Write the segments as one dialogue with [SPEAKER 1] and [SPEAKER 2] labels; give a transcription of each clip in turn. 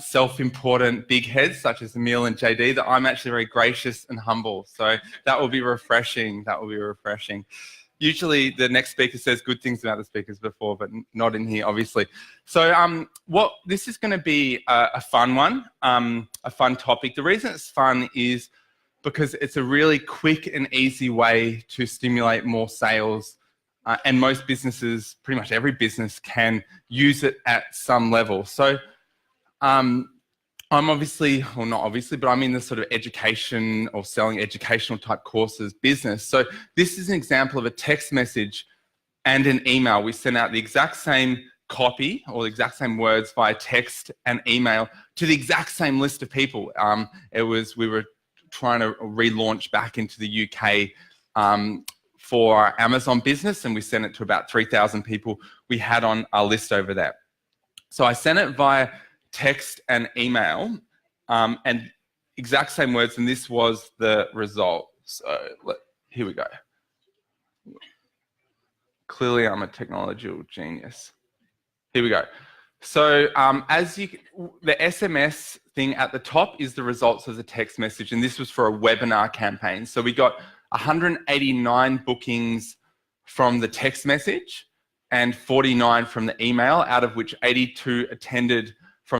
[SPEAKER 1] self-important big heads such as Emil and JD that I'm actually very gracious and humble. So that will be refreshing. That will be refreshing. Usually the next speaker says good things about the speakers before, but not in here, obviously. So this is going to be a fun one, a fun topic. The reason it's fun is because it's a really quick and easy way to stimulate more sales. And most businesses, pretty much every business, can use it at some level. So I'm obviously, well not obviously, but I'm in the sort of education or selling educational type courses business. So this is an example of a text message and an email. We sent out the exact same copy or the exact same words via text and email to the exact same list of people. We were trying to relaunch back into the UK for our Amazon business, and we sent it to about 3,000 people we had on our list over there. So I sent it via text and email, and exact same words, and this was the result. So here we go. Clearly I'm a technological genius. Here we go. So the SMS thing at the top is the results of the text message, and this was for a webinar campaign. So we got 189 bookings from the text message and 49 from the email, out of which 82 attended from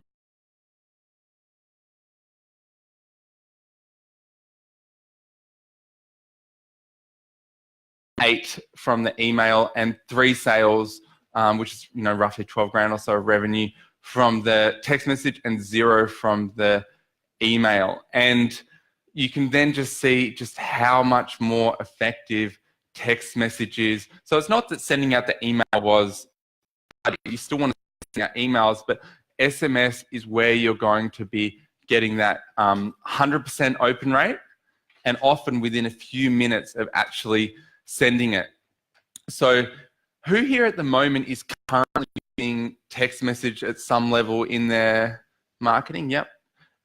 [SPEAKER 1] eight from the email, and 3 sales, which is roughly 12 grand or so of revenue from the text message, and 0 from the email. And you can then just see just how much more effective text message is. So it's not that sending out the email was, you still want to send out emails, but SMS is where you're going to be getting that 100% open rate, and often within a few minutes of actually sending it. So who here at the moment is currently using text message at some level in their marketing? Yep.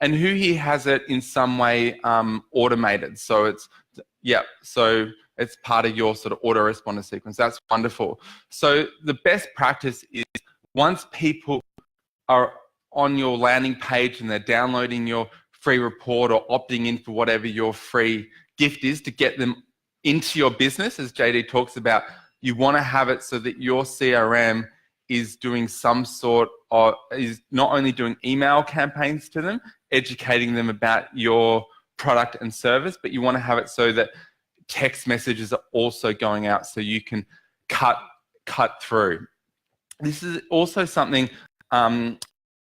[SPEAKER 1] And who here has it in some way automated? So so it's part of your sort of autoresponder sequence. That's wonderful. So the best practice is, once people are on your landing page and they're downloading your free report or opting in for whatever your free gift is to get them into your business, as JD talks about, you want to have it so that your CRM is doing some sort of, is not only doing email campaigns to them, educating them about your product and service, but you want to have it so that text messages are also going out so you can cut through. This is also something with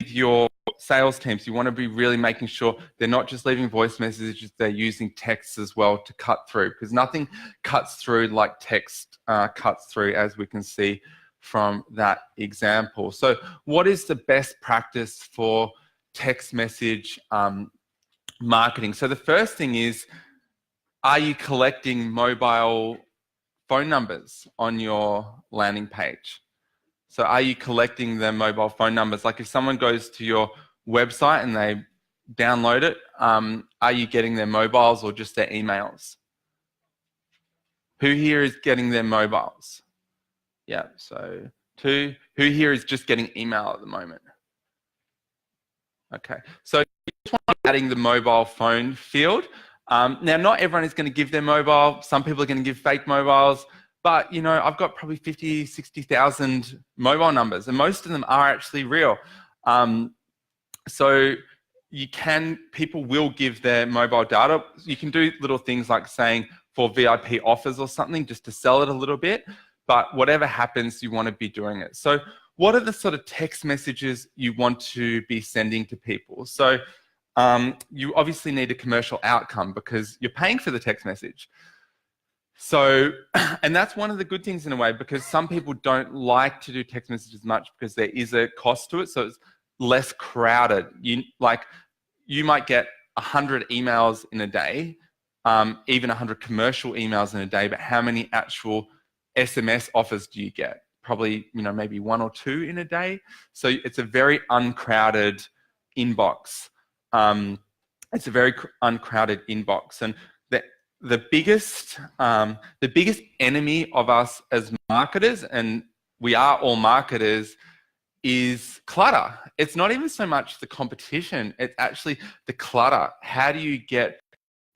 [SPEAKER 1] your sales teams. You want to be really making sure they're not just leaving voice messages, they're using texts as well to cut through, because nothing cuts through like text cuts through, as we can see from that example. So what is the best practice for text message marketing? So the first thing is, are you collecting mobile phone numbers on your landing page? So are you collecting the mobile phone numbers? Like if someone goes to your website and they download it, are you getting their mobiles or just their emails? Who here is getting their mobiles? Yeah, so 2. Who here is just getting email at the moment? Okay, so adding the mobile phone field. Now, not everyone is going to give their mobile. Some people are going to give fake mobiles. But, I've got probably 50, 60,000 mobile numbers, and most of them are actually real. So people will give their mobile data. You can do little things like saying for VIP offers or something, just to sell it a little bit. But whatever happens, you want to be doing it. So what are the sort of text messages you want to be sending to people? So you obviously need a commercial outcome because you're paying for the text message. So, and that's one of the good things in a way, because some people don't like to do text messages much because there is a cost to it. So it's less crowded. You might get 100 emails in a day, even 100 commercial emails in a day, but how many actual SMS offers do you get? Probably, maybe 1 or 2 in a day. So it's a very uncrowded inbox. It's a very uncrowded inbox. And the biggest enemy of us as marketers, and we are all marketers, is clutter. It's not even so much the competition, it's actually the clutter. How do you get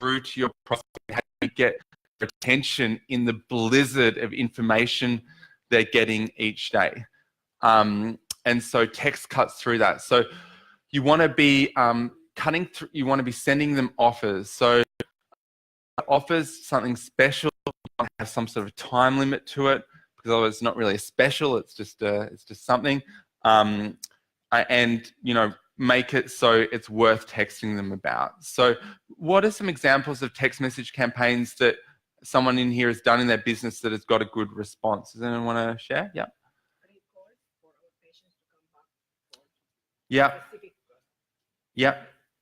[SPEAKER 1] through to your prospect? How do you get retention in the blizzard of information they're getting each day? And so text cuts through that. So you want to be cutting through, you want to be sending them offers. So offers something special, you want to have some sort of time limit to it, because otherwise it's not really a special, it's just something. And make it so it's worth texting them about. So what are some examples of text message campaigns that someone in here has done in their business that has got a good response? Does anyone want to share? Yeah. Yeah.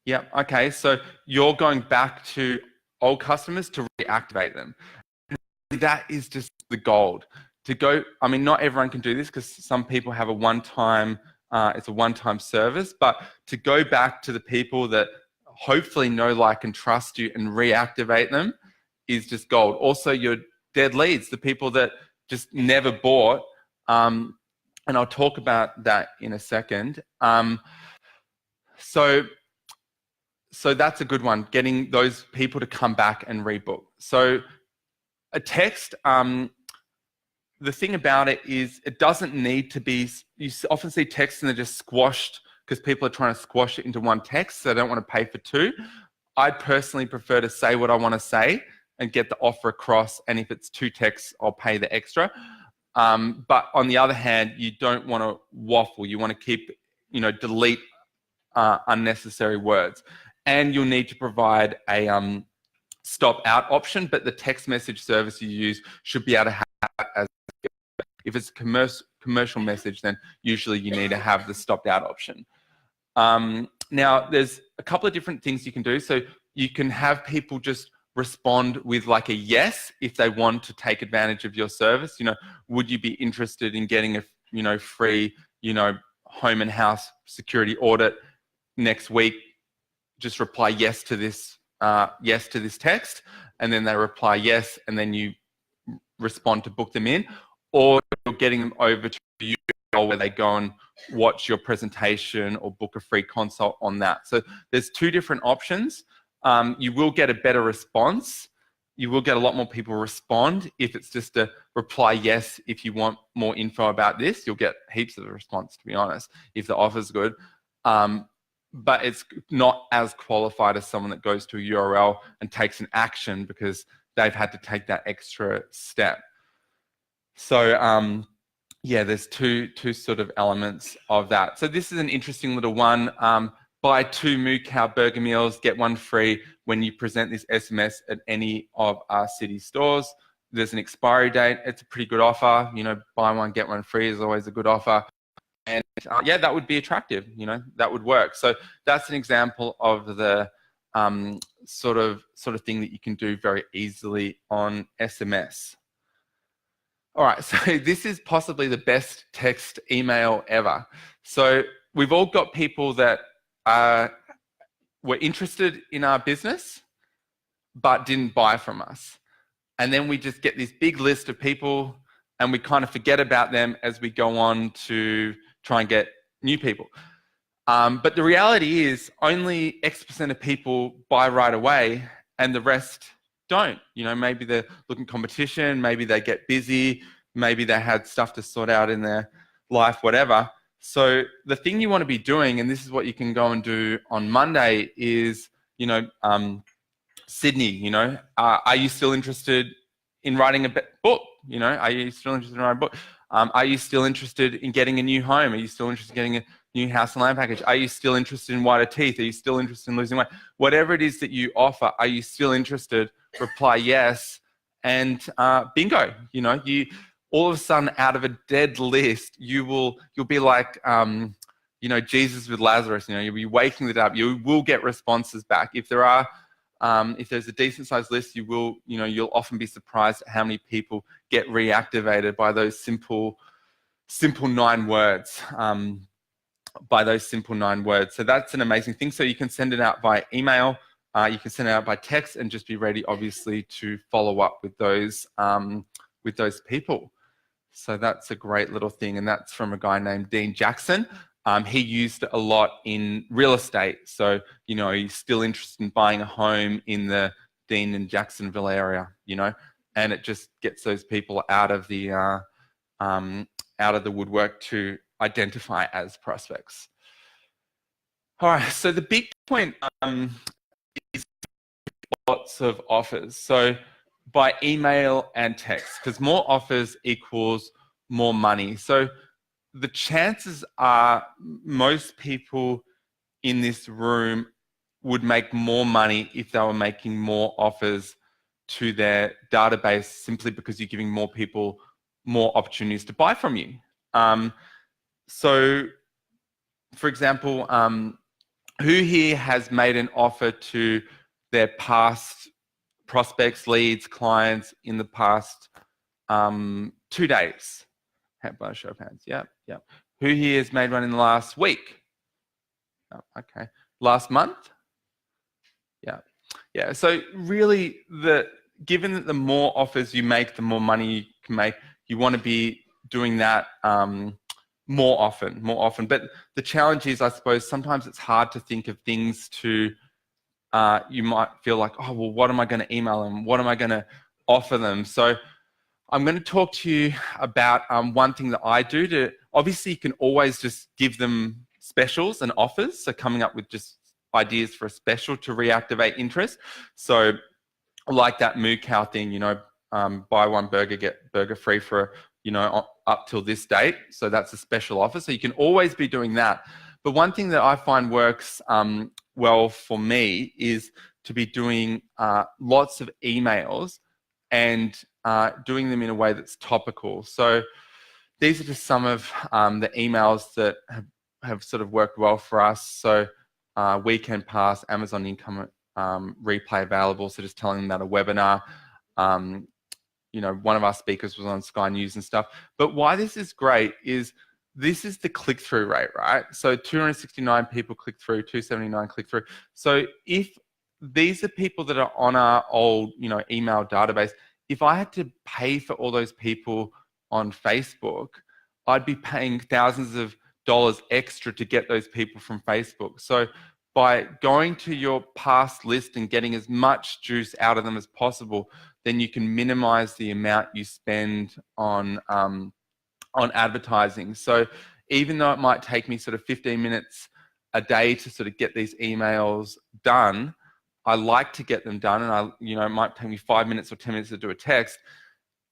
[SPEAKER 1] Yeah. Okay. So you're going back to old customers to reactivate them. That is just the gold. To go, I mean, not everyone can do this because some people have a one-time, it's a one-time service, but to go back to the people that hopefully know, like, and trust you and reactivate them is just gold. Also, your dead leads, the people that just never bought, and I'll talk about that in a second. So that's a good one, getting those people to come back and rebook. So a text, the thing about it is it doesn't need to be, you often see texts and they're just squashed because people are trying to squash it into one text, so they don't want to pay for two. I personally prefer to say what I want to say and get the offer across, and if it's two texts, I'll pay the extra. But on the other hand, you don't want to waffle. You want to keep, delete unnecessary words. And you'll need to provide a stop out option, but the text message service you use should be able to have that as, if it's a commercial message, then usually you need to have the stopped out option. Now, there's a couple of different things you can do. So you can have people just respond with like a yes if they want to take advantage of your service. Would you be interested in getting a free home and house security audit next week? Just reply yes to this text, and then they reply yes, and then you respond to book them in, or you're getting them over to you where they go and watch your presentation or book a free consult on that. So there's two different options. You will get a better response. You will get a lot more people respond if it's just a reply yes. If you want more info about this, you'll get heaps of response, to be honest, if the offer's good. But it's not as qualified as someone that goes to a URL and takes an action because they've had to take that extra step. So yeah, there's two sort of elements of that. So this is an interesting little one. Buy 2 Moo Cow burger meals, get 1 free when you present this SMS at any of our city stores. There's an expiry date. It's a pretty good offer. Buy 1, get 1 free is always a good offer. And yeah, that would be attractive. That would work. So that's an example of the sort of thing that you can do very easily on SMS. All right, so this is possibly the best text email ever. So we've all got people that were interested in our business but didn't buy from us. And then we just get this big list of people and we kind of forget about them as we go on to try and get new people. But the reality is only X% of people buy right away and the rest don't. Maybe they're looking competition, maybe they get busy, maybe they had stuff to sort out in their life, whatever. So the thing you want to be doing, and this is what you can go and do on Monday, is, Sydney, are you still interested in writing a book? Are you still interested in writing a book? Are you still interested in getting a new home? Are you still interested in getting a new house and land package? Are you still interested in whiter teeth? Are you still interested in losing weight? Whatever it is that you offer, are you still interested? Reply yes, and bingo. You all of a sudden, out of a dead list, you'll be like Jesus with Lazarus. You'll be waking it up. You will get responses back. If there's a decent sized list, you'll often be surprised at how many people get reactivated by those simple 9 words. So that's an amazing thing. So you can send it out by email, you can send it out by text, and just be ready, obviously, to follow up with those people. So that's a great little thing, and that's from a guy named Dean Jackson. He used it a lot in real estate. So, you know, he's still interested in buying a home in the Dean and Jacksonville area, you know, and it just gets those people out of the woodwork to identify as prospects. All right, so the big point is lots of offers. So by email and text, because more offers equals more money. So the chances are most people in this room would make more money if they were making more offers to their database, simply because you're giving more people more opportunities to buy from you. So, for example, who here has made an offer to their past prospects, leads, clients in the past 2 days? By a show of hands. Yeah. Who here has made one in the last week? Oh, okay. Last month? Yeah. So really, given that the more offers you make, the more money you can make, you want to be doing that more often. But the challenge is, I suppose, sometimes it's hard to think of things to, you might feel like, oh, well, what am I going to email them? What am I going to offer them? So I'm going to talk to you about one thing that I do. Obviously, you can always just give them specials and offers. So coming up with just ideas for a special to reactivate interest. So like that Moo Cow thing, you know, buy one burger, get burger free for, you know, up till this date. So that's a special offer. So you can always be doing that. But one thing that I find works well for me is to be doing lots of emails and doing them in a way that's topical. So these are just some of the emails that have sort of worked well for us. So weekend pass, Amazon income replay available. So just telling them about a webinar. You know, one of our speakers was on Sky News and stuff. But why this is great is this is the click-through rate, right? So 269 people click through, 279 click through. So if these are people that are on our old, you know, email database, if I had to pay for all those people on Facebook, I'd be paying thousands of dollars extra to get those people from Facebook. So by going to your past list and getting as much juice out of them as possible, then you can minimize the amount you spend on advertising. So even though it might take me sort of 15 minutes a day to sort of get these emails done, I like to get them done, and it might take me 5 minutes or 10 minutes to do a text,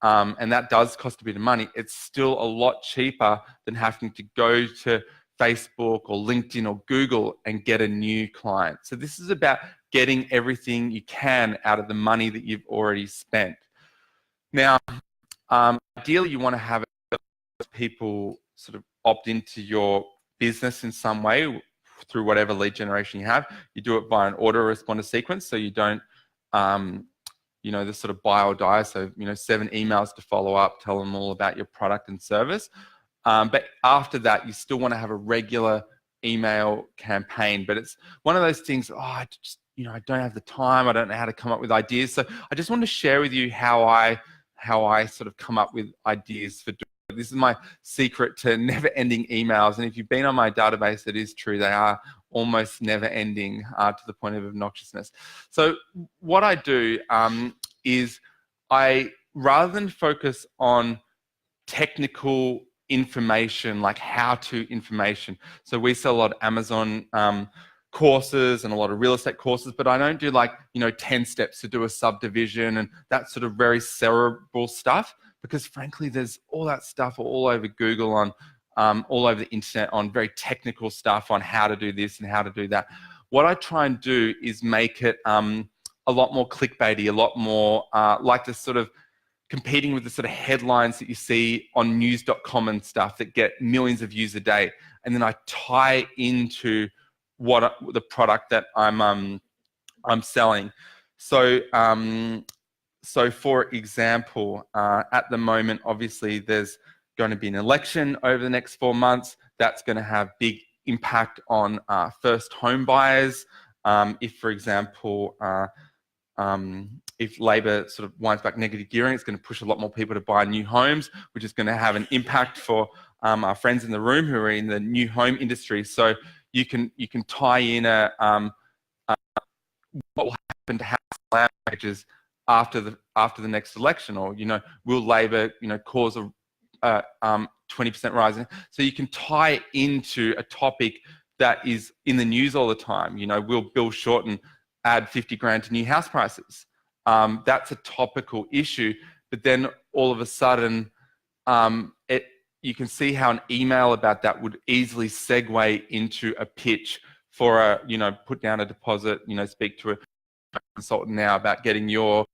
[SPEAKER 1] and that does cost a bit of money. It's still a lot cheaper than having to go to Facebook or LinkedIn or Google and get a new client. So this is about getting everything you can out of the money that you've already spent. Now, ideally, you want to have people sort of opt into your business in some way through whatever lead generation you have. You do it via an autoresponder sequence, so you don't, the sort of buy or die. So, 7 emails to follow up, tell them all about your product and service. But after that, you still want to have a regular email campaign. But it's one of those things, I don't have the time. I don't know how to come up with ideas. So I just want to share with you how I sort of come up with ideas for doing it. This is my secret to never-ending emails. And if you've been on my database, it is true. They are almost never-ending to the point of obnoxiousness. So what I do is rather than focus on technical information, like how-to information. So we sell a lot of Amazon courses and a lot of real estate courses, but I don't do 10 steps to do a subdivision and that sort of very cerebral stuff, because frankly, there's all that stuff all over Google, on all over the internet, on very technical stuff on how to do this and how to do that. What I try and do is make it a lot more clickbaity, a lot more like the sort of competing with the sort of headlines that you see on news.com and stuff that get millions of views a day. And then I tie into the product that I'm selling. So for example, at the moment, obviously there's going to be an election over the next 4 months. That's going to have big impact on first home buyers. If, for example, if Labor sort of winds back negative gearing, it's going to push a lot more people to buy new homes, which is going to have an impact for our friends in the room who are in the new home industry. So you can tie in what will happen to house land wages after the next election, or will Labor cause a 20% rise? So you can tie into a topic that is in the news all the time. Will Bill Shorten add 50 grand to new house prices? That's a topical issue, but then all of a sudden, you can see how an email about that would easily segue into a pitch for put down a deposit, speak to a consultant now about getting your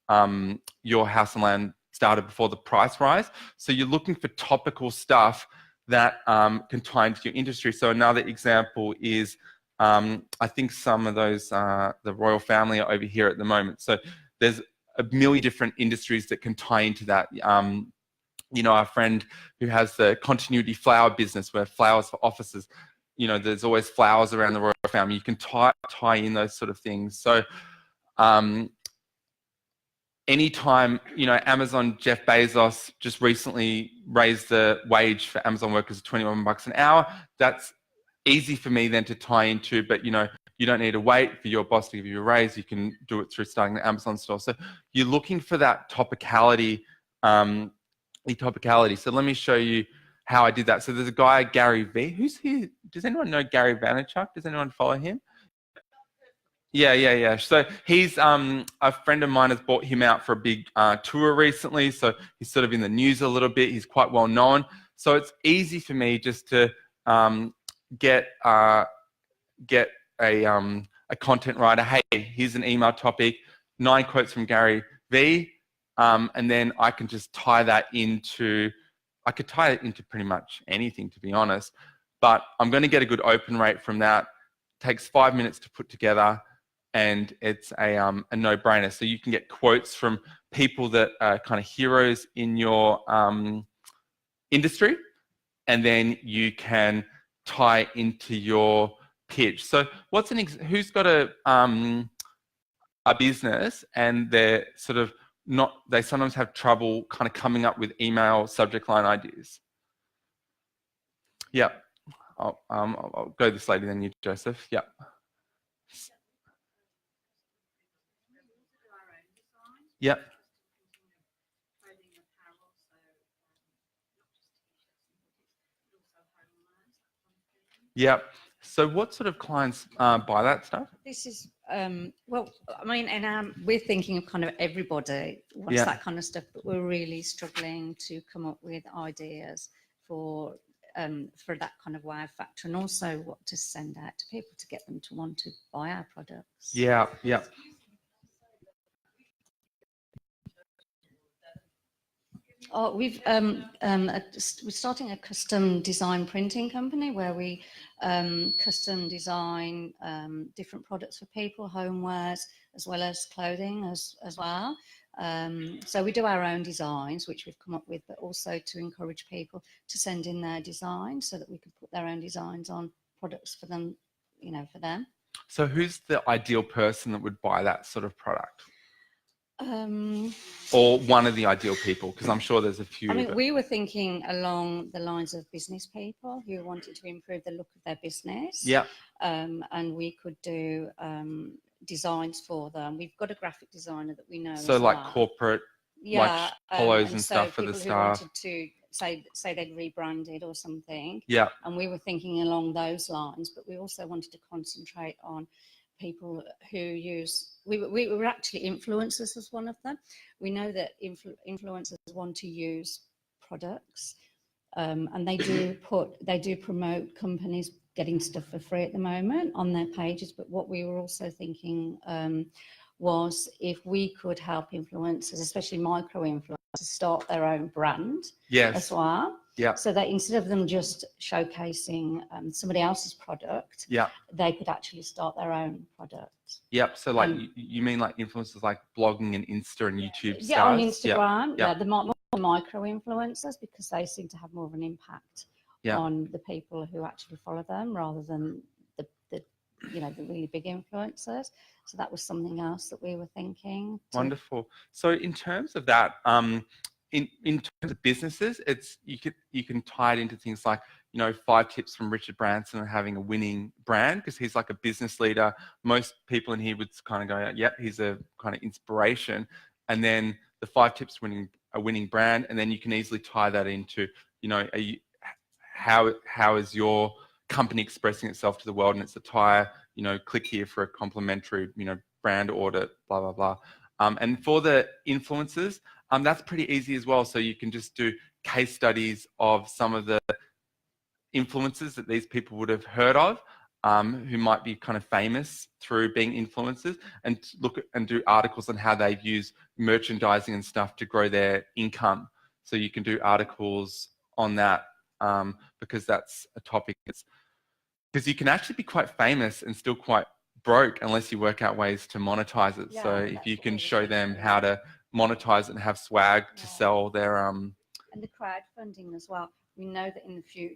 [SPEAKER 1] house and land started before the price rise. So you're looking for topical stuff that can tie into your industry. So another example is, I think some of those, the royal family are over here at the moment. So there's a million different industries that can tie into that. Our friend who has the continuity flower business where flowers for offices, there's always flowers around the royal family. You can tie in those sort of things. So anytime, Amazon, Jeff Bezos just recently raised the wage for Amazon workers to $21 an hour. That's easy for me then to tie into, but you don't need to wait for your boss to give you a raise. You can do it through starting the Amazon store. So you're looking for that topicality, So let me show you how I did that. So there's a guy, Gary V. Who's here? Does anyone know Gary Vaynerchuk? Does anyone follow him? Yeah. So he's a friend of mine has bought him out for a big tour recently. So he's sort of in the news a little bit. He's quite well known. So it's easy for me just to get a content writer. Hey, here's an email topic, 9 quotes from Gary V. And then I can just tie that into. I could tie it into pretty much anything, to be honest. But I'm going to get a good open rate from that. It takes 5 minutes to put together. And it's a no-brainer. So you can get quotes from people that are kind of heroes in your industry, and then you can tie into your pitch. So who's got a business and they're sort of they sometimes have trouble kind of coming up with email subject line ideas? Yeah, I'll go this lady then, you, Joseph. Yeah. Yep. Yep. So what sort of clients buy that stuff?
[SPEAKER 2] This is, well, I mean, and we're thinking of kind of everybody wants that kind of stuff, but we're really struggling to come up with ideas for that kind of wow factor, and also what to send out to people to get them to want to buy our products.
[SPEAKER 1] Yeah.
[SPEAKER 2] Oh, we're starting a custom design printing company where we custom design different products for people, homewares, as well as clothing as well. So we do our own designs, which we've come up with, but also to encourage people to send in their designs so that we can put their own designs on products for them, for them.
[SPEAKER 1] So who's the ideal person that would buy that sort of product? Or one of the ideal people, because I'm sure there's a few.
[SPEAKER 2] I mean, we were thinking along the lines of business people who wanted to improve the look of their business.
[SPEAKER 1] Yeah.
[SPEAKER 2] And we could do designs for them. We've got a graphic designer that we know.
[SPEAKER 1] So like corporate, like polos and stuff for the staff.
[SPEAKER 2] Who wanted to say they'd rebranded or something.
[SPEAKER 1] Yeah.
[SPEAKER 2] And we were thinking along those lines, but we also wanted to concentrate on people who use, we were actually influencers as one of them. We know that influencers want to use products, and they do promote companies getting stuff for free at the moment on their pages. But what we were also thinking was if we could help influencers, especially micro influencers, start their own brand as well.
[SPEAKER 1] Yeah.
[SPEAKER 2] So that instead of them just showcasing somebody else's product, they could actually start their own product.
[SPEAKER 1] Yep. So like you mean like influencers like blogging and Insta and YouTube stars?
[SPEAKER 2] Yeah, on Instagram. Yeah, the more micro influencers, because they seem to have more of an impact on the people who actually follow them rather than you know, the really big influencers. So that was something else that we were thinking.
[SPEAKER 1] Wonderful. So in terms of that, in terms of businesses, it's you can tie it into things like, you know, 5 tips from Richard Branson on having a winning brand, because he's like a business leader. Most people in here would kind of go, yep, he's a kind of inspiration. And then the 5 tips winning a winning brand, and then you can easily tie that into, you know, how is your company expressing itself to the world, and it's a tire, you know, click here for a complimentary, you know, brand audit, blah, blah, blah. And for the influencers, that's pretty easy as well. So you can just do case studies of some of the influencers that these people would have heard of, who might be kind of famous through being influencers, and look at and do articles on how they've used merchandising and stuff to grow their income. So you can do articles on that, because that's a topic. Because you can actually be quite famous and still quite broke unless you work out ways to monetize it.
[SPEAKER 2] Yeah,
[SPEAKER 1] so if you can show them how to monetize it and have swag to sell their
[SPEAKER 2] and the crowdfunding as well. We know that in the future,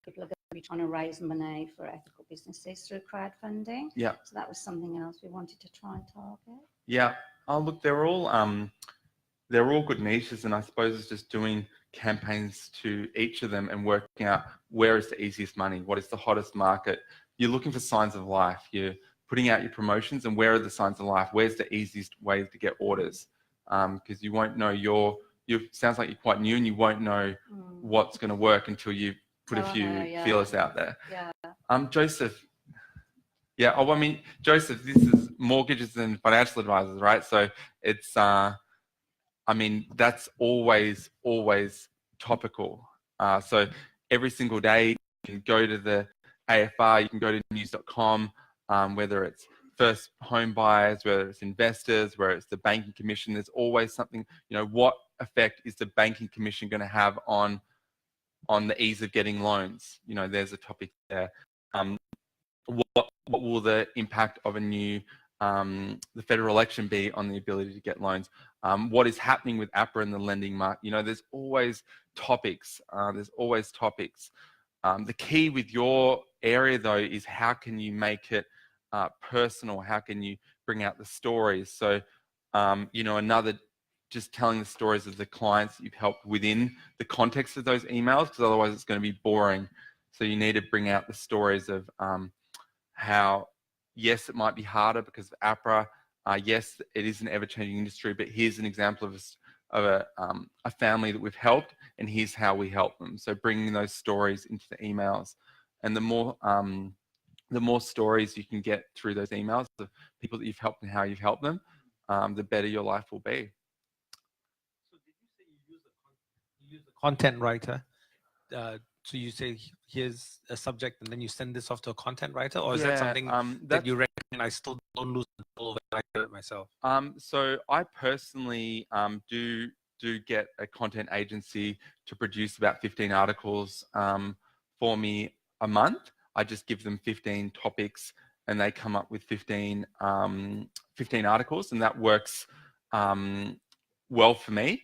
[SPEAKER 2] people are going to be trying to raise money for ethical businesses through crowdfunding.
[SPEAKER 1] Yeah.
[SPEAKER 2] So that was something else we wanted to try and target.
[SPEAKER 1] Yeah. Oh, look, they're all good niches, and I suppose it's just doing campaigns to each of them and working out where is the easiest money, what is the hottest market. You're looking for signs of life. You're putting out your promotions, and where are the signs of life? Where's the easiest way to get orders? Because you won't know sounds like you're quite new, and you won't know what's going to work until you put a few feelers out there.
[SPEAKER 2] Yeah.
[SPEAKER 1] Joseph. Yeah. Oh, I mean, Joseph, this is mortgages and financial advisors, right? So it's, I mean, that's always topical. So every single day you can go to the AFR, you can go to news.com, whether it's first home buyers, whether it's investors, whether it's the banking commission, there's always something, you know, what effect is the banking commission going to have on the ease of getting loans? You know, there's a topic there. What will the impact of a new the federal election be on the ability to get loans? What is happening with APRA and the lending market? You know, there's always topics. The key with your area, though, is how can you make it personal? How can you bring out the stories? So, you know, just telling the stories of the clients that you've helped within the context of those emails, because otherwise it's going to be boring. So you need to bring out the stories of how, yes, it might be harder because of APRA. Yes, it is an ever-changing industry, but here's an example of a family that we've helped, and here's how we help them. So bringing those stories into the emails, and the more stories you can get through those emails, the people that you've helped and how you've helped them, the better your life will be.
[SPEAKER 3] So did you say you use a content writer? So you say, here's a subject, and then you send this off to a content writer, or is that something that you recommend? I still don't lose control over it. I do it myself.
[SPEAKER 1] So I personally do get a content agency to produce about 15 articles for me a month. I just give them 15 topics, and they come up with 15 articles, and that works well for me.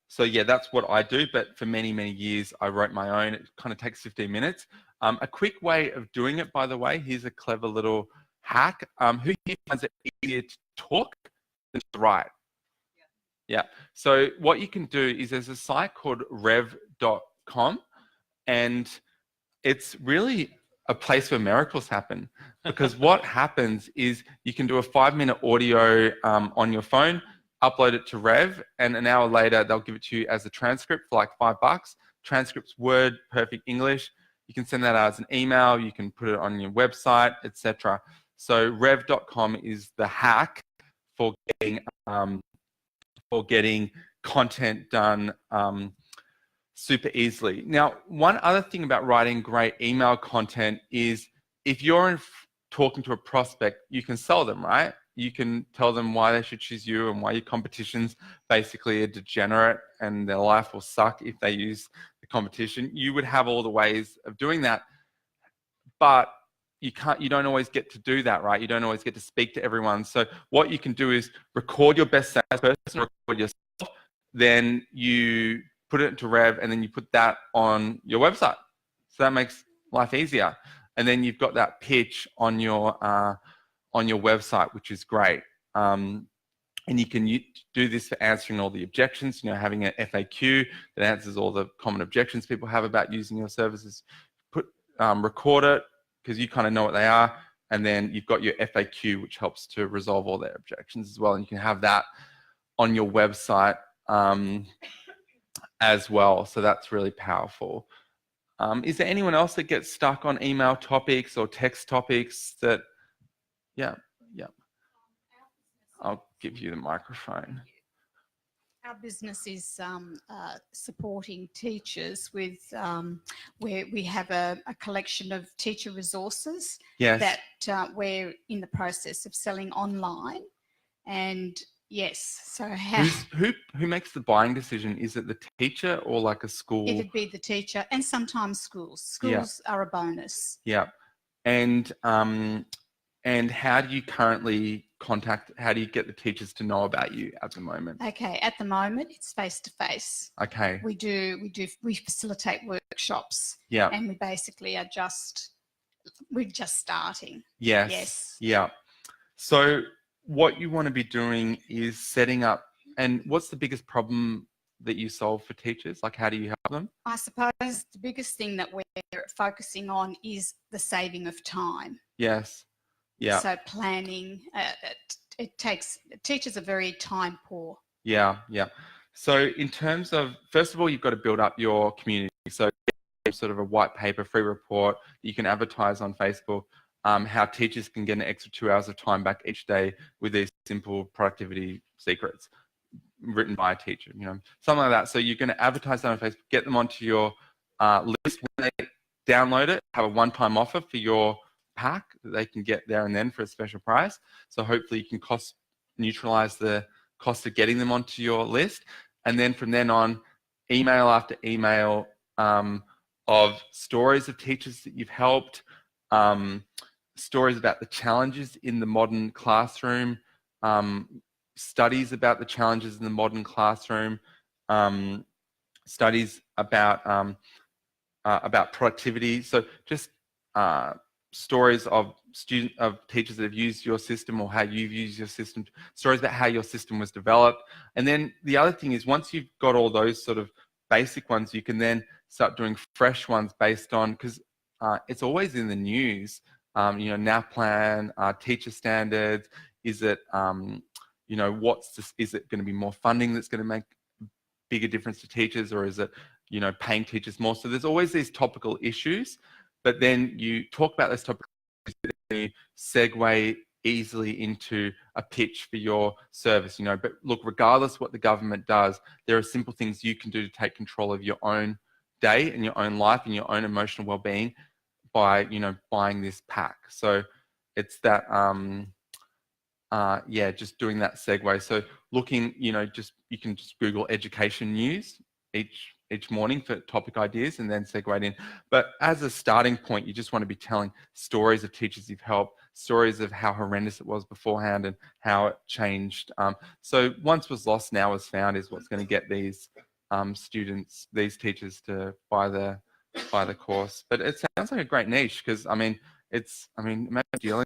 [SPEAKER 1] So yeah, that's what I do. But for many, many years, I wrote my own. It kind of takes 15 minutes. A quick way of doing it, by the way, here's a clever little hack. Who here finds it easier to talk than to write? Yeah. So what you can do is there's a site called rev.com, and it's really a place where miracles happen, because what happens is you can do a 5-minute audio on your phone, upload it to Rev, and an hour later they'll give it to you as a transcript for like $5. Transcript's Word, perfect English. You can send that out as an email, you can put it on your website, etc. So rev.com is the hack for getting content done super easily. Now, one other thing about writing great email content is if you're talking to a prospect, you can sell them, right? You can tell them why they should choose you and why your competition's basically a degenerate and their life will suck if they use the competition. You would have all the ways of doing that, but you don't always get to do that, right? You don't always get to speak to everyone. So what you can do is record your best salesperson, record yourself, then you put it into Rev, and then you put that on your website. So that makes life easier. And then you've got that pitch on your website, which is great. And you can do this for answering all the objections, having an FAQ that answers all the common objections people have about using your services. Record it, because you kind of know what they are. And then you've got your FAQ, which helps to resolve all their objections as well. And you can have that on your website as well. So that's really powerful. Is there anyone else that gets stuck on email topics or text topics that, yeah. I'll give you the microphone.
[SPEAKER 4] Our business is supporting teachers with where we have a collection of teacher resources that we're in the process of selling online. And yes, so
[SPEAKER 1] who makes the buying decision? Is it the teacher or like a school?
[SPEAKER 4] It'd be the teacher, and sometimes schools. Schools are a bonus.
[SPEAKER 1] Yeah, and how do you currently how do you get the teachers to know about you at the moment?
[SPEAKER 4] Okay, at the moment it's face-to-face.
[SPEAKER 1] Okay.
[SPEAKER 4] We facilitate workshops.
[SPEAKER 1] Yeah.
[SPEAKER 4] And we basically we're just starting.
[SPEAKER 1] Yes. Yeah. So what you want to be doing is setting up, and what's the biggest problem that you solve for teachers? Like, how do you help them?
[SPEAKER 4] I suppose the biggest thing that we're focusing on is the saving of time.
[SPEAKER 1] Yes. Yeah.
[SPEAKER 4] So planning, teachers are very time poor.
[SPEAKER 1] Yeah. So in terms of, first of all, you've got to build up your community. So sort of a white paper, free report that you can advertise on Facebook, how teachers can get an extra 2 hours of time back each day with these simple productivity secrets written by a teacher, something like that. So you're going to advertise that on Facebook, get them onto your list. When they download it, have a one-time offer for your pack that they can get there and then for a special price. So hopefully you can cost neutralize the cost of getting them onto your list. And then from then on, email after email of stories of teachers that you've helped, stories about the challenges in the modern classroom, studies about the challenges in the modern classroom, studies about productivity. So just stories of teachers that have used your system or how you've used your system, stories about how your system was developed. And then the other thing is, once you've got all those sort of basic ones, you can then start doing fresh ones based on, because it's always in the news, NAPLAN, teacher standards. Is it, is it going to be more funding that's going to make a bigger difference to teachers, or is it, paying teachers more? So there's always these topical issues. But then you talk about those topics, and you segue easily into a pitch for your service, But look, regardless what the government does, there are simple things you can do to take control of your own day and your own life and your own emotional well-being by, buying this pack. So it's that, just doing that segue. So looking, you can just Google education news each morning for topic ideas and then segue in. But as a starting point, you just want to be telling stories of teachers you've helped, stories of how horrendous it was beforehand and how it changed. So once was lost, now is found is what's going to get these students, these teachers to buy the course. But it sounds like a great niche, because imagine dealing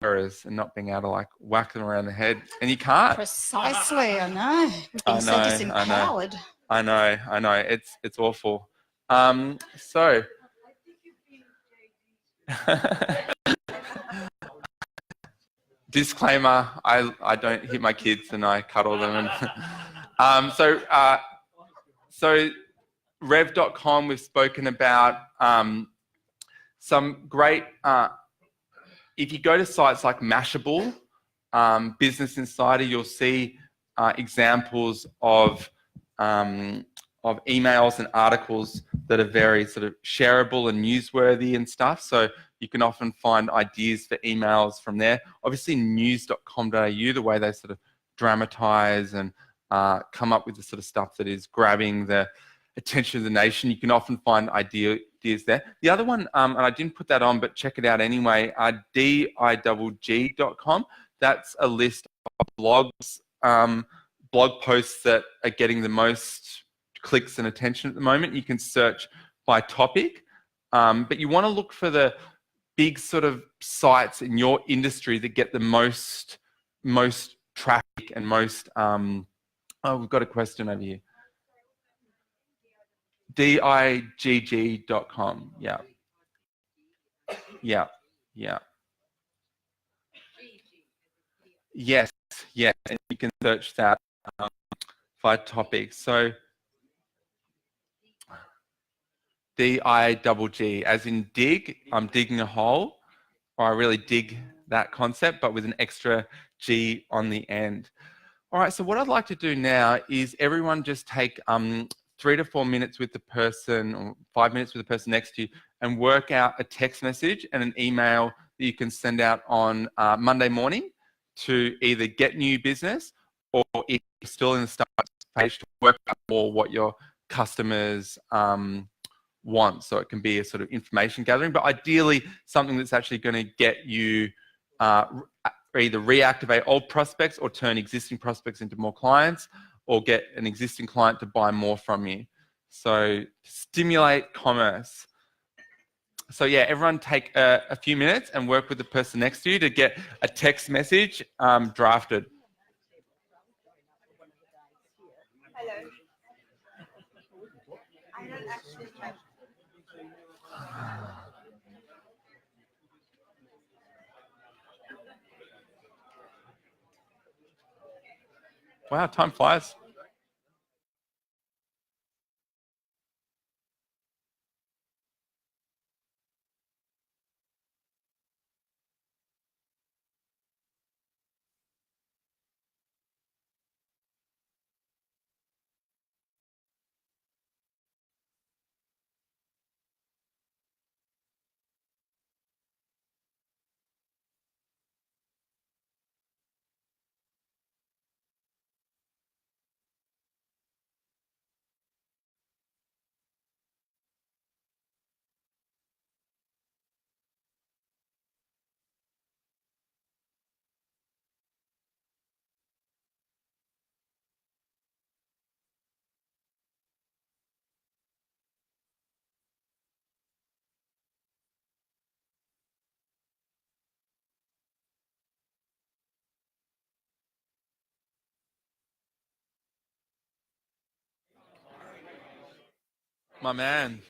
[SPEAKER 1] with and not being able to like whack them around the head, and you can't.
[SPEAKER 4] Precisely, I know. We've been so disempowered.
[SPEAKER 1] I know. It's awful. So disclaimer: I don't hit my kids and I cuddle them. And so Rev.com, we've spoken about some great. If you go to sites like Mashable, Business Insider, you'll see examples of emails and articles that are very sort of shareable and newsworthy and stuff. So you can often find ideas for emails from there. Obviously, news.com.au, the way they sort of dramatize and come up with the sort of stuff that is grabbing the attention of the nation. You can often find ideas there. The other one, and I didn't put that on, but check it out anyway, DIGG.com. That's a list of blogs, blog posts that are getting the most clicks and attention at the moment. You can search by topic, But you want to look for the big sort of sites in your industry that get the most traffic and most. Oh, we've got a question over here. digg.com. Yeah. Yeah. Yeah. Yes. Yes. And you can search that by topic. So DIGG, as in dig, I'm digging a hole, or I really dig that concept, but with an extra G on the end. All right, so what I'd like to do now is everyone just take 3 to 4 minutes with the person, or 5 minutes with the person next to you, and work out a text message and an email that you can send out on Monday morning to either get new business, or if you're still in the start page, to work out more what your customers want. So it can be a sort of information gathering, but ideally something that's actually going to get you either reactivate old prospects or turn existing prospects into more clients, or get an existing client to buy more from you. So stimulate commerce. So yeah, everyone take a few minutes and work with the person next to you to get a text message drafted.
[SPEAKER 5] Hello. I don't actually have.
[SPEAKER 1] Wow, time flies. My man.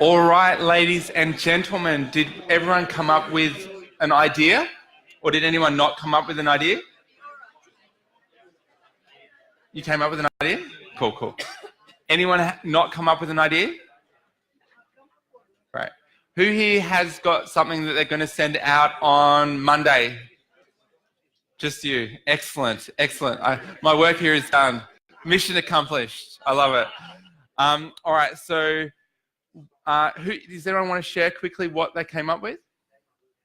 [SPEAKER 1] All right, ladies and gentlemen, did everyone come up with an idea? Or did anyone not come up with an idea? You came up with an idea? Cool, cool. Anyone not come up with an idea? Right. Who here has got something that they're going to send out on Monday? Just you. Excellent, excellent. My work here is done. Mission accomplished. I love it. All right, so does anyone want to share quickly what they came up with?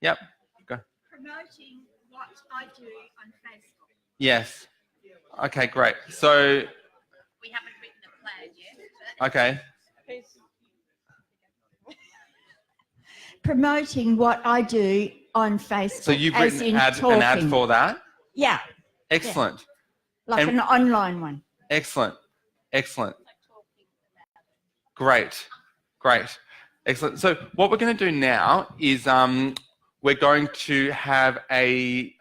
[SPEAKER 1] Yep, go.
[SPEAKER 5] Promoting what I do on Facebook.
[SPEAKER 1] Yes. Okay, great. So
[SPEAKER 5] We haven't written a plan yet.
[SPEAKER 1] okay.
[SPEAKER 5] Promoting what I do on Facebook.
[SPEAKER 1] So you've written an ad for that?
[SPEAKER 5] Yeah.
[SPEAKER 1] Excellent.
[SPEAKER 5] Yeah. Like an online one.
[SPEAKER 1] Excellent. Excellent. Great. Great. Excellent. So what we're going to do now is we're going to have a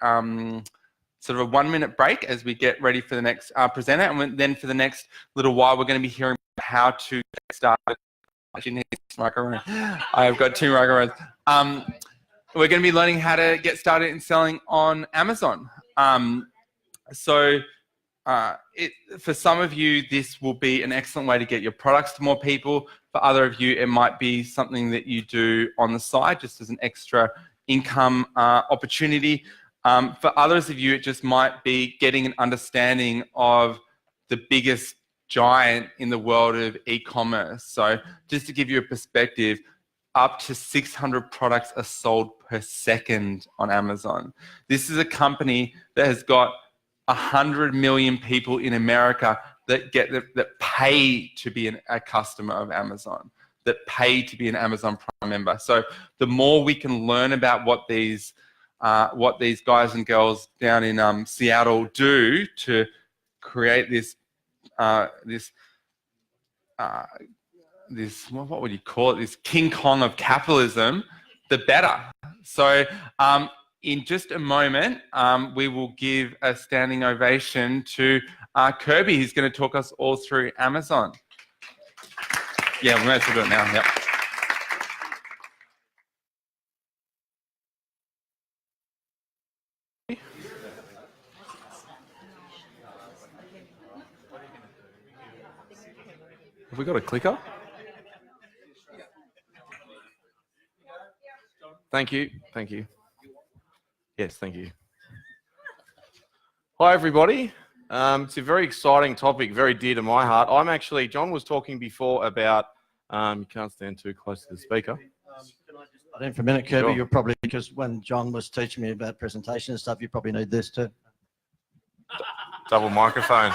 [SPEAKER 1] sort of a 1-minute break as we get ready for the next presenter. And then for the next little while, we're going to be hearing how to get started. I've got 2 microphones. We're going to be learning how to get started in selling on Amazon. For some of you, this will be an excellent way to get your products to more people. For other of you, it might be something that you do on the side, just as an extra income opportunity. For others of you, it just might be getting an understanding of the biggest giant in the world of e-commerce. So just to give you a perspective, up to 600 products are sold per second on Amazon. This is a company that has got 100 million people in America that pay to be a customer of Amazon, that pay to be an Amazon Prime member. So the more we can learn about what these guys and girls down in Seattle do to create this what would you call it? This King Kong of capitalism, the better. So in just a moment, we will give a standing ovation to Kirby, who's going to talk us all through Amazon. Yeah, we might as well do it now. Yep. Have we got a clicker?
[SPEAKER 6] Thank you. Thank you. Yes, thank you. Hi, everybody. It's a very exciting topic, very dear to my heart. John was talking before about, you can't stand too close to the speaker.
[SPEAKER 7] Can I just butt in for a minute, Kirby?
[SPEAKER 6] Sure.
[SPEAKER 7] You're probably, because when John was teaching me about presentation and stuff, you probably need this too.
[SPEAKER 6] Double microphone.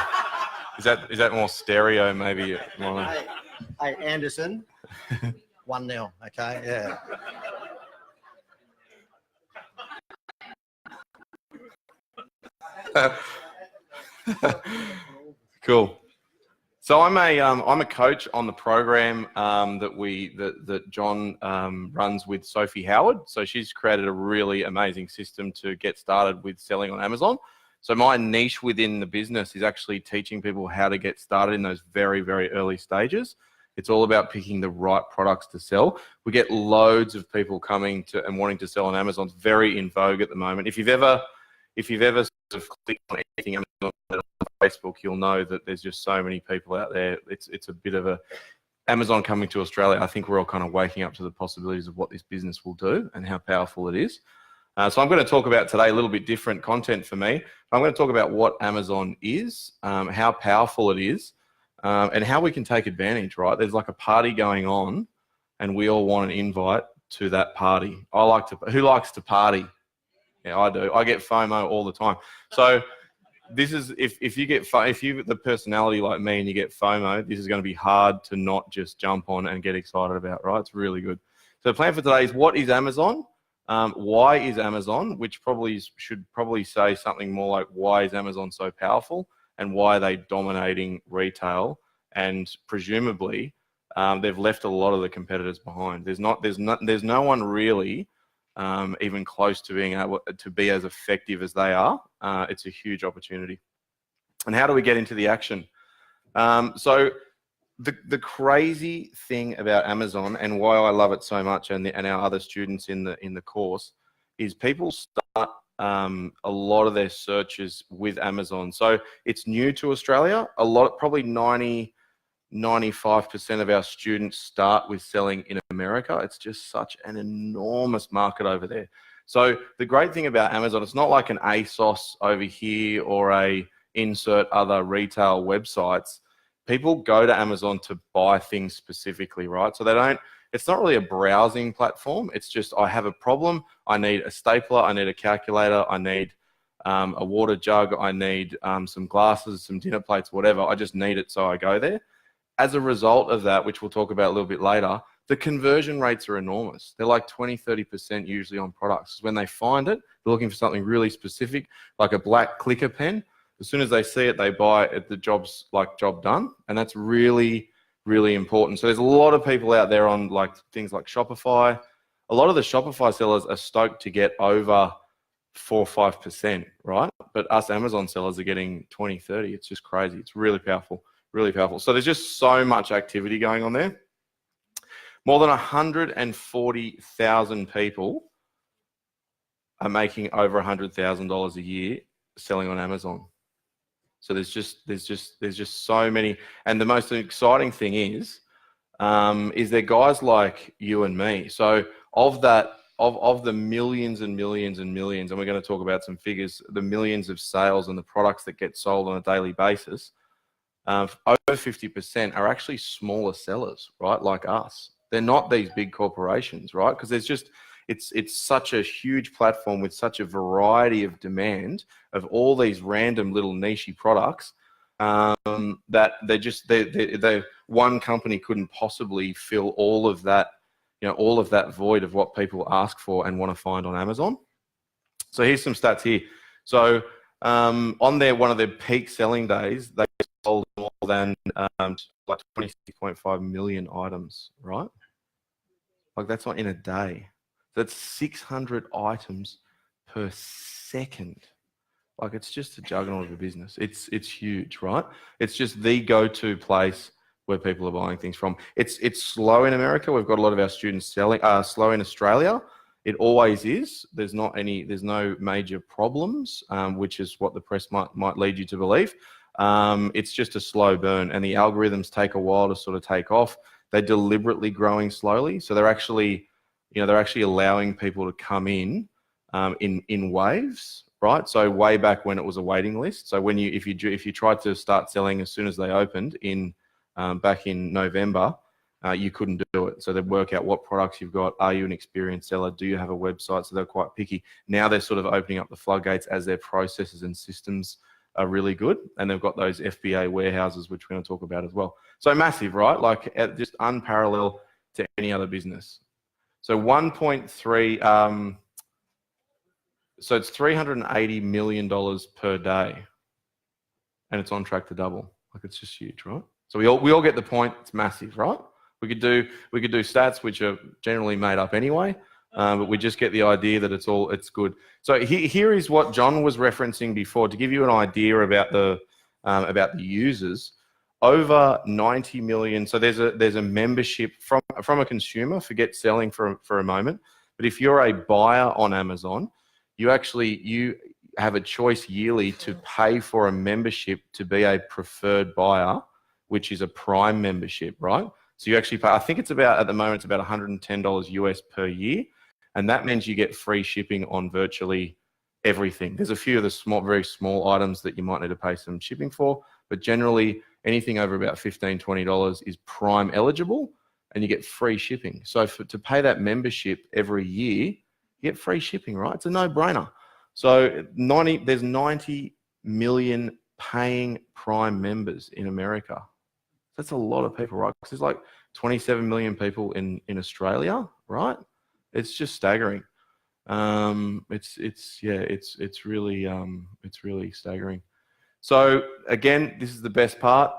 [SPEAKER 6] Is that more stereo, maybe?
[SPEAKER 7] Hey, Anderson. 1-0, okay? Yeah.
[SPEAKER 6] Cool. So I'm a coach on the program that John runs with Sophie Howard. So she's created a really amazing system to get started with selling on Amazon. So my niche within the business is actually teaching people how to get started in those very, very early stages. It's all about picking the right products to sell. We get loads of people coming to and wanting to sell on Amazon. It's very in vogue at the moment. If you've ever sort of clicked on anything Amazon on Facebook, you'll know that there's just so many people out there. It's a bit of a Amazon coming to Australia. I think we're all kind of waking up to the possibilities of what this business will do and how powerful it is. So I'm going to talk about today a little bit different content for me. I'm going to talk about what Amazon is, how powerful it is, and how we can take advantage, right? There's like a party going on and we all want an invite to that party. Who likes to party? Yeah, I do. I get FOMO all the time. So this is, if you're the personality like me and you get FOMO, this is going to be hard to not just jump on and get excited about, right? It's really good. So the plan for today is, what is Amazon? Why is Amazon, which should probably say something more like, why is Amazon so powerful and why are they dominating retail? And presumably they've left a lot of the competitors behind. There's no one really even close to being able to be as effective as they are, it's a huge opportunity. And how do we get into the action? So the crazy thing about Amazon, and why I love it so much, and our other students in the course, is people start a lot of their searches with Amazon. So it's new to Australia. Probably 95% of our students start with selling in America. It's just such an enormous market over there. So the great thing about Amazon, it's not like an ASOS over here or a insert other retail websites. People go to Amazon to buy things specifically, right? So it's not really a browsing platform. It's just, I have a problem. I need a stapler. I need a calculator. I need a water jug. I need some glasses, some dinner plates, whatever. I just need it, so I go there. As a result of that, which we'll talk about a little bit later, the conversion rates are enormous. They're like 20-30% usually on products. When they find it, they're looking for something really specific, like a black clicker pen. As soon as they see it, they buy it. The job's like job done. And that's really, really important. So there's a lot of people out there on like things like Shopify. A lot of the Shopify sellers are stoked to get over 4 or 5%, right? But us Amazon sellers are getting 20, 30. It's just crazy. It's really powerful. Really powerful. So there's just so much activity going on there. More than 140,000 people are making over $100,000 a year selling on Amazon. So there's just so many. And the most exciting thing is there guys like you and me. So of the millions and millions and millions, and we're going to talk about some figures, the millions of sales and the products that get sold on a daily basis, over 50% are actually smaller sellers, right? Like us. They're not these big corporations, right? Because it's such a huge platform with such a variety of demand of all these random little niche products that they one company couldn't possibly fill all of that, all of that void of what people ask for and want to find on Amazon. So here's some stats here. So on one of their peak selling days, they sold more than like 26.5 million items, right? Like that's not in a day. That's 600 items per second. Like it's just a juggernaut of a business. It's huge, right? It's just the go-to place where people are buying things from. It's slow in America. We've got a lot of our students selling. Slow in Australia. It always is. There's no major problems, which is what the press might lead you to believe. It's just a slow burn, and the algorithms take a while to sort of take off. They're deliberately growing slowly, so they're actually allowing people to come in waves, right? So way back when it was a waiting list. So if you tried to start selling as soon as they opened back in November, you couldn't do it. So they'd work out what products you've got. Are you an experienced seller? Do you have a website? So they're quite picky. Now they're sort of opening up the floodgates as their processes and systems are really good. And they've got those FBA warehouses, which we're going to talk about as well. So massive, right? Like just unparalleled to any other business. So 1.3, so it's $380 million per day, and it's on track to double. Like it's just huge, right? So we all get the point. It's massive, right? We could do stats which are generally made up anyway, but we just get the idea that it's good. So here is what John was referencing before to give you an idea about the users. Over 90 million. So there's a membership from a consumer. Forget selling for a moment. But if you're a buyer on Amazon, you have a choice yearly to pay for a membership to be a preferred buyer, which is a Prime membership, right? So you actually pay, I think it's about, at the moment, it's about $110 US per year. And that means you get free shipping on virtually everything. There's a few of the very small items that you might need to pay some shipping for, but generally anything over about $15, $20 is Prime eligible, and you get free shipping. So to pay that membership every year, you get free shipping, right? It's a no-brainer. So there's 90 million paying Prime members in America. That's a lot of people, right? Because there's like 27 million people in Australia, right? It's just staggering. It's really staggering. So again, this is the best part.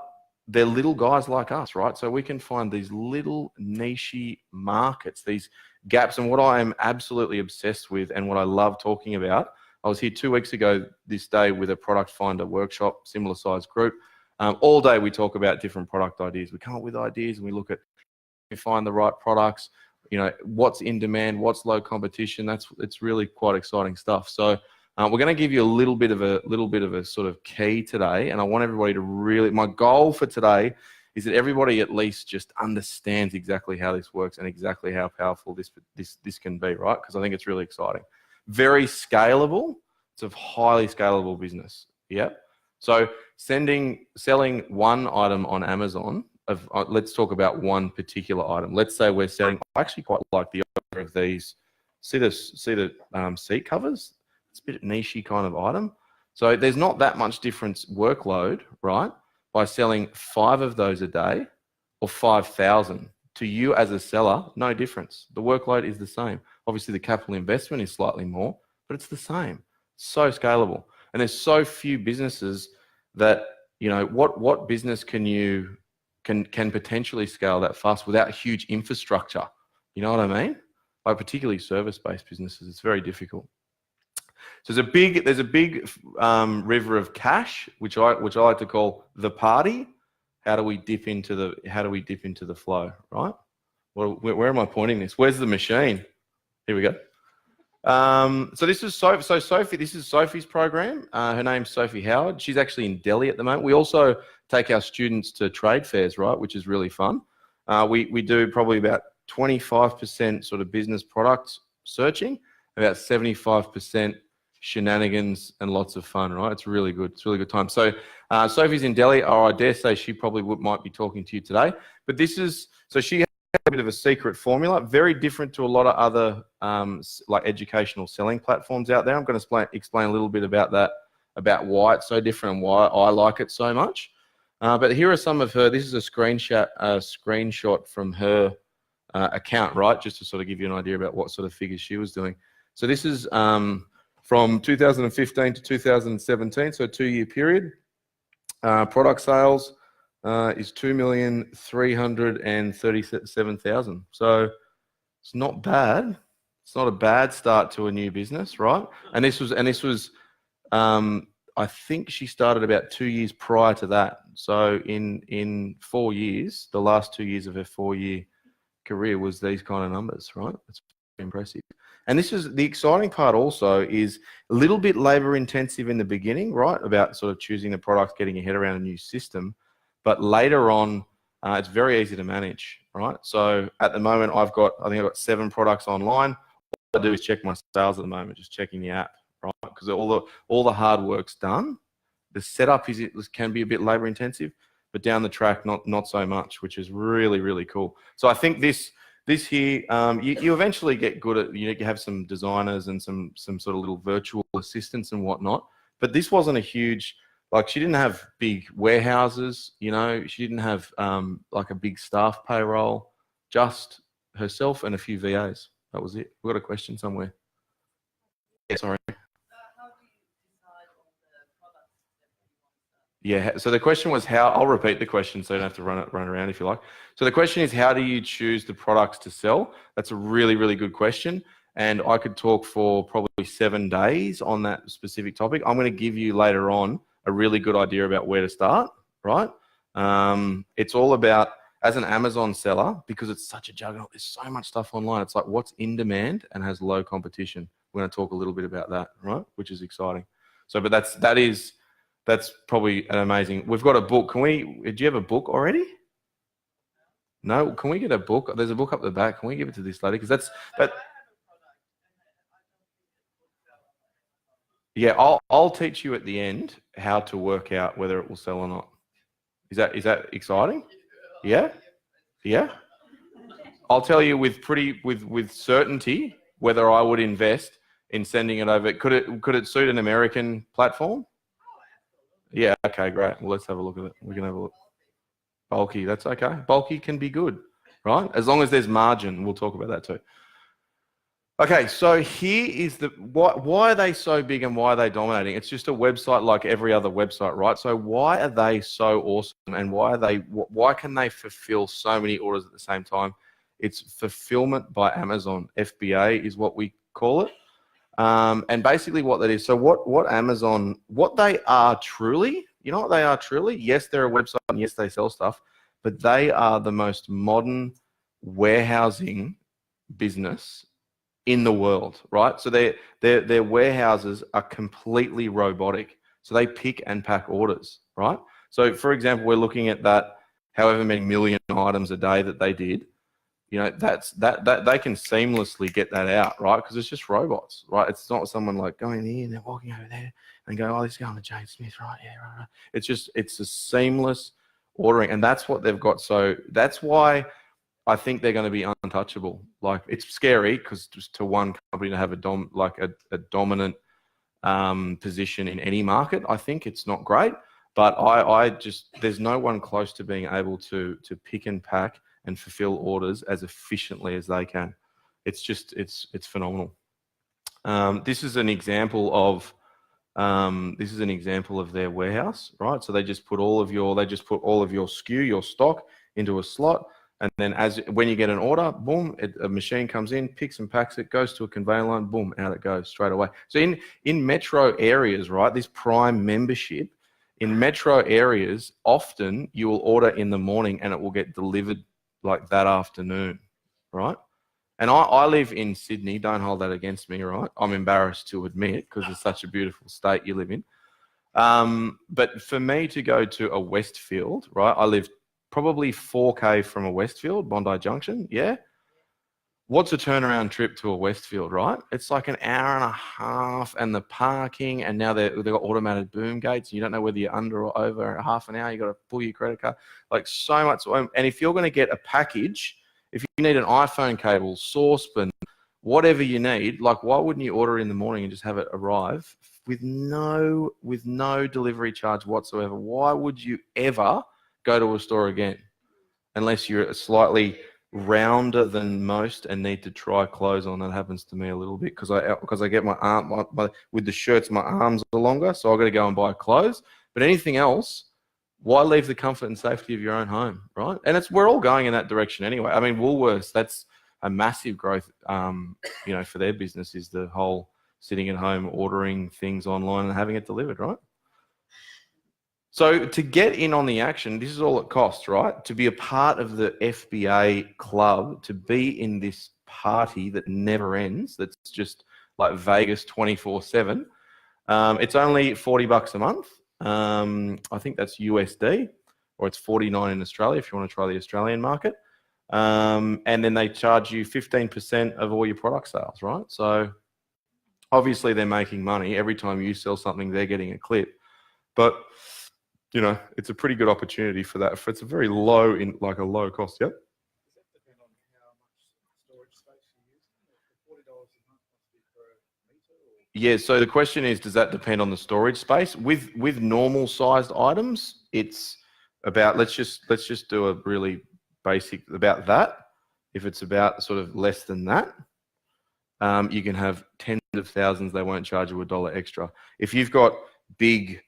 [SPEAKER 6] They're little guys like us, right? So we can find these little niche markets, these gaps. And what I am absolutely obsessed with and what I love talking about, I was here 2 weeks ago this day with a product finder workshop, similar size group. All day we talk about different product ideas. We come up with ideas and we look at, we find the right products, you know, what's in demand, what's low competition. It's really quite exciting stuff. So we're going to give you a little bit of a sort of key today, and I want everybody to really, my goal for today is that everybody at least just understands exactly how this works and exactly how powerful this can be, right? Because I think it's really exciting. Very scalable. It's a highly scalable business. Yeah. So selling one item on Amazon, let's talk about one particular item. Let's say we're selling, I actually quite like the idea of these. See the seat covers? It's a bit niche-y kind of item. So there's not that much difference workload, right? By selling 5 of those a day or 5,000 to you as a seller, no difference. The workload is the same. Obviously the capital investment is slightly more, but it's the same. So scalable. And there's so few businesses that, you know, what business can potentially scale that fast without huge infrastructure? You know what I mean? Like particularly service-based businesses, it's very difficult. So there's a big river of cash, which I like to call the party. How do we dip into the flow, right? Where am I pointing this? Where's the machine? Here we go. So this is Sophie. This is Sophie's program. Her name's Sophie Howard. She's actually in Delhi at the moment. We also take our students to trade fairs, right, which is really fun. We do probably about 25% sort of business products searching, about 75% shenanigans and lots of fun, right? It's really good. It's a really good time. So Sophie's in Delhi, or I dare say she probably might be talking to you today. But so she has a bit of a secret formula, very different to a lot of other like educational selling platforms out there. I'm going to explain a little bit about that, about why it's so different and why I like it so much. But here are some of her. This is a screenshot from her account, right? Just to sort of give you an idea about what sort of figures she was doing. So this is from 2015 to 2017, so a 2-year period. Product sales is 2,337,000. So it's not bad. It's not a bad start to a new business, right? And this was I think she started about 2 years prior to that. So in 4 years, the last 2 years of her 4-year career was these kind of numbers, right? It's impressive. And this is the exciting part also, is a little bit labor intensive in the beginning, right? About sort of choosing the product, getting your head around a new system. But later on, it's very easy to manage, right? So at the moment, I think I've got 7 products online. All I do is check my sales at the moment, just checking the app, right? Because all the hard work's done. The setup can be a bit labor intensive, but down the track, not so much, which is really, really cool. So I think this here, you eventually get good at, you have some designers and some sort of little virtual assistants and whatnot. But this wasn't a huge, like, she didn't have big warehouses, you know, she didn't have like a big staff payroll, just herself and a few VAs. That was it. We've got a question somewhere. Yeah, sorry. Yeah, so the question was how, I'll repeat the question so you don't have to run around if you like. So the question is, how do you choose the products to sell? That's a really, really good question. And I could talk for probably 7 days on that specific topic. I'm going to give you later on a really good idea about where to start, right? It's all about, as an Amazon seller, because it's such a juggernaut, there's so much stuff online. It's like what's in demand and has low competition. We're going to talk a little bit about that, right? Which is exciting. So, but that's probably an amazing. We've got a book. Do you have a book already? No. Can we get a book? There's a book up the back. Can we give it to this lady? Because that. Yeah, I'll teach you at the end how to work out whether it will sell or not. Is that exciting? Yeah. Yeah. I'll tell you with certainty whether I would invest in sending it over. Could it suit an American platform? Yeah, okay, great. Well, let's have a look at it. We can have a look. Bulky, that's okay. Bulky can be good, right? As long as there's margin. We'll talk about that too. Okay, so here is why are they so big and why are they dominating? It's just a website like every other website, right? So why are they so awesome and why can they fulfill so many orders at the same time? It's fulfillment by Amazon. FBA is what we call it. And basically what that is, so what Amazon, what they are truly, you know what they are truly? Yes, they're a website and yes, they sell stuff, but they are the most modern warehousing business in the world, right? So their warehouses are completely robotic. So they pick and pack orders, right? So for example, we're looking at that however many million items a day that they did. You know, that they can seamlessly get that out, right? Because it's just robots, right? It's not someone like going here and they're walking over there and going, oh, this is going to Jane Smith, right? Yeah, right. It's a seamless ordering, and that's what they've got. So that's why I think they're going to be untouchable. Like, it's scary because just to one company to have a dominant position in any market, I think it's not great. But I just, there's no one close to being able to pick and pack and fulfill orders as efficiently as they can. It's just, it's phenomenal. This is an example of their warehouse, right? So they just put all of your SKU, your stock, into a slot, and then when you get an order, boom, a machine comes in, picks and packs it, goes to a conveyor line, boom, out it goes straight away. So in metro areas, right, this Prime membership, in metro areas, often you will order in the morning and it will get delivered like that afternoon, right? And I live in Sydney. Don't hold that against me, right? I'm embarrassed to admit because it's such a beautiful state you live in. But for me to go to a Westfield, right? I live probably 4K from a Westfield, Bondi Junction, yeah? What's a turnaround trip to a Westfield, right? It's like an hour and a half, and the parking, and now they've got automated boom gates. You don't know whether you're under or over half an hour. You got to pull your credit card. Like, so much. And if you're going to get a package, if you need an iPhone cable, saucepan, whatever you need, like, why wouldn't you order in the morning and just have it arrive with no delivery charge whatsoever? Why would you ever go to a store again unless you're slightly rounder than most and need to try clothes on? That happens to me a little bit because I get my arm with the shirts, my arms are longer, so I've got to go and buy clothes. But anything else, why leave the comfort and safety of your own home, right? And we're all going in that direction anyway. I mean, Woolworths, that's a massive growth, you know, for their business, is the whole sitting at home, ordering things online and having it delivered, right? So to get in on the action, this is all it costs, right? To be a part of the FBA club, to be in this party that never ends, that's just like Vegas 24/7. It's only $40 a month. I think that's USD, or it's 49 in Australia if you want to try the Australian market. And then they charge you 15% of all your product sales, right? So obviously they're making money. Every time you sell something, they're getting a clip. But you know, it's a pretty good opportunity for that. It's a very low, like a low cost. Yep.
[SPEAKER 8] Does that depend on how much storage space you use? $40 a month must be per meter?
[SPEAKER 6] Yeah. So the question is, does that depend on the storage space? With normal sized items, it's about, let's just do a really basic about that. If it's about sort of less than that, you can have tens of thousands. They won't charge you $1 extra. If you've got big,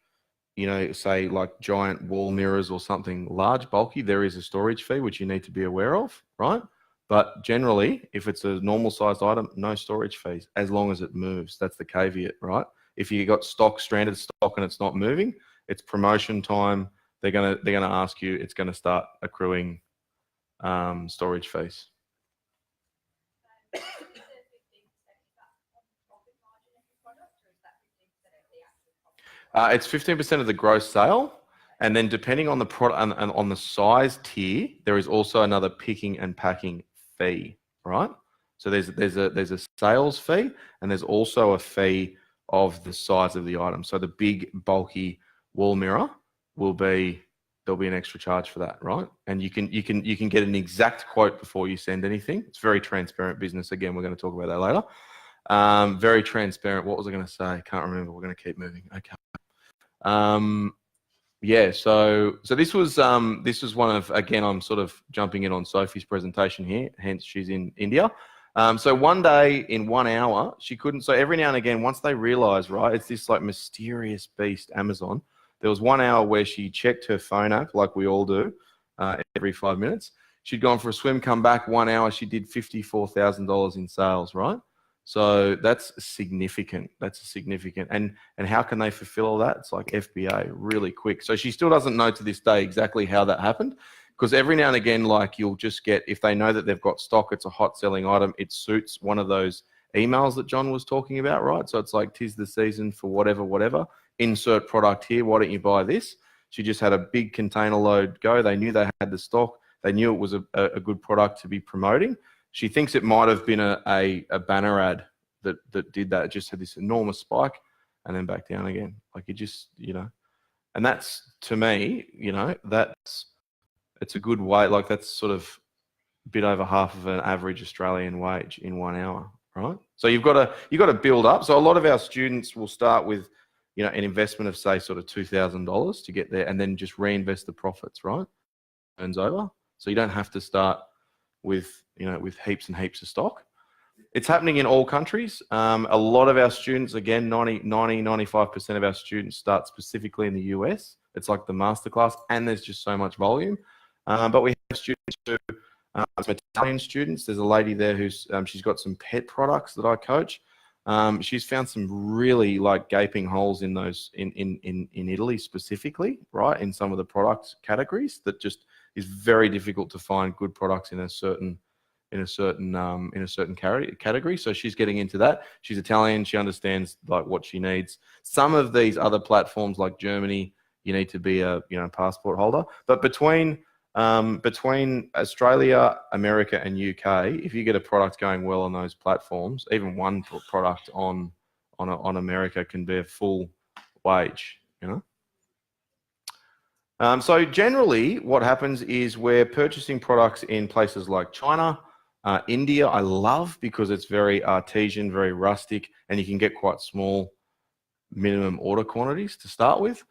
[SPEAKER 6] you know, say like giant wall mirrors or something large, bulky, there is a storage fee, which you need to be aware of, right? But generally, if it's a normal sized item, no storage fees, as long as it moves. That's the caveat, right? If you got stranded stock and it's not moving, it's promotion time. They're gonna ask you, it's gonna start accruing storage fees. It's 15% of the gross sale, and then depending on the product and on the size tier, there is also another picking and packing fee, right? So there's a sales fee, and there's also a fee of the size of the item. So the big bulky wall mirror there'll be an extra charge for that, right? And you can get an exact quote before you send anything. It's very transparent business. Again, we're going to talk about that later. Very transparent. What was I going to say? Can't remember. We're going to keep moving. Okay. Yeah. So this was one of, again, I'm sort of jumping in on Sophie's presentation here. Hence, she's in India. So one day in 1 hour, she couldn't. So every now and again, once they realize, right, it's this like mysterious beast, Amazon. There was 1 hour where she checked her phone app, like we all do, every 5 minutes. She'd gone for a swim, come back 1 hour. She did $54,000 in sales, right? So that's significant. That's significant. And how can they fulfill all that? It's like FBA, really quick. So she still doesn't know to this day exactly how that happened, because every now and again, like you'll just get, if they know that they've got stock, it's a hot selling item, it suits one of those emails that John was talking about, right? So it's like, 'tis the season for whatever, insert product here, why don't you buy this? She just had a big container load go. They knew they had the stock. They knew it was a good product to be promoting. She thinks it might have been a banner ad that did that. It just had this enormous spike and then back down again. Like it just, and that's, to me, it's a good way. Like that's sort of a bit over half of an average Australian wage in 1 hour, right? So you've got to build up. So a lot of our students will start with, an investment of say sort of $2,000 to get there, and then just reinvest the profits, right? Turns over. So you don't have to start with, with heaps and heaps of stock. It's happening in all countries. A lot of our students, again, 95% of our students start specifically in the US. It's like the masterclass, and there's just so much volume. But we have students who, some Italian students. There's a lady there who's, she's got some pet products that I coach. She's found some really like gaping holes in those in Italy specifically, right? In some of the product categories that just is very difficult to find good products in a certain category. So she's getting into that. She's Italian. She understands like what she needs. Some of these other platforms like Germany, you need to be a passport holder. But between Australia, America, and UK, if you get a product going well on those platforms, even one product on America can be a full wage. So generally, what happens is we're purchasing products in places like China, India. I love because it's very artesian, very rustic, and you can get quite small minimum order quantities to start with.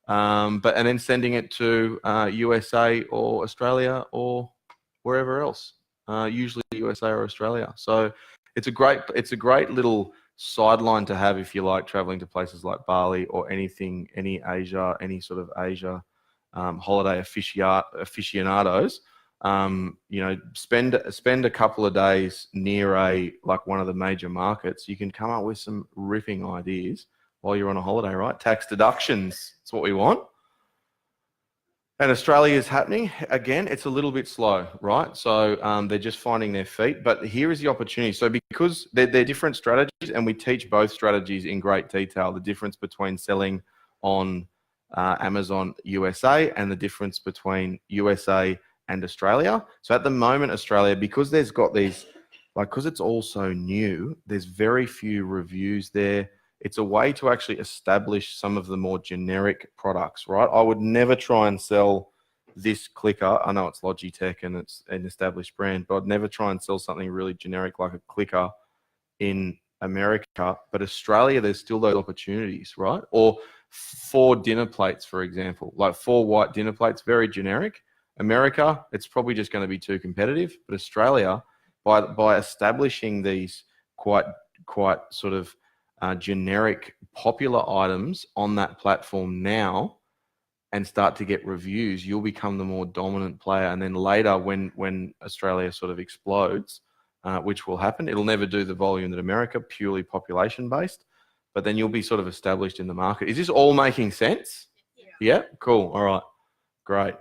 [SPEAKER 6] And then sending it to USA or Australia or wherever else, usually USA or Australia. So it's a great little sideline to have if you like traveling to places like Bali or any Asia, any sort of Asia holiday aficionados. Spend a couple of days near one of the major markets. You can come up with some ripping ideas while you're on a holiday, right? Tax deductions, that's what we want. And Australia is happening. Again, it's a little bit slow, right? So they're just finding their feet. But here is the opportunity. So because they're different strategies, and we teach both strategies in great detail, the difference between selling on Amazon USA and the difference between USA and Australia. So at the moment, Australia, because there's got these, because it's all so new, there's very few reviews there. It's a way to actually establish some of the more generic products, right? I would never try and sell this clicker. I know it's Logitech and it's an established brand, but I'd never try and sell something really generic like a clicker in America. But Australia, there's still those opportunities, right? Or 4 dinner plates, for example, like 4 white dinner plates, very generic. America, it's probably just going to be too competitive. But Australia, by establishing these quite sort of generic popular items on that platform now and start to get reviews, you'll become the more dominant player. And then later when Australia sort of explodes, which will happen, it'll never do the volume that America, purely population based, but then you'll be sort of established in the market. Is this all making sense? Yeah? Cool. All right. Great.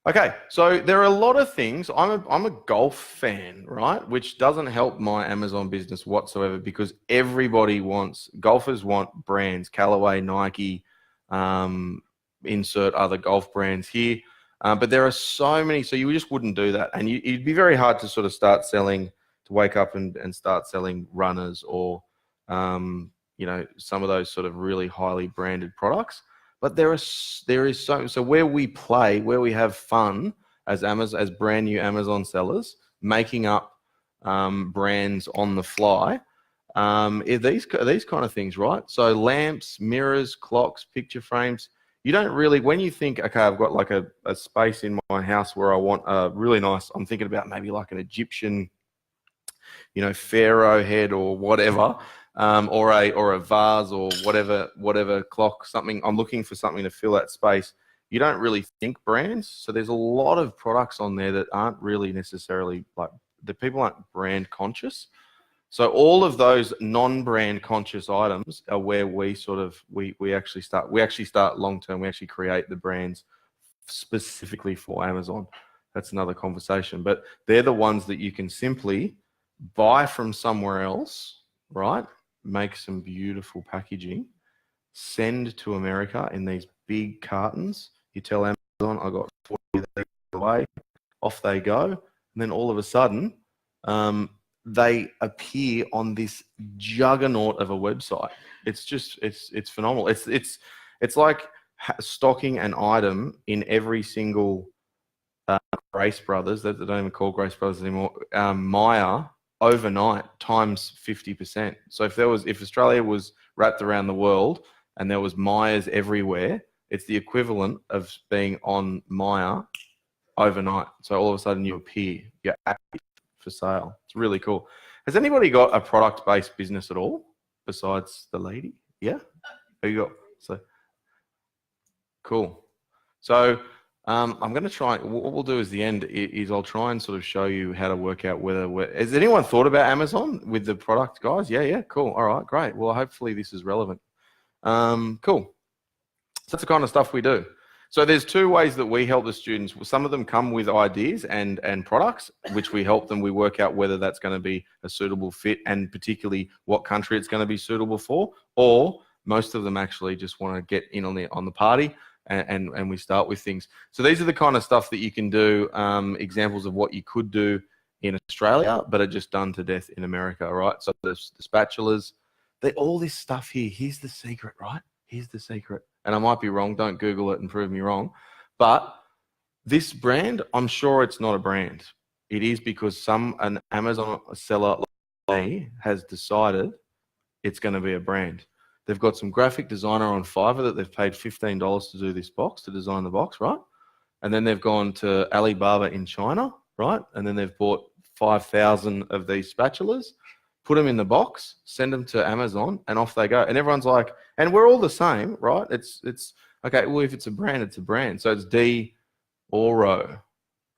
[SPEAKER 6] Okay, so there are a lot of things. I'm a golf fan, right? Which doesn't help my Amazon business whatsoever because golfers want brands, Callaway, Nike, insert other golf brands here. But there are so many, so you just wouldn't do that. And it'd be very hard to sort of start selling, to wake up and start selling runners or, some of those sort of really highly branded products. But there is so where we play, where we have fun as brand new Amazon sellers, making up brands on the fly, these kind of things, right? So lamps, mirrors, clocks, picture frames. You don't really, when you think, okay, I've got like a space in my house where I want a really nice, I'm thinking about maybe like an Egyptian, pharaoh head or whatever. Or a vase or whatever clock, something. I'm looking for something to fill that space. you don't really think brands. So there's a lot of products on there that aren't really necessarily like, the people aren't brand conscious. So all of those non-brand conscious items are where we sort of, we actually start long-term, we actually create the brands specifically for Amazon. That's another conversation, but they're the ones that you can simply buy from somewhere else, right? Make some beautiful packaging, send to America in these big cartons. You tell Amazon, I got 40 of these away, off they go. And then all of a sudden, they appear on this juggernaut of a website. It's just, it's phenomenal. It's like stocking an item in every single Grace Brothers, they don't even call Grace Brothers anymore, Maya, overnight times 50%. So if Australia was wrapped around the world and there was Myers everywhere, it's the equivalent of being on Maya overnight. So all of a sudden you appear, you're active for sale. It's really cool. Has anybody got a product-based business at all besides the lady? Yeah? Who you got? So cool. So I'm going to try, what we'll do is the end is I'll try and sort of show you how to work out has anyone thought about Amazon with the product, guys? Yeah, cool. All right, great. Well, hopefully this is relevant. Cool. So that's the kind of stuff we do. So there's two ways that we help the students. Some of them come with ideas and products, which we help them. We work out whether that's going to be a suitable fit and particularly what country it's going to be suitable for, or most of them actually just want to get in on the party. And we start with things. So these are the kind of stuff that you can do, examples of what you could do in Australia, but are just done to death in America, right? So there's the spatulas, all this stuff here. Here's the secret, right? Here's the secret. And I might be wrong. Don't Google it and prove me wrong. But this brand, I'm sure it's not a brand. It is because an Amazon seller like me has decided it's going to be a brand. They've got some graphic designer on Fiverr that they've paid $15 to do this box, to design the box, right? And then they've gone to Alibaba in China, right? And then they've bought 5,000 of these spatulas, put them in the box, send them to Amazon, and off they go. And everyone's like, and we're all the same, right? It's okay, well, if it's a brand, it's a brand. So it's Dioro,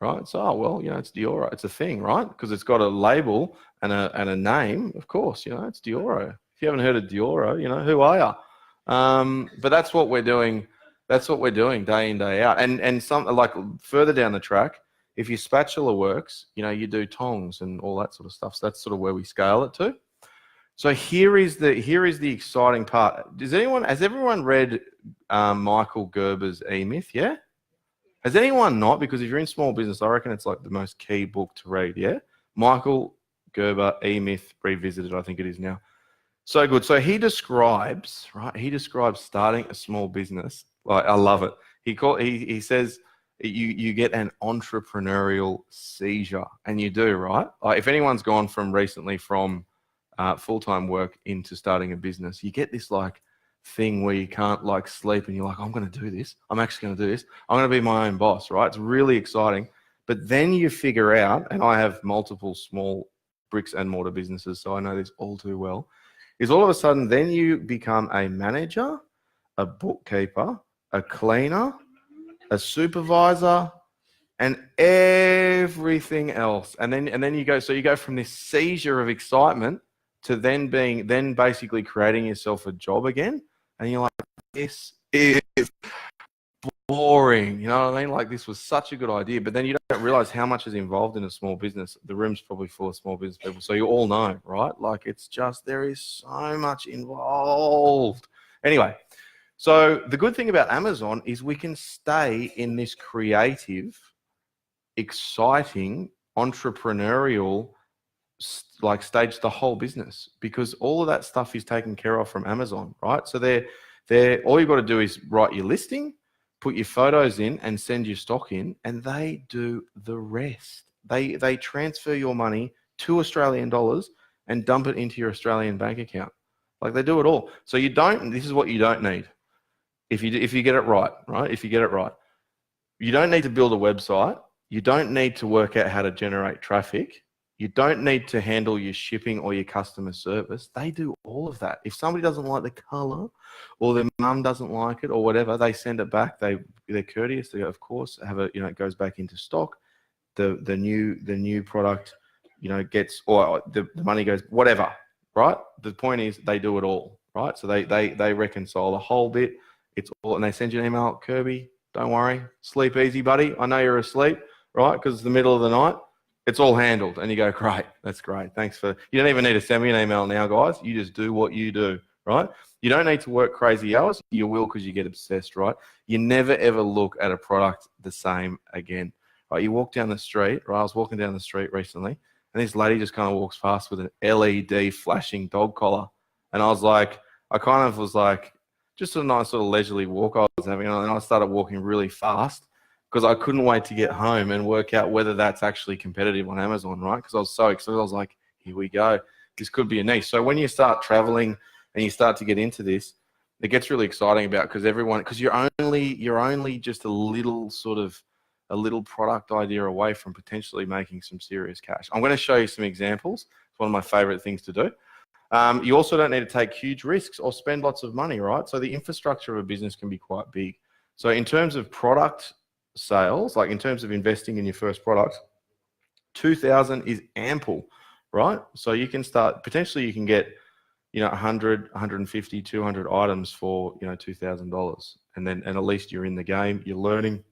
[SPEAKER 6] right? So, oh, well, it's Dioro. It's a thing, right? Because it's got a label and a name, of course, it's Dioro. If you haven't heard of Dioro, who are you? But that's what we're doing. That's what we're doing day in, day out. And some like further down the track, if your spatula works, you do tongs and all that sort of stuff. So that's sort of where we scale it to. So here is the exciting part. Has everyone read Michael Gerber's E-Myth? Yeah. Has anyone not? Because if you're in small business, I reckon it's like the most key book to read. Yeah. Michael Gerber, E-Myth Revisited, I think it is now. So good. So he describes, right? He describes starting a small business. Like, I love it. He says you get an entrepreneurial seizure, and you do, right? Like, if anyone's gone recently from full-time work into starting a business, you get this like thing where you can't like sleep, and you're like, I'm going to do this. I'm actually going to do this. I'm going to be my own boss, right? It's really exciting. But then you figure out, and I have multiple small bricks and mortar businesses, so I know this all too well, is all of a sudden then you become a manager, a bookkeeper, a cleaner, a supervisor, and everything else. And then you go from this seizure of excitement to then basically creating yourself a job again. And you're like, this is boring. You know what I mean? Like, this was such a good idea, but then you don't realize how much is involved in a small business. The room's probably full of small business people, so you all know, right? Like, it's just, there is so much involved. Anyway, so the good thing about Amazon is we can stay in this creative, exciting, entrepreneurial like stage the whole business, because all of that stuff is taken care of from Amazon, right? So they're all you've got to do is write your listing, put your photos in, and send your stock in, and they do the rest. They transfer your money to Australian dollars and dump it into your Australian bank account. Like, they do it all. So this is what you don't need. If you get it right? If you get it right, you don't need to build a website. You don't need to work out how to generate traffic. You don't need to handle your shipping or your customer service. They do all of that. If somebody doesn't like the color or their mum doesn't like it or whatever, they send it back. They're courteous. They, of course, have a, it goes back into stock. The new product, gets, or the money goes, whatever, right? The point is they do it all, right? So they reconcile the whole bit. It's all, and they send you an email, Kirby, don't worry, sleep easy, buddy. I know you're asleep, right? Because it's the middle of the night. It's all handled. And you go, great, that's great. Thanks for, you don't even need to send me an email now, guys. You just do what you do, right? You don't need to work crazy hours. You will because you get obsessed, right? You never, ever look at a product the same again, right? You walk down the street, right? I was walking down the street recently, and this lady just kind of walks past with an LED flashing dog collar. And I kind of was like, just a nice sort of leisurely walk I was having, and I started walking really fast because I couldn't wait to get home and work out whether that's actually competitive on Amazon, right? Because I was so excited. I was like, here we go. This could be a niche. So when you start traveling and you start to get into this, it gets really exciting because you're only just a little product idea away from potentially making some serious cash. I'm going to show you some examples. It's one of my favorite things to do. You also don't need to take huge risks or spend lots of money, right? So the infrastructure of a business can be quite big. So in terms of product sales, like in terms of investing in your first product, 2,000 is ample, right? So you can start, potentially you can get, 100, 150, 200 items for, $2,000. And at least you're in the game, you're learning,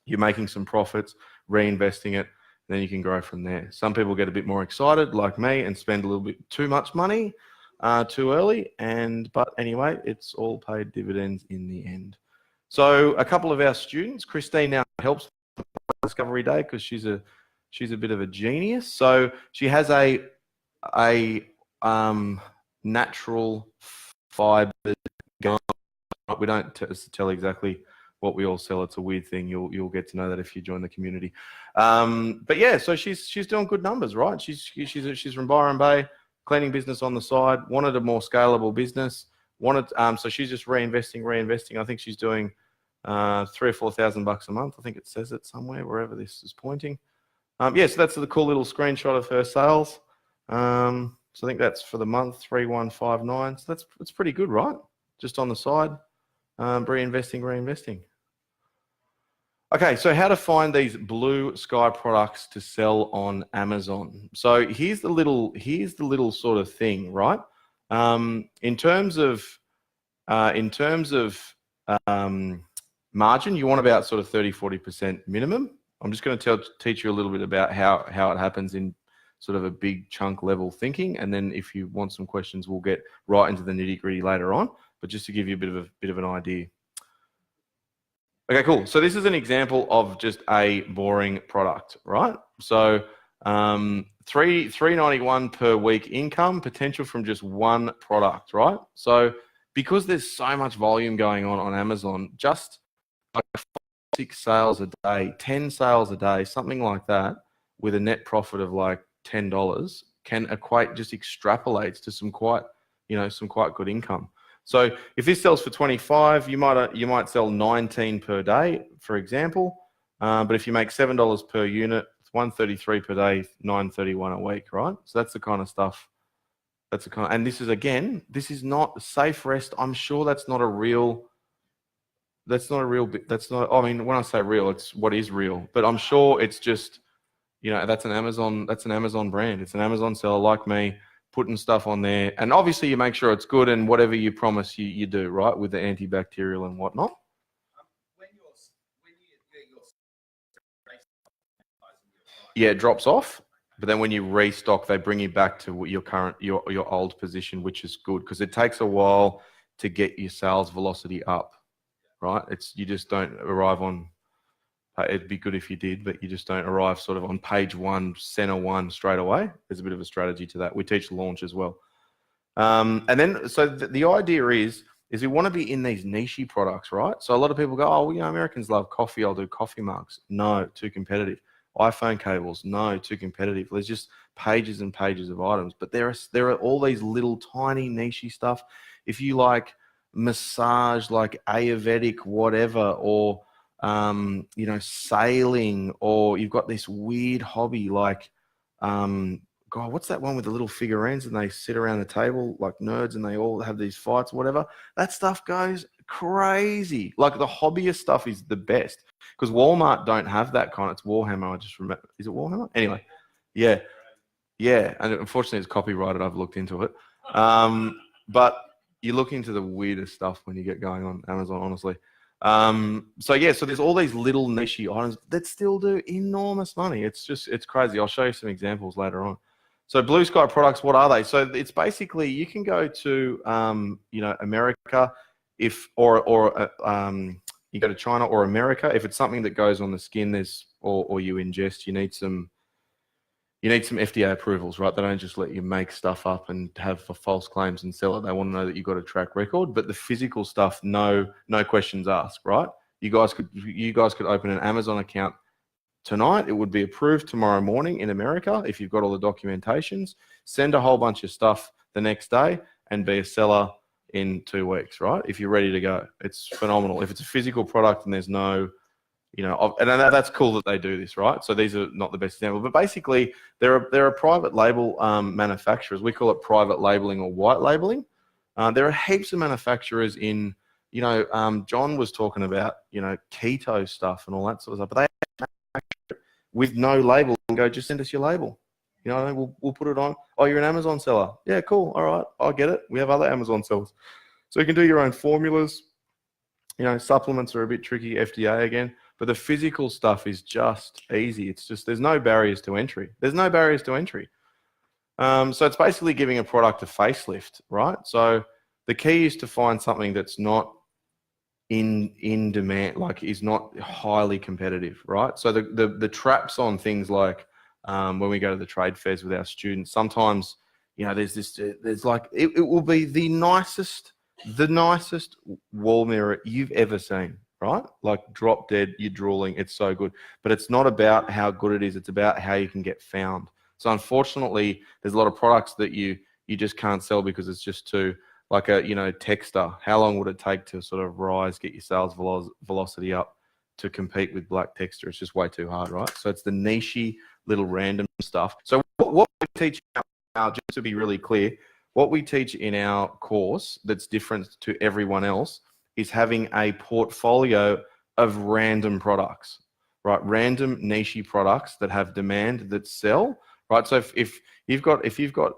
[SPEAKER 6] you're making some profits, reinvesting it, then you can grow from there. Some people get a bit more excited like me and spend a little bit too much money too early. But anyway, it's all paid dividends in the end. So a couple of our students, Christine now helps Discovery Day because she's a bit of a genius. So she has a natural fiber gum. We don't tell exactly what we all sell. It's a weird thing. You'll get to know that if you join the community. But yeah, so she's doing good numbers, right? She's from Byron Bay, cleaning business on the side. Wanted a more scalable business. So she's just reinvesting. I think she's doing $3,000 or $4,000 a month. I think it says it somewhere wherever this is pointing. So that's the cool little screenshot of her sales. So I think that's for the month 3,159. So that's pretty good, right? Just on the side, reinvesting. Okay, so how to find these blue sky products to sell on Amazon. So here's the little sort of thing, right? In terms of margin, you want about sort of 30-40% minimum. I'm just going to teach you a little bit about how it happens in sort of a big chunk level thinking, and then if you want some questions, we'll get right into the nitty gritty later on. But just to give you a bit of an idea. Okay, cool. So this is an example of just a boring product, right? So $391 per week income potential from just one product, right? So because there's so much volume going on Amazon, just like 6 sales a day, 10 sales a day, something like that, with a net profit of like $10 can equate, just extrapolates to some quite good income. So if this sells for 25, you might sell 19 per day, for example. But if you make $7 per unit, it's $133 per day, $931 a week, right? So that's the kind of stuff. And this is not safe rest. I'm sure that's not a real. I mean, when I say real, it's what is real. But I'm sure it's just, that's an Amazon brand. It's an Amazon seller like me, putting stuff on there, and obviously you make sure it's good and whatever you promise you do, right, with the antibacterial and whatnot. Yeah, it drops off, but then when you restock, they bring you back to your old position, which is good because it takes a while to get your sales velocity up, right? You just don't arrive on. It'd be good if you did, but you just don't arrive sort of on page 1, center 1 straight away. There's a bit of a strategy to that. We teach launch as well. And then, so the idea is we want to be in these niche products, right? So a lot of people go, oh, well, Americans love coffee. I'll do coffee mugs. No, too competitive. iPhone cables. No, too competitive. There's just pages and pages of items. But there are all these little tiny niche stuff. If you like massage, like Ayurvedic, whatever, or sailing, or you've got this weird hobby like God, what's that one with the little figurines and they sit around the table like nerds and they all have these fights, whatever. That stuff goes crazy. Like the hobbyist stuff is the best because Walmart don't have that kind. It's Warhammer. I just remember. Is it Warhammer? Anyway, yeah. And unfortunately, it's copyrighted. I've looked into it. But you look into the weirdest stuff when you get going on Amazon, honestly. So there's all these little niche items that still do enormous money. It's crazy. I'll show you some examples later on. So Blue Sky products, what are they? So it's basically, you can go to, America you go to China or America. If it's something that goes on the skin, or you ingest, you need some FDA approvals, right? They don't just let you make stuff up and have false claims and sell it. They want to know that you've got a track record. But the physical stuff, no questions asked, right? You guys could open an Amazon account tonight. It would be approved tomorrow morning in America if you've got all the documentations. Send a whole bunch of stuff the next day and be a seller in 2 weeks, right? If you're ready to go. It's phenomenal. If it's a physical product and there's no... and that's cool that they do this, right? So these are not the best examples, but basically there are private label manufacturers. We call it private labeling or white labeling. There are heaps of manufacturers in, John was talking about, keto stuff and all that sort of stuff, but they manufacture it with no label and go, just send us your label. We'll put it on. Oh, you're an Amazon seller. Yeah, cool. All right, I get it. We have other Amazon sellers. So you can do your own formulas. Supplements are a bit tricky, FDA again. But the physical stuff is just easy. It's just, there's no barriers to entry. So it's basically giving a product a facelift, right? So the key is to find something that's not in demand, like is not highly competitive, right? So the traps on things like when we go to the trade fairs with our students, sometimes, there's like, it will be the nicest wall mirror you've ever seen. Right? Like drop dead, you're drooling. It's so good. But it's not about how good it is. It's about how you can get found. So unfortunately, there's a lot of products that you just can't sell because it's just too, like a, Texter. How long would it take to sort of get your sales velocity up to compete with black Texter? It's just way too hard, right? So it's the niche little random stuff. So what we teach now, just to be really clear, what we teach in our course that's different to everyone else is having a portfolio of random products, right? Random niche products that have demand that sell, right? So if you've got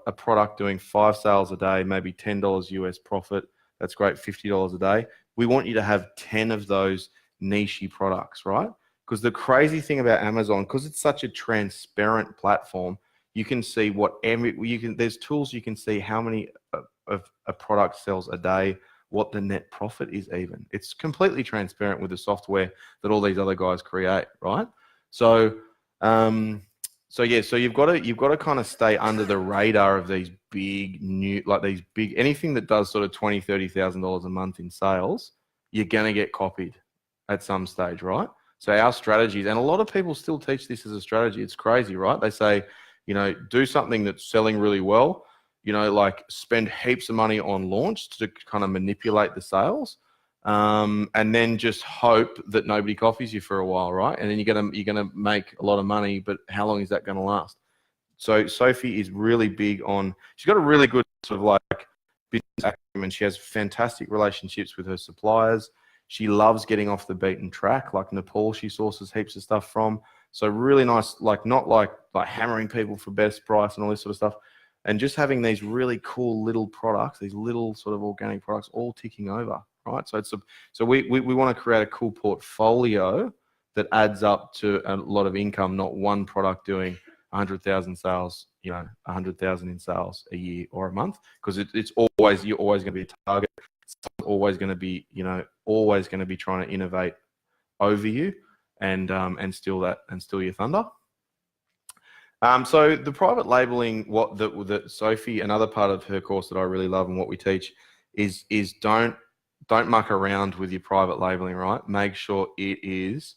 [SPEAKER 6] a product doing 5 sales a day, maybe $10 US profit, that's great, $50 a day. We want you to have 10 of those niche products, right? Because the crazy thing about Amazon, because it's such a transparent platform, you can see there's tools you can see how many of a product sells a day, what the net profit is even. It's completely transparent with the software that all these other guys create, right? So you've got to kind of stay under the radar of these big anything that does sort of $20,000, $30,000 a month in sales, you're going to get copied at some stage, right? So our strategies, and a lot of people still teach this as a strategy. It's crazy, right? They say, do something that's selling really well, like spend heaps of money on launch to kind of manipulate the sales, and then just hope that nobody copies you for a while, right? And then you're gonna make a lot of money, but how long is that going to last? So Sophie is really big on. She's got a really good sort of like business acumen. She has fantastic relationships with her suppliers. She loves getting off the beaten track. Like Nepal, she sources heaps of stuff from. So really nice, like not like hammering people for best price and all this sort of stuff. And just having these really cool little products, these little sort of organic products, all ticking over, right? So we want to create a cool portfolio that adds up to a lot of income, not one product doing 100,000 sales, 100,000 in sales a year or a month, because you're always going to be a target. It's always going to be, always going to be trying to innovate over you and steal your thunder. So the private labeling, that Sophie, another part of her course that I really love and what we teach is don't muck around with your private labeling, right? Make sure it is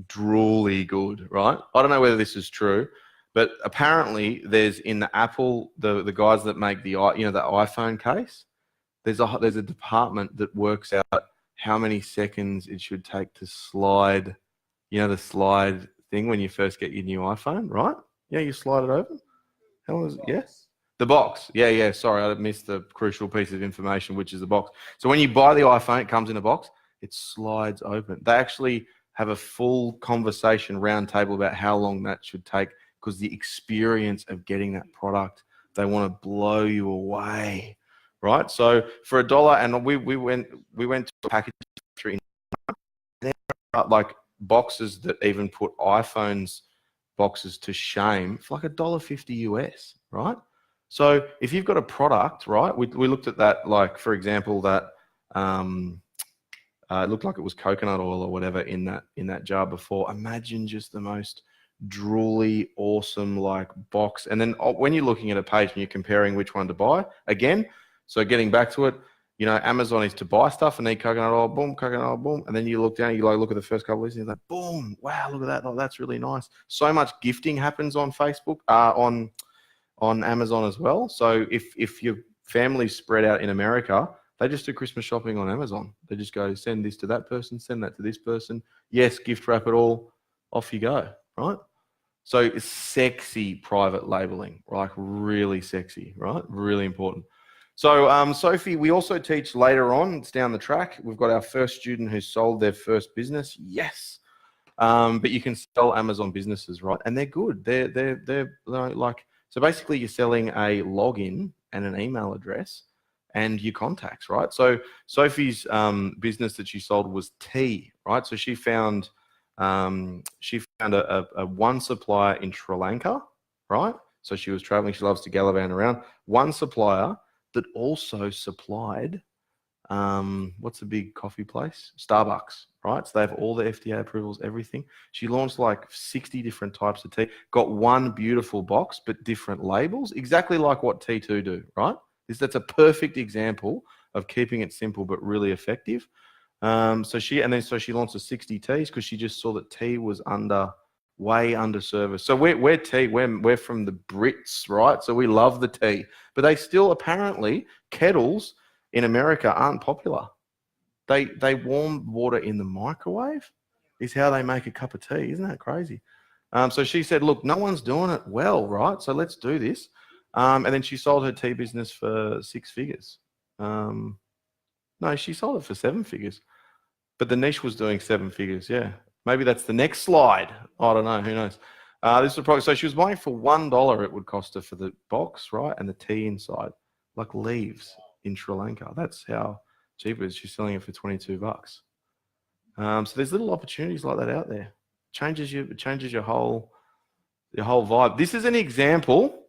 [SPEAKER 6] drooly good, right? I don't know whether this is true, but apparently there's in the Apple, the guys that make the iPhone case, there's a department that works out how many seconds it should take to slide, the slide thing when you first get your new iPhone, right? Yeah, you slide it open. How long is it? Yes. The box. Yeah. Sorry, I missed the crucial piece of information, which is the box. So when you buy the iPhone, it comes in a box. It slides open. They actually have a full conversation round table about how long that should take, because the experience of getting that product, they want to blow you away, right? So for $1, and we went to a package factory, like boxes that even put iPhones boxes to shame for like $1.50 US, right? So if you've got a product, right, we looked at that, like for example, that it looked like it was coconut oil or whatever in that jar before. Imagine just the most drooly, awesome like box. And then when you're looking at a page and you're comparing which one to buy, again, so getting back to it, you know, Amazon is to buy stuff and need coconut oil, boom, coconut oil, boom. And then you look down, you like look at the first couple of listings, like, boom, wow, look at that. Oh, that's really nice. So much gifting happens on Facebook, on Amazon as well. So if your family's spread out in America, they just do Christmas shopping on Amazon. They just go, send this to that person, send that to this person. Yes, gift wrap it all, off you go, right? So it's sexy private labeling, like really sexy, right? Really important. So Sophie, we also teach later on, it's down the track. We've got our first student who sold their first business. Yes. But you can sell Amazon businesses, right? And they're good. They're like, so basically you're selling a login and an email address and your contacts, right? So Sophie's business that she sold was tea, right? So she found a one supplier in Sri Lanka, right? So she was traveling, she loves to gallivant around. One supplier that also supplied, what's the big coffee place? Starbucks, right? So they have all the FDA approvals, everything. She launched like 60 different types of tea, got one beautiful box, but different labels, exactly like what T2 do, right? That's a perfect example of keeping it simple, but really effective. So she launched the 60 teas because she just saw that tea was way under service. So we're tea, we're from the Brits, right? So we love the tea, but they still apparently, kettles in America aren't popular. They warm water in the microwave is how they make a cup of tea. Isn't that crazy? So she said, look, no one's doing it well, right? So let's do this. And then she sold her tea business for 6 figures. No, she sold it for 7 figures. But the niche was doing 7 figures, yeah. Maybe that's the next slide. I don't know, who knows. This was probably, so she was buying for $1 it would cost her for the box, right? And the tea inside, like leaves in Sri Lanka. That's how cheap it is. She's selling it for $22. So there's little opportunities like that out there. Changes your whole vibe. This is an example,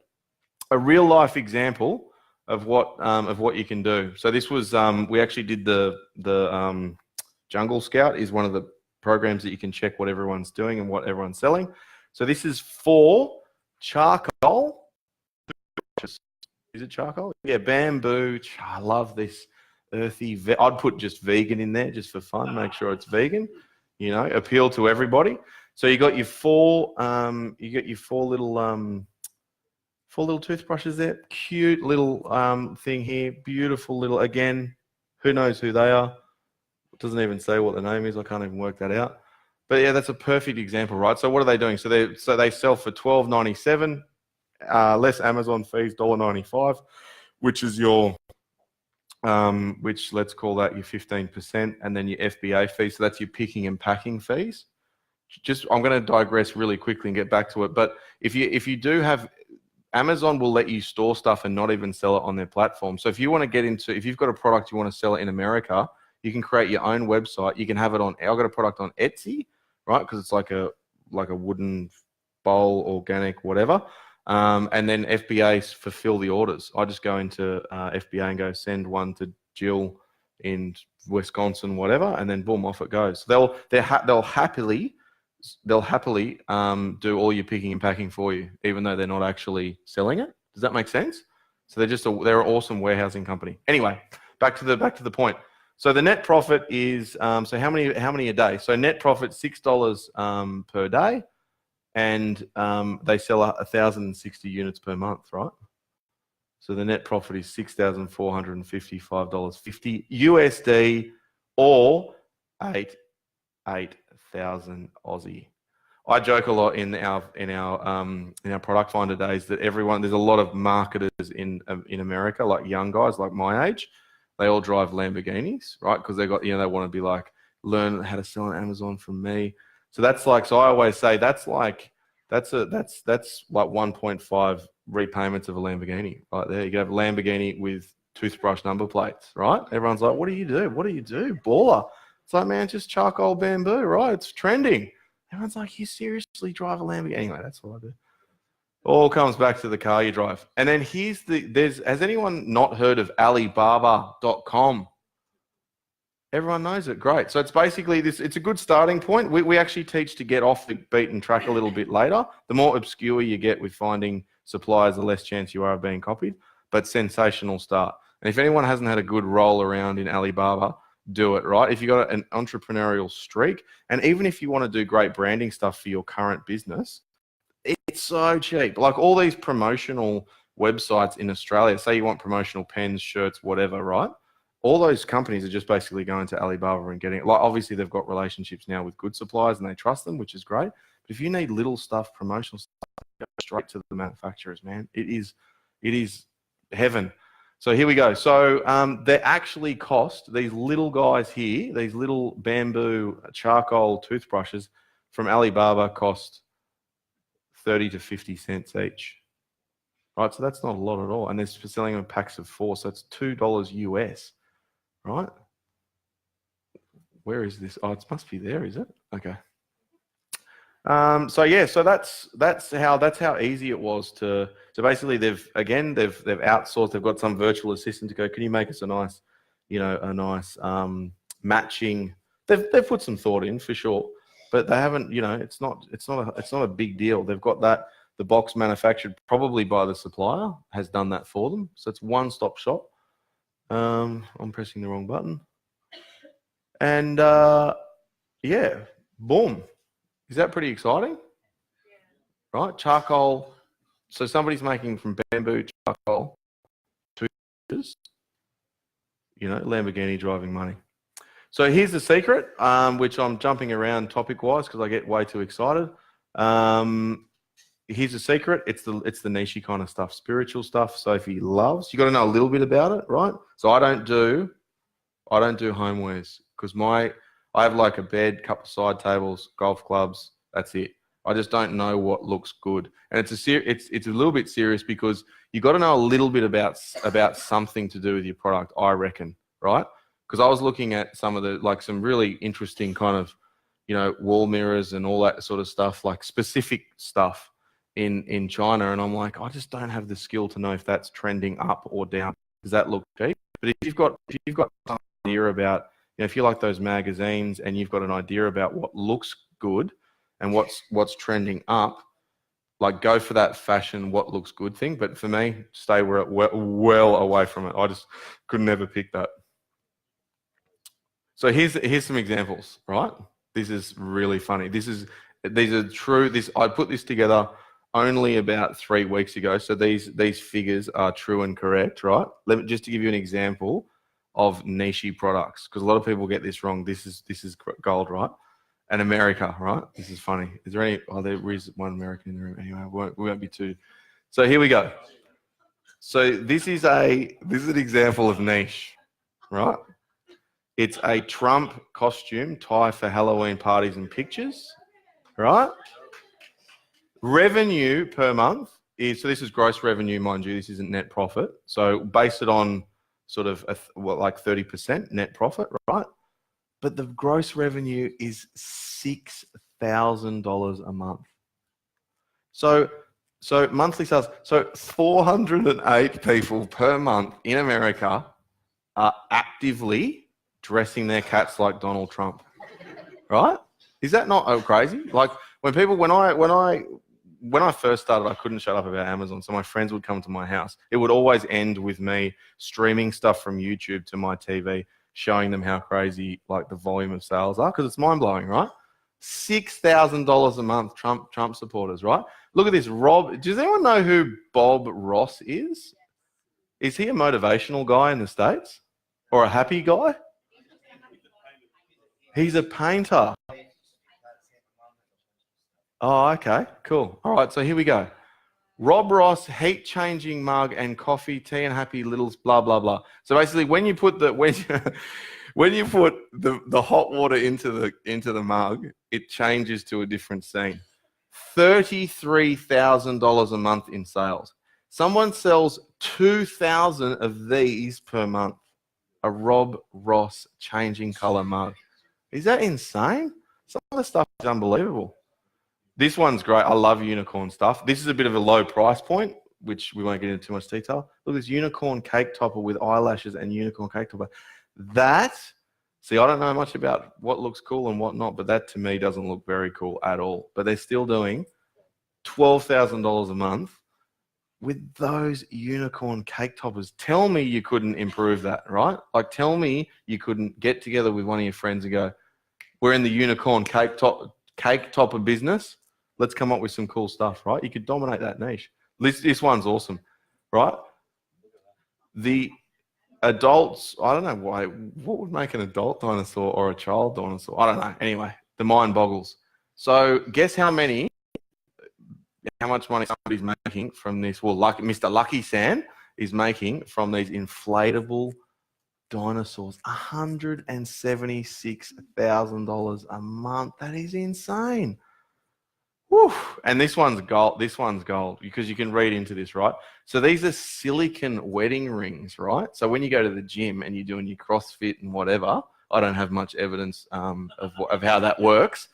[SPEAKER 6] a real life example of what you can do. So this was we actually did the Jungle Scout is one of the programs that you can check what everyone's doing and what everyone's selling. So this is for charcoal. Is it charcoal? Yeah, bamboo. I love this earthy. I'd put just vegan in there just for fun. Make sure it's vegan. You know, appeal to everybody. So you got your four little toothbrushes there. Cute little thing here. Beautiful little. Again, who knows who they are? It doesn't even say what the name is. I can't even work that out. But yeah, that's a perfect example, right? So what are they doing? So they sell for $12.97, less Amazon fees, $1.95, which is your which let's call that your 15%, and then your FBA fees. So that's your picking and packing fees. I'm going to digress really quickly and get back to it. But if you do have, Amazon will let you store stuff and not even sell it on their platform. So if you want to get into, if you've got a product you want to sell it in America, you can create your own website. You can have it on, I've got a product on Etsy, right? Because it's like a wooden bowl, organic, whatever. And then FBA fulfill the orders. I just go into FBA and go send one to Jill in Wisconsin, whatever, and then boom, off it goes. So they'll happily do all your picking and packing for you, even though they're not actually selling it. Does that make sense? So they're an awesome warehousing company. Anyway, back to the point. So the net profit is so how many a day? So net profit $6 per day, and they sell 1,060 units per month, right? So the net profit is $6,455.50 USD, or 8,000 Aussie. I joke a lot in our product finder days that there's a lot of marketers in America, like young guys like my age. They all drive Lamborghinis, right? Because they they want to be like, learn how to sell on Amazon from me. So that's like, so I always say that's like 1.5 repayments of a Lamborghini right there. You can have a Lamborghini with toothbrush number plates, right? Everyone's like, what do you do? What do you do? Baller. It's like, man, just charcoal bamboo, right? It's trending. Everyone's like, you seriously drive a Lamborghini? Anyway, that's what I do. All comes back to the car you drive. And then has anyone not heard of Alibaba.com? Everyone knows it. Great. So it's basically it's a good starting point. We actually teach to get off the beaten track a little bit later. The more obscure you get with finding suppliers, the less chance you are of being copied. But sensational start. And if anyone hasn't had a good roll around in Alibaba, do it, right? If you've got an entrepreneurial streak, and even if you want to do great branding stuff for your current business, it's so cheap. Like all these promotional websites in Australia, say you want promotional pens, shirts, whatever, right? All those companies are just basically going to Alibaba and getting it. Like obviously they've got relationships now with good suppliers and they trust them, which is great. But if you need little stuff, promotional stuff, go straight to the manufacturers, man. It is heaven. So here we go. So they actually cost, these little guys here, these little bamboo charcoal toothbrushes from Alibaba cost 30 to 50 cents each. Right, so that's not a lot at all. And they're selling them in packs of 4, so it's $2 US. Right? Where is this? Oh, it must be there, is it? Okay. So yeah, so that's how easy it was to. So basically, they've outsourced. They've got some virtual assistant to go. Can you make us a nice matching? They've put some thought in for sure, but they haven't. It's not a big deal. They've got that. The box manufactured probably by the supplier has done that for them. So it's one-stop shop. I'm pressing the wrong button. And yeah, boom. Is that pretty exciting? Yeah. Right, charcoal. So somebody's making from bamboo charcoal toothbrushes. Lamborghini driving money. So here's the secret, which I'm jumping around topic-wise because I get way too excited. Here's the secret. It's the niche kind of stuff, spiritual stuff. Sophie loves. You got to know a little bit about it, right? So I don't do homewares because I have like a bed, couple side tables, golf clubs. That's it. I just don't know what looks good, and it's a little bit serious because you got to know a little bit about something to do with your product. I reckon, right? Because I was looking at some of some really interesting kind of, wall mirrors and all that sort of stuff, like specific stuff in China, and I'm like, I just don't have the skill to know if that's trending up or down. Does that look cheap? But if you've got some idea about, if you like those magazines and you've got an idea about what looks good and what's trending up, like go for that fashion, what looks good thing. But for me, stay well away from it. I just could never pick that. So here's some examples, right? This is really funny. These are true. I put this together only about 3 weeks ago. So these figures are true and correct, right? Just to give you an example of niche products, because a lot of people get this wrong. This is gold, right? And America, right? This is funny. Is there any? Oh, there is one American in the room. Anyway, we won't be too. So here we go. So this is an example of niche, right? It's a Trump costume tie for Halloween parties and pictures, right? Revenue per month so this is gross revenue, mind you. This isn't net profit. So base it on sort of like 30% net profit, right? But the gross revenue is $6,000 a month. So monthly sales. So 408 people per month in America are actively dressing their cats like Donald Trump, right? Is that not crazy? Like when I first started, I couldn't shut up about Amazon. So my friends would come to my house. It would always end with me streaming stuff from YouTube to my TV, showing them how crazy like the volume of sales are, because it's mind blowing, right? $6,000 a month, Trump supporters, right? Look at this, Rob. Does anyone know who Bob Ross is? Is he a motivational guy in the States or a happy guy? He's a painter. Oh, okay, cool. All right, so here we go. Rob Ross heat changing mug and coffee, tea and happy littles, blah blah blah. So basically, when you put the when you put the hot water into the mug, it changes to a different scene. $33,000 a month in sales. Someone sells 2,000 of these per month. A Rob Ross changing color mug. Is that insane? Some of the stuff is unbelievable. This one's great. I love unicorn stuff. This is a bit of a low price point, which we won't get into too much detail. Look, this unicorn cake topper with eyelashes and unicorn cake topper. That, see, I don't know much about what looks cool and what not, but that to me doesn't look very cool at all. But they're still doing $12,000 a month with those unicorn cake toppers. Tell me you couldn't improve that, right? Like, tell me you couldn't get together with one of your friends and go, we're in the unicorn cake topper business. Let's come up with some cool stuff, right? You could dominate that niche. This one's awesome, right? The adults, I don't know why, what would make an adult dinosaur or a child dinosaur? I don't know. Anyway, the mind boggles. So guess how much money somebody's making from this? Well, Mr. Lucky Sam is making from these inflatable dinosaurs. $176,000 a month. That is insane. Whew. And this one's gold. This one's gold because you can read into this, right? So these are silicon wedding rings, right? So when you go to the gym and you're doing your CrossFit and whatever, I don't have much evidence of how that works.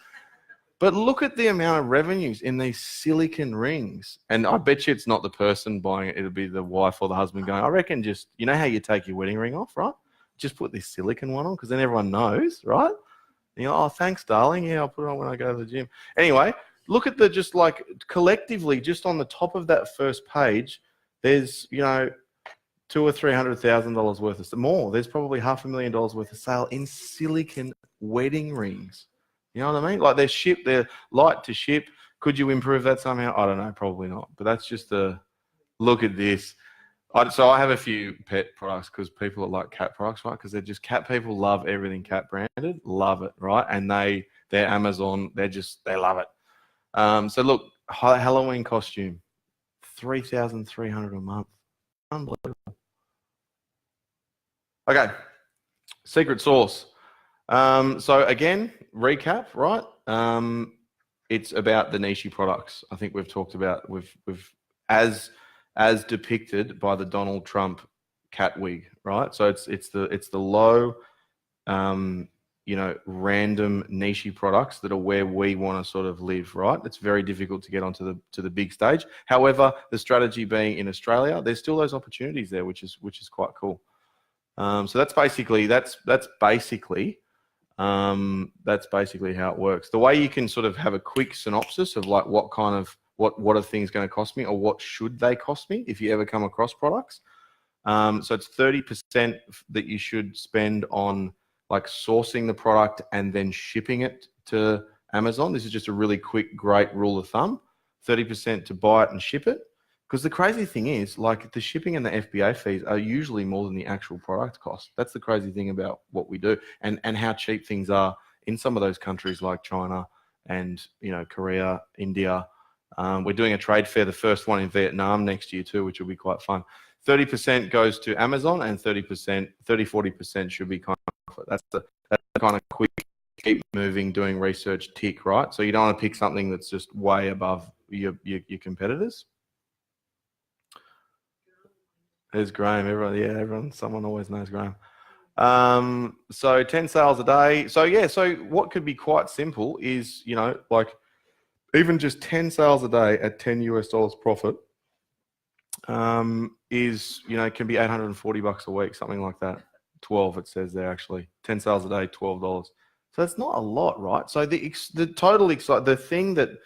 [SPEAKER 6] But look at the amount of revenues in these silicon rings. And I bet you it's not the person buying it. It'll be the wife or the husband going, I reckon just, you know how you take your wedding ring off, right? Just put this silicon one on because then everyone knows, right? And you're like, oh, thanks, darling. Yeah, I'll put it on when I go to the gym. Anyway, look at the just like collectively, just on the top of that first page, there's, you know, $200,000 or $300,000 worth of more. There's probably $500,000 worth of sale in silicon wedding rings. You know what I mean? Like they're light to ship. Could you improve that somehow? I don't know, probably not. But that's just a look at this. So I have a few pet products because people are like cat products, right? Because they're just cat people love everything cat branded, love it, right? And they're Amazon, they love it. So look, Halloween costume, $3,300 a month, unbelievable. Okay, secret sauce. So again, recap, right? It's about the niche products. I think we've talked about as depicted by the Donald Trump cat wig, right? So it's the low, random niche products that are where we want to sort of live, right? It's very difficult to get onto the big stage. However, the strategy being in Australia, there's still those opportunities there, which is quite cool. So that's basically how it works. The way you can sort of have a quick synopsis of like what are things going to cost me or what should they cost me if you ever come across products. So it's 30% that you should spend on like sourcing the product and then shipping it to Amazon. This is just a really quick, great rule of thumb. 30% to buy it and ship it. Because the crazy thing is, like, the shipping and the FBA fees are usually more than the actual product cost. That's the crazy thing about what we do and how cheap things are in some of those countries like China and, Korea, India. We're doing a trade fair, the first one in Vietnam next year too, which will be quite fun. 30% goes to Amazon and 40% should be kind of, that's the kind of quick, keep moving, doing research tick, right? So you don't want to pick something that's just way above your competitors. There's Graham. Someone always knows Graham. So 10 sales a day. So what could be quite simple is, like even just 10 sales a day at $10 profit can be $840 a week, something like that. 12 it says there actually. 10 sales a day, $12. So that's not a lot, right? So the thing that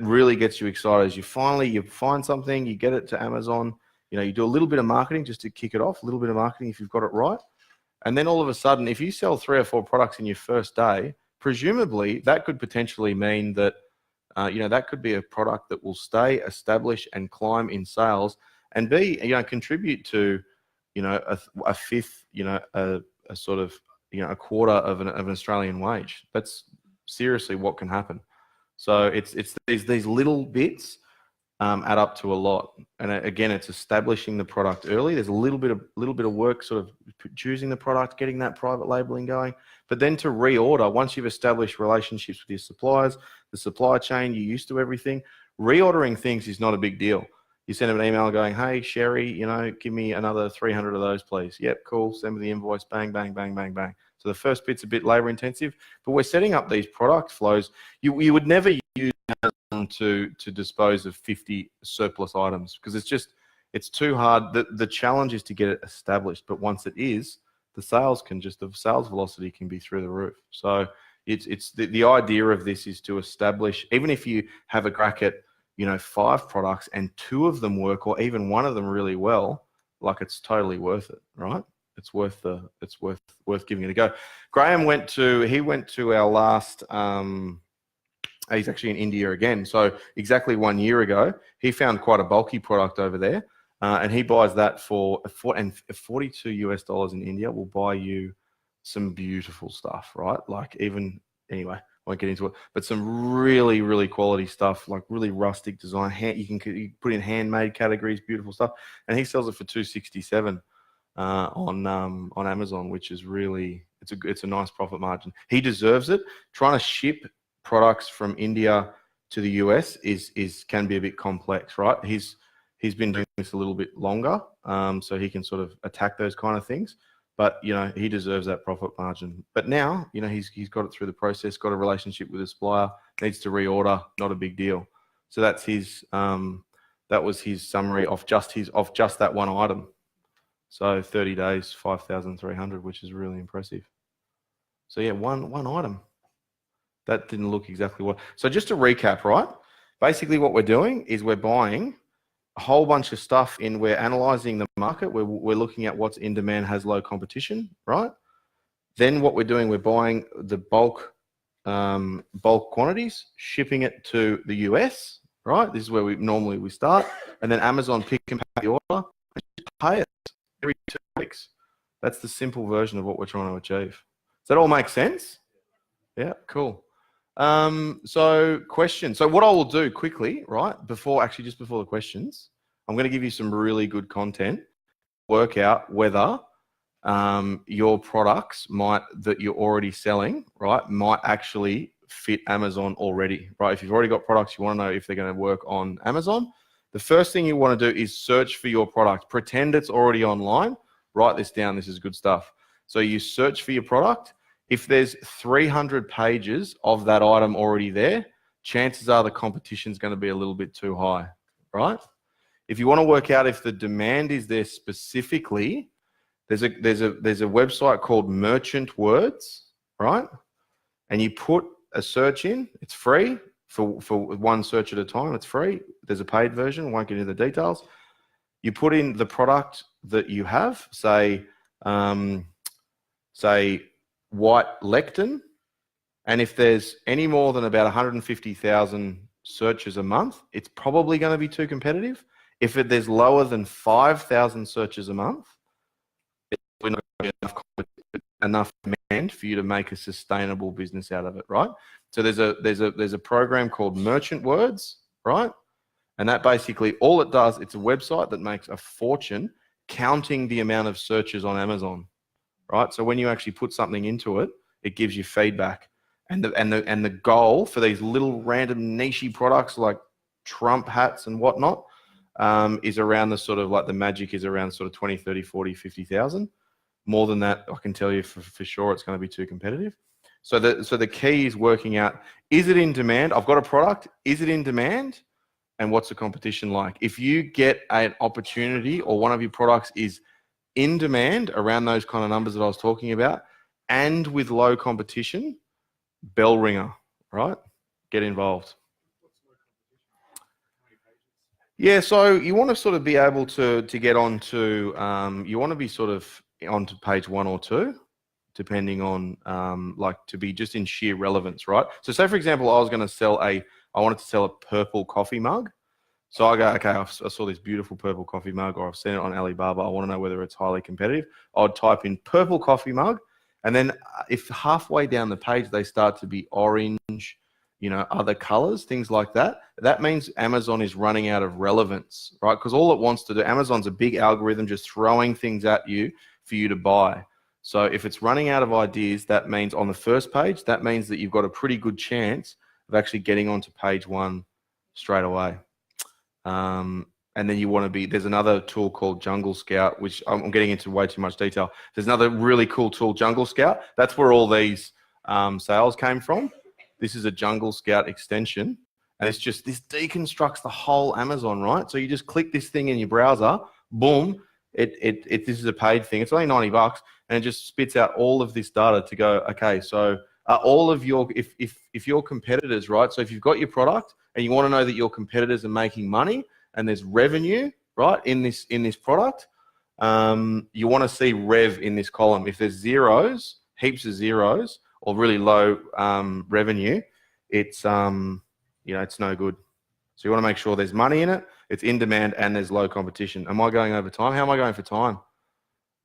[SPEAKER 6] really gets you excited is you find something, you get it to Amazon. You do a little bit of marketing just to kick it off, a little bit of marketing if you've got it right. And then all of a sudden, if you sell 3 or 4 products in your first day, presumably that could potentially mean that, that could be a product that will stay, establish and climb in sales and contribute to, a fifth, a sort of, a quarter of an Australian wage. That's seriously what can happen. So it's these little bits add up to a lot. And again, it's establishing the product early. There's a little bit of work sort of choosing the product, getting that private labeling going. But then to reorder, once you've established relationships with your suppliers, the supply chain, you're used to everything, reordering things is not a big deal. You send them an email going, hey, Sherry, you know, give me another 300 of those, please. Yep, cool. Send me the invoice. Bang, bang, bang, bang, bang. So the first bit's a bit labor intensive, but we're setting up these product flows. You would never use Amazon to dispose of 50 surplus items because it's too hard. The challenge is to get it established, but once it is, the sales velocity can be through the roof. So it's the idea of this is to establish, even if you have a crack at, you know, 5 products and 2 of them work, or even 1 of them really well, like it's totally worth it, right? It's worth giving it a go. Graham went to our last. He's actually in India again. So exactly 1 year ago, he found quite a bulky product over there, and he buys that for $42 in India. Will buy you some beautiful stuff, right? Like even anyway. I won't get into it, but some really, really quality stuff, like really rustic design. You can put in handmade categories, beautiful stuff, and he sells it for $267 on Amazon, which is really it's a nice profit margin. He deserves it. Trying to ship products from India to the US can be a bit complex, right? He's been doing this a little bit longer, so he can sort of attack those kind of things. But, you know, he deserves that profit margin. But now, you know, he's got it through the process, got a relationship with a supplier, needs to reorder, not a big deal. So that's his, that was his summary of just that one item. So 30 days, 5,300, which is really impressive. So yeah, one item. That didn't look exactly what. So just to recap, right? Basically what we're doing is we're buying a whole bunch of stuff we're analyzing the market. We're looking at what's in demand, has low competition, right? Then what we're doing, we're buying the bulk quantities, shipping it to the US, right? This is where we start. And then Amazon pick and pack the order and just pay it every 2 weeks. That's the simple version of what we're trying to achieve. Does that all make sense? Yeah, cool. So questions. So what I will do quickly, right, just before the questions, I'm going to give you some really good content, work out whether your products that you're already selling, right, might actually fit Amazon already, right? If you've already got products, you want to know if they're going to work on Amazon. The first thing you want to do is search for your product. Pretend it's already online. Write this down. This is good stuff. So you search for your product. If there's 300 pages of that item already there, chances are the competition is going to be a little bit too high, right? If you want to work out if the demand is there specifically, there's a website called Merchant Words, right? And you put a search in. It's free for one search at a time. It's free. There's a paid version. I won't get into the details. You put in the product that you have, say white lectin, and if there's any more than about 150,000 searches a month, it's probably going to be too competitive. If there's lower than 5,000 searches a month, it's not going to be enough demand for you to make a sustainable business out of it, right? So there's a program called Merchant Words, right? And that basically all it does, it's a website that makes a fortune counting the amount of searches on Amazon. Right, so when you actually put something into it, it gives you feedback, and the goal for these little random niche products like Trump hats and whatnot is around the sort of like the magic is around sort of 20, 30, 40, 50,000. More than that, I can tell you for sure it's going to be too competitive. So the key is working out, is it in demand? I've got a product, is it in demand? And what's the competition like? If you get an opportunity or one of your products is in demand around those kind of numbers that I was talking about and with low competition, bell ringer, right? Get involved. Yeah, so you want to sort of be able to get onto, you want to be sort of onto page 1 or 2, depending on like to be just in sheer relevance, right? So say for example, I wanted to sell a purple coffee mug. So I go, okay, I saw this beautiful purple coffee mug, or I've seen it on Alibaba. I want to know whether it's highly competitive. I'd type in purple coffee mug, and then if halfway down the page they start to be orange, other colors, things like that, that means Amazon is running out of relevance, right? Because all it wants to do, Amazon's a big algorithm just throwing things at you for you to buy. So if it's running out of ideas, that means on the first page, that means that you've got a pretty good chance of actually getting onto page 1 straight away. And then you want to be, there's another tool called Jungle Scout, which I'm getting into way too much detail. There's another really cool tool, Jungle Scout. That's where all these sales came from. This is a Jungle Scout extension, and it's just, this deconstructs the whole Amazon, right? So you just click this thing in your browser, boom, this is a paid thing. It's only $90, and it just spits out all of this data to go, okay, so all of your, if your competitors, right? So if you've got your product and you want to know that your competitors are making money and there's revenue, right, in this product, you want to see rev in this column. If there's zeros, heaps of zeros, or really low revenue, it's it's no good. So you want to make sure there's money in it, it's in demand, and there's low competition. Am I going over time? How am I going for time?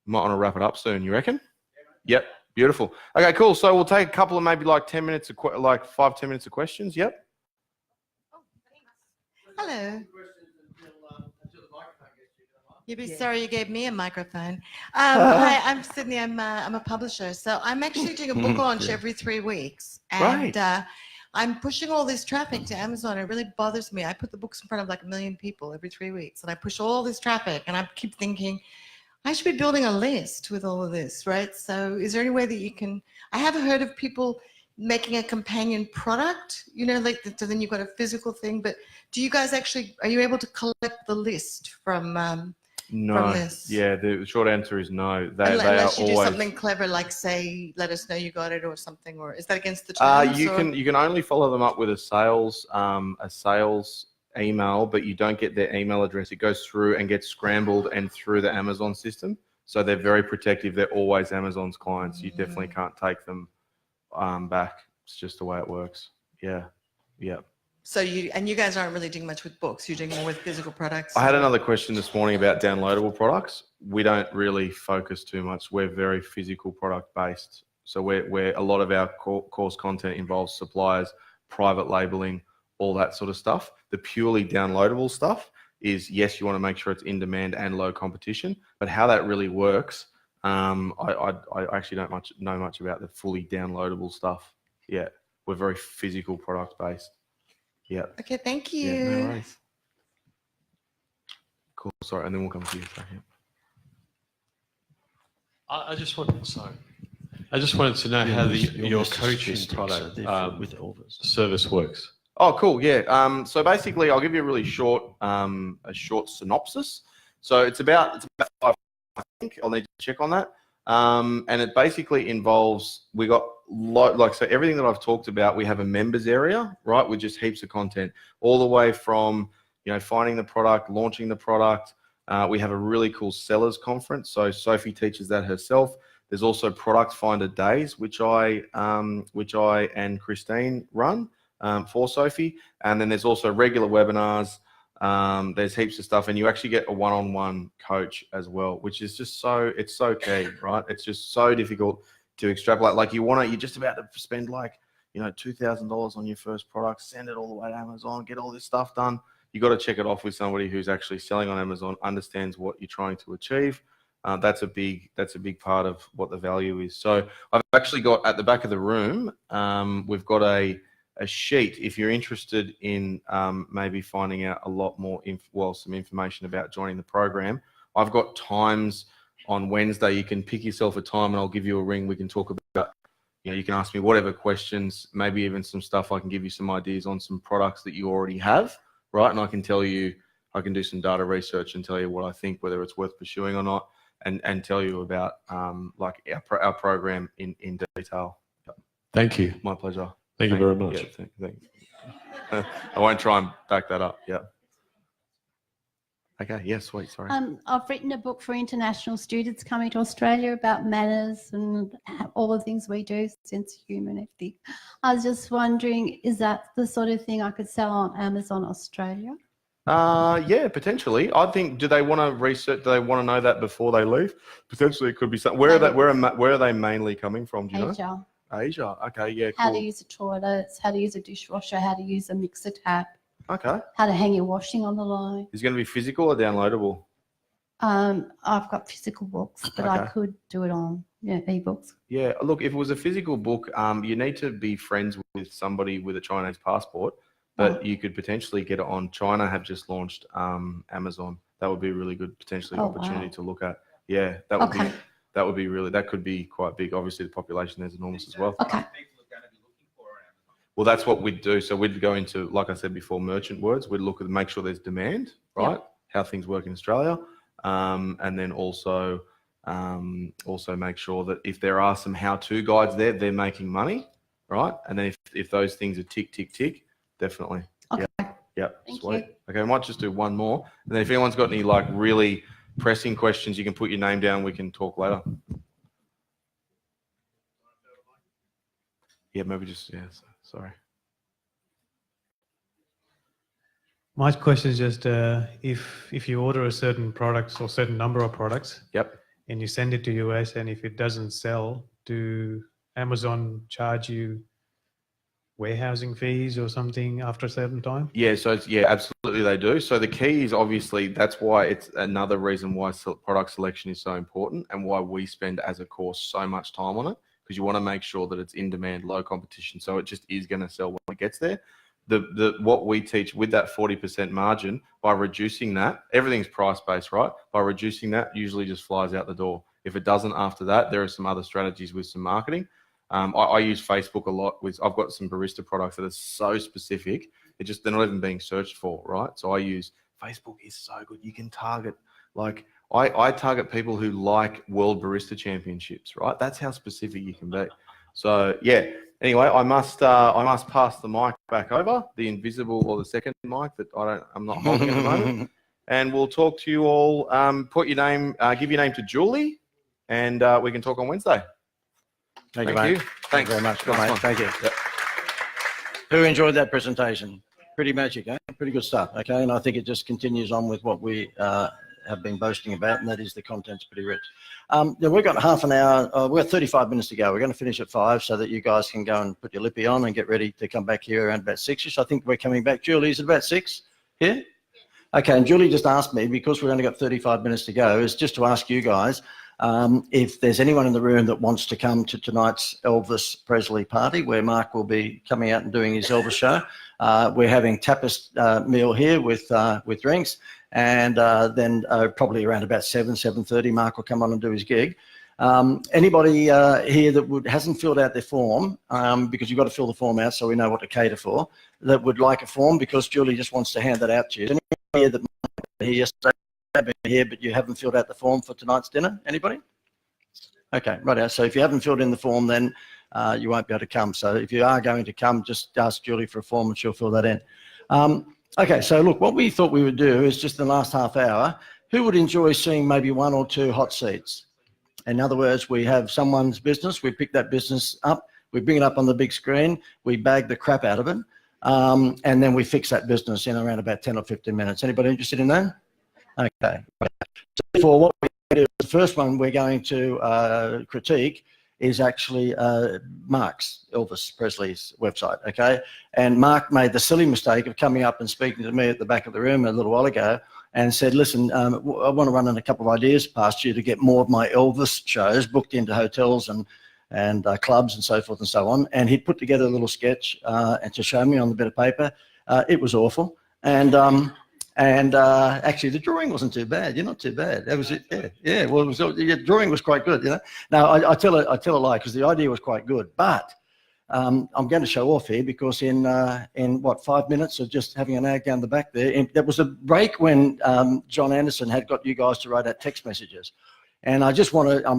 [SPEAKER 6] Might want to wrap it up soon. You reckon? Yep. Beautiful. Okay, cool. So we'll take a couple of maybe like 10 minutes, like 5-10 minutes of questions. Yep.
[SPEAKER 9] Hello. You'd be sorry you gave me a microphone. Hi, I'm Sydney. I'm a publisher. So I'm actually doing a book launch every 3 weeks. And I'm pushing all this traffic to Amazon. It really bothers me. I put the books in front of like 1 million people every 3 weeks. And I push all this traffic. And I keep thinking, I should be building a list with all of this, right? So is there any way that you can, I haven't heard of people making a companion product, like so then you've got a physical thing, but do you guys actually, are you able to collect the list from this?
[SPEAKER 6] Yeah, the short answer is no.
[SPEAKER 9] Unless you do something clever, like say, let us know you got it or something, or is that against the terms?
[SPEAKER 6] You can only follow them up with a sales email, but you don't get their email address. It goes through and gets scrambled and through the Amazon system. So they're very protective. They're always Amazon's clients. You definitely can't take them back. It's just the way it works. Yeah.
[SPEAKER 9] So you guys aren't really doing much with books. You're doing more with physical products.
[SPEAKER 6] I had another question this morning about downloadable products. We don't really focus too much. We're very physical product based. So we're a lot of our course content involves suppliers, private labeling, all that sort of stuff. The purely downloadable stuff is, yes, you want to make sure it's in demand and low competition, but how that really works, I actually don't know much about the fully downloadable stuff yet. We're very physical product based. Yeah.
[SPEAKER 9] Okay, thank you.
[SPEAKER 6] Yeah, no worries. Cool. Sorry, and then we'll come to you. Sorry.
[SPEAKER 10] I just wanted to know how your coaching product service works.
[SPEAKER 6] Oh, cool. Yeah. So basically, I'll give you a really short synopsis. So it's about 5. I think I'll need to check on that. And it basically involves, we got so everything that I've talked about, we have a members area, right, with just heaps of content, all the way from, finding the product, launching the product. We have a really cool sellers conference. So Sophie teaches that herself. There's also product finder days, which I and Christine run for Sophie. And then there's also regular webinars. There's heaps of stuff, and you actually get a one-on-one coach as well, which is just it's so key, right? It's just so difficult to extrapolate. Like you're just about to spend like, $2,000 on your first product, send it all the way to Amazon, get all this stuff done. You got to check it off with somebody who's actually selling on Amazon, understands what you're trying to achieve. That's a big part of what the value is. So I've actually got at the back of the room, we've got a sheet if you're interested in maybe finding out a lot more, some information about joining the program. I've got times on Wednesday. You can pick yourself a time and I'll give you a ring. We can talk about, you can ask me whatever questions, maybe even some stuff. I can give you some ideas on some products that you already have, right? And I can tell you, I can do some data research and tell you what I think, whether it's worth pursuing or not, and tell you about like our program in detail.
[SPEAKER 10] Thank you.
[SPEAKER 6] My pleasure.
[SPEAKER 10] Thank you very much.
[SPEAKER 6] Yeah, thank you. I won't try and back that up. Yeah. Okay. Yeah. Sweet. Sorry.
[SPEAKER 11] I've written a book for international students coming to Australia about manners and all the things we do, sense of humour and everything. I was just wondering, is that the sort of thing I could sell on Amazon Australia?
[SPEAKER 6] Yeah, potentially. I think. Do they want to research? Do they want to know that before they leave? Potentially, it could be something. Where are they mainly coming from? Do you know?
[SPEAKER 11] Asia.
[SPEAKER 6] Asia. Okay, yeah,
[SPEAKER 11] How to
[SPEAKER 6] cool.
[SPEAKER 11] use the toilets, how to use a dishwasher, how to use a mixer tap,
[SPEAKER 6] Okay.
[SPEAKER 11] how to hang your washing on the line.
[SPEAKER 6] Is it going to be physical or downloadable?
[SPEAKER 11] I've got physical books, but I
[SPEAKER 6] Okay.
[SPEAKER 11] could do it on ebooks.
[SPEAKER 6] Yeah, look, if it was a physical book, you need to be friends with somebody with a Chinese passport, but you could potentially get it on. China have just launched Amazon. That would be a really good potentially opportunity to look at. Yeah, that would be that could be quite big. Obviously, the population there is enormous as well.
[SPEAKER 11] Okay.
[SPEAKER 6] Well, that's what we'd do. So we'd go into, like I said before, merchant words. We'd look at make sure there's demand, right? How things work in Australia, and then also make sure that if there are some how-to guides there, they're making money, right? And then if those things are tick, tick, tick, definitely.
[SPEAKER 11] Okay.
[SPEAKER 6] Yeah.
[SPEAKER 11] Thank
[SPEAKER 6] Sweet.
[SPEAKER 11] you.
[SPEAKER 6] Okay, I might just do one more. And then if anyone's got any like really pressing questions, you can put your name down. We can talk later. Yeah, maybe just, sorry.
[SPEAKER 12] My question is just if you order a certain product or certain number of products, and you send it to US, and if it doesn't sell, do Amazon charge you warehousing fees or something after a certain time?
[SPEAKER 6] Yeah, so absolutely they do. So the key is obviously that's why it's another reason why product selection is so important and why we spend as a course so much time on it, because you want to make sure that it's in demand, low competition, so it just is going to sell when it gets there. What we teach with that 40% margin, by reducing that, everything's price based, right? By reducing that, usually just flies out the door. If it doesn't after that, there are some other strategies with some marketing. I use Facebook a lot. I've got some barista products that are so specific, they're not even being searched for, right? So I use Facebook is so good. You can target, like I target people who like World Barista Championships, right? That's how specific you can be. So yeah. Anyway, I must pass the mic back over, the invisible or the second mic that I'm not holding at the moment, and we'll talk to you all. Put your name, give your name to Julie, and we can talk on Wednesday.
[SPEAKER 7] Thank you, mate. Thank you very much. Good, mate.
[SPEAKER 6] One.
[SPEAKER 7] Thank you. Yep. Who enjoyed that presentation? Pretty magic, eh? Pretty good stuff. Okay, and I think it just continues on with what we have been boasting about, and that is the content's pretty rich. We've got half an hour. We've got 35 minutes to go. We're going to finish at 5 so that you guys can go and put your lippy on and get ready to come back here around about 6ish. I think we're coming back. Julie, is it about 6 here? Okay, and Julie just asked me, because we've only got 35 minutes to go, is just to ask you guys if there's anyone in the room that wants to come to tonight's Elvis Presley party, where Mark will be coming out and doing his Elvis show. We're having tapas meal here with drinks, and then probably around about 7:30, Mark will come on and do his gig. Anybody here that hasn't filled out their form, because you've got to fill the form out so we know what to cater for, that would like a form, because Julie just wants to hand that out to you. Anybody here that might be here yesterday, here, but you haven't filled out the form for tonight's dinner? Anybody? Okay, right. So if you haven't filled in the form, then you won't be able to come. So if you are going to come, just ask Julie for a form and she'll fill that in. Okay, so look, what we thought we would do is just in the last half hour, who would enjoy seeing maybe 1 or 2 hot seats? In other words, we have someone's business, we pick that business up, we bring it up on the big screen, we bag the crap out of it, and then we fix that business in around about 10 or 15 minutes. Anybody interested in that? Okay. So therefore, what we do, the first one we're going to critique is actually Mark's, Elvis Presley's website, okay? And Mark made the silly mistake of coming up and speaking to me at the back of the room a little while ago and said, listen, I want to run in a couple of ideas past you to get more of my Elvis shows booked into hotels and clubs and so forth and so on. And he'd put together a little sketch and to show me on the bit of paper. It was awful. And actually, the drawing wasn't too bad. You're not too bad. That was it. Yeah. Well, the drawing was quite good. You know. Now I tell a lie, because the idea was quite good. But I'm going to show off here, because in 5 minutes of just having an ad down the back there, there was a break when John Anderson had got you guys to write out text messages, and I'm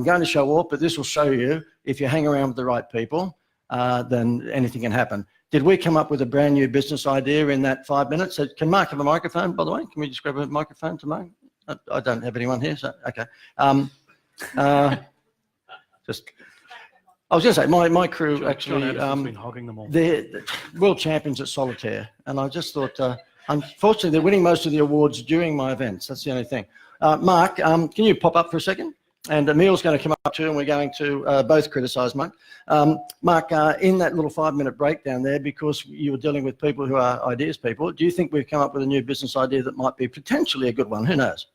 [SPEAKER 7] going to show off, but this will show you if you hang around with the right people, then anything can happen. Did we come up with a brand new business idea in that 5 minutes? So can Mark have a microphone, by the way? Can we just grab a microphone to Mark? I don't have anyone here, so okay. I was going to say, my crew actually,
[SPEAKER 12] been hogging them all.
[SPEAKER 7] they're world champions at solitaire, and I just thought, unfortunately, they're winning most of the awards during my events. That's the only thing. Mark, can you pop up for a second? and Emil's going to come up too, and we're going to both criticise Mark. Mark, in that little 5-minute breakdown there, because you were dealing with people who are ideas people, do you think we've come up with a new business idea that might be potentially a good one? Who knows?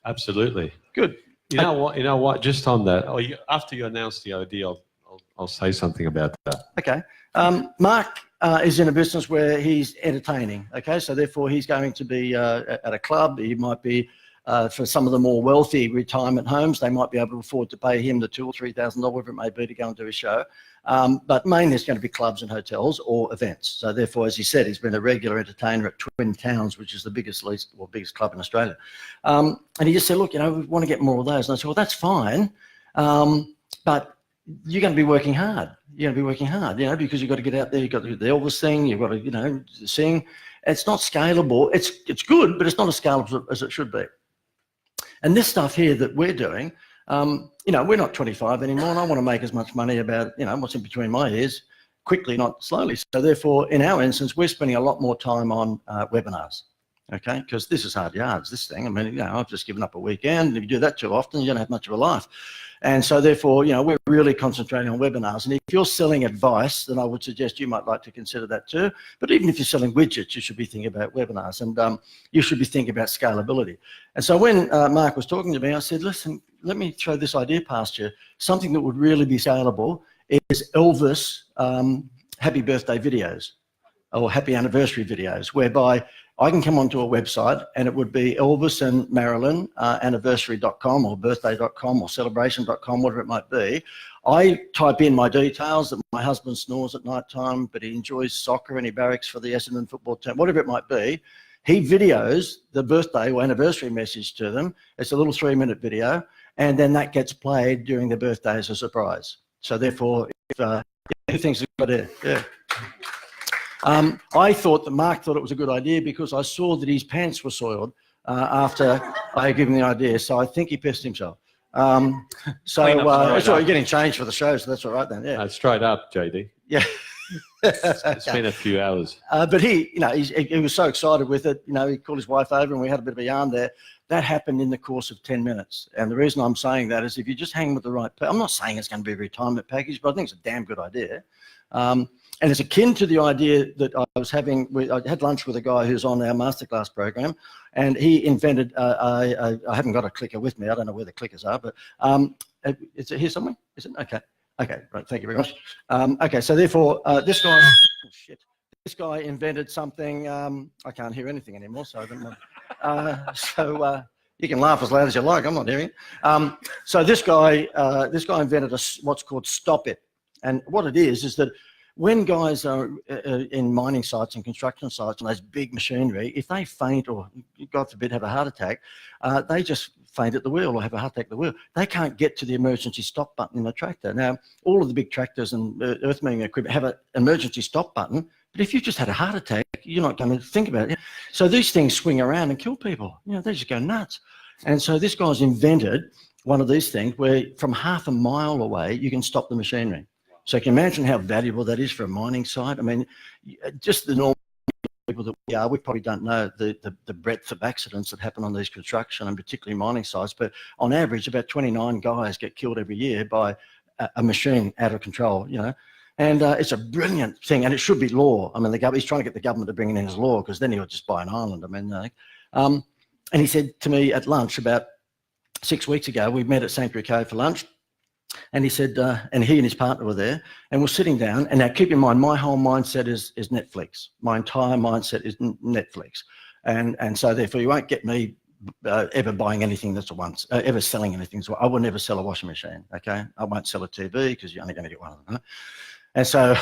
[SPEAKER 10] Absolutely.
[SPEAKER 7] Good.
[SPEAKER 10] You know what? You know what? Just on that, after you announce the idea, I'll say something about that.
[SPEAKER 7] Okay. Mark is in a business where he's entertaining. Okay, so therefore he's going to be at a club. He might be for some of the more wealthy retirement homes. They might be able to afford to pay him the $2,000 or $3,000, whatever it may be, to go and do a show. But mainly it's going to be clubs and hotels or events. So therefore, as he said, he's been a regular entertainer at Twin Towns, which is the biggest club in Australia. And he just said, look, we want to get more of those. And I said, well, that's fine, but you're going to be working hard. You're going to be working hard, because you've got to get out there. You've got to do the Elvis thing. You've got to, sing. It's not scalable. It's good, but it's not as scalable as it should be. And this stuff here that we're doing, we're not 25 anymore, and I want to make as much money about, what's in between my ears quickly, not slowly. So therefore, in our instance, we're spending a lot more time on webinars, okay? Because this is hard yards, this thing. I mean, I've just given up a weekend. If you do that too often, you don't have much of a life. And so therefore, we're really concentrating on webinars. And if you're selling advice, then I would suggest you might like to consider that too. But even if you're selling widgets, you should be thinking about webinars, and you should be thinking about scalability. And so when Mark was talking to me, I said, listen, let me throw this idea past you. Something that would really be scalable is Elvis happy birthday videos or happy anniversary videos, whereby I can come onto a website and it would be Elvis and Marilyn anniversary.com or birthday.com or celebration.com, whatever it might be. I type in my details that my husband snores at night time, but he enjoys soccer and he barracks for the Essendon football team, whatever it might be. He videos the birthday or anniversary message to them. It's a little 3-minute video, and then that gets played during their birthday as a surprise. So therefore, if he thinks it's a good idea, yeah. I thought that Mark thought it was a good idea because I saw that his pants were soiled after I had given the idea, so I think he pissed himself. That's all right, you're getting changed for the show, so that's all right then, yeah.
[SPEAKER 10] Straight up, JD.
[SPEAKER 7] Yeah.
[SPEAKER 10] It's been a few hours.
[SPEAKER 7] But he was so excited with it. He called his wife over and we had a bit of a yarn there. That happened in the course of 10 minutes. And the reason I'm saying that is if you just hang with the right, I'm not saying it's going to be a retirement package, but I think it's a damn good idea. And it's akin to the idea that I was having. I had lunch with a guy who's on our masterclass program, and he invented. I haven't got a clicker with me. I don't know where the clickers are, but is it here somewhere? Is it? Okay. Okay. Right. Thank you very much. Okay. So therefore, this guy. Oh, shit. This guy invented something. I can't hear anything anymore, so I don't know. You can laugh as loud as you like. I'm not hearing it. So this guy invented what's called Stop It. And what it is that when guys are in mining sites and construction sites and those big machinery, if they faint or, God forbid, have a heart attack, they just faint at the wheel or have a heart attack at the wheel. They can't get to the emergency stop button in the tractor. Now, all of the big tractors and earth moving equipment have an emergency stop button, but if you've just had a heart attack, you're not going to think about it. So these things swing around and kill people. They just go nuts. And so this guy's invented one of these things where from half a mile away, you can stop the machinery. So you can imagine how valuable that is for a mining site. I mean, just the normal people that we are, we probably don't know the breadth of accidents that happen on these construction and particularly mining sites. But on average, about 29 guys get killed every year by a machine out of control, And it's a brilliant thing, and it should be law. I mean, he's trying to get the government to bring it in as law because then he'll just buy an island. I mean, and he said to me at lunch about 6 weeks ago, we met at Sanctuary Cove for lunch. And he said, and he and his partner were there, and we're sitting down. And now, keep in mind, my whole mindset is Netflix. My entire mindset is Netflix, and so therefore, you won't get me ever buying anything that's once, ever selling anything. So I will never sell a washing machine. Okay, I won't sell a TV because you're only going to get one of them. Huh? And so,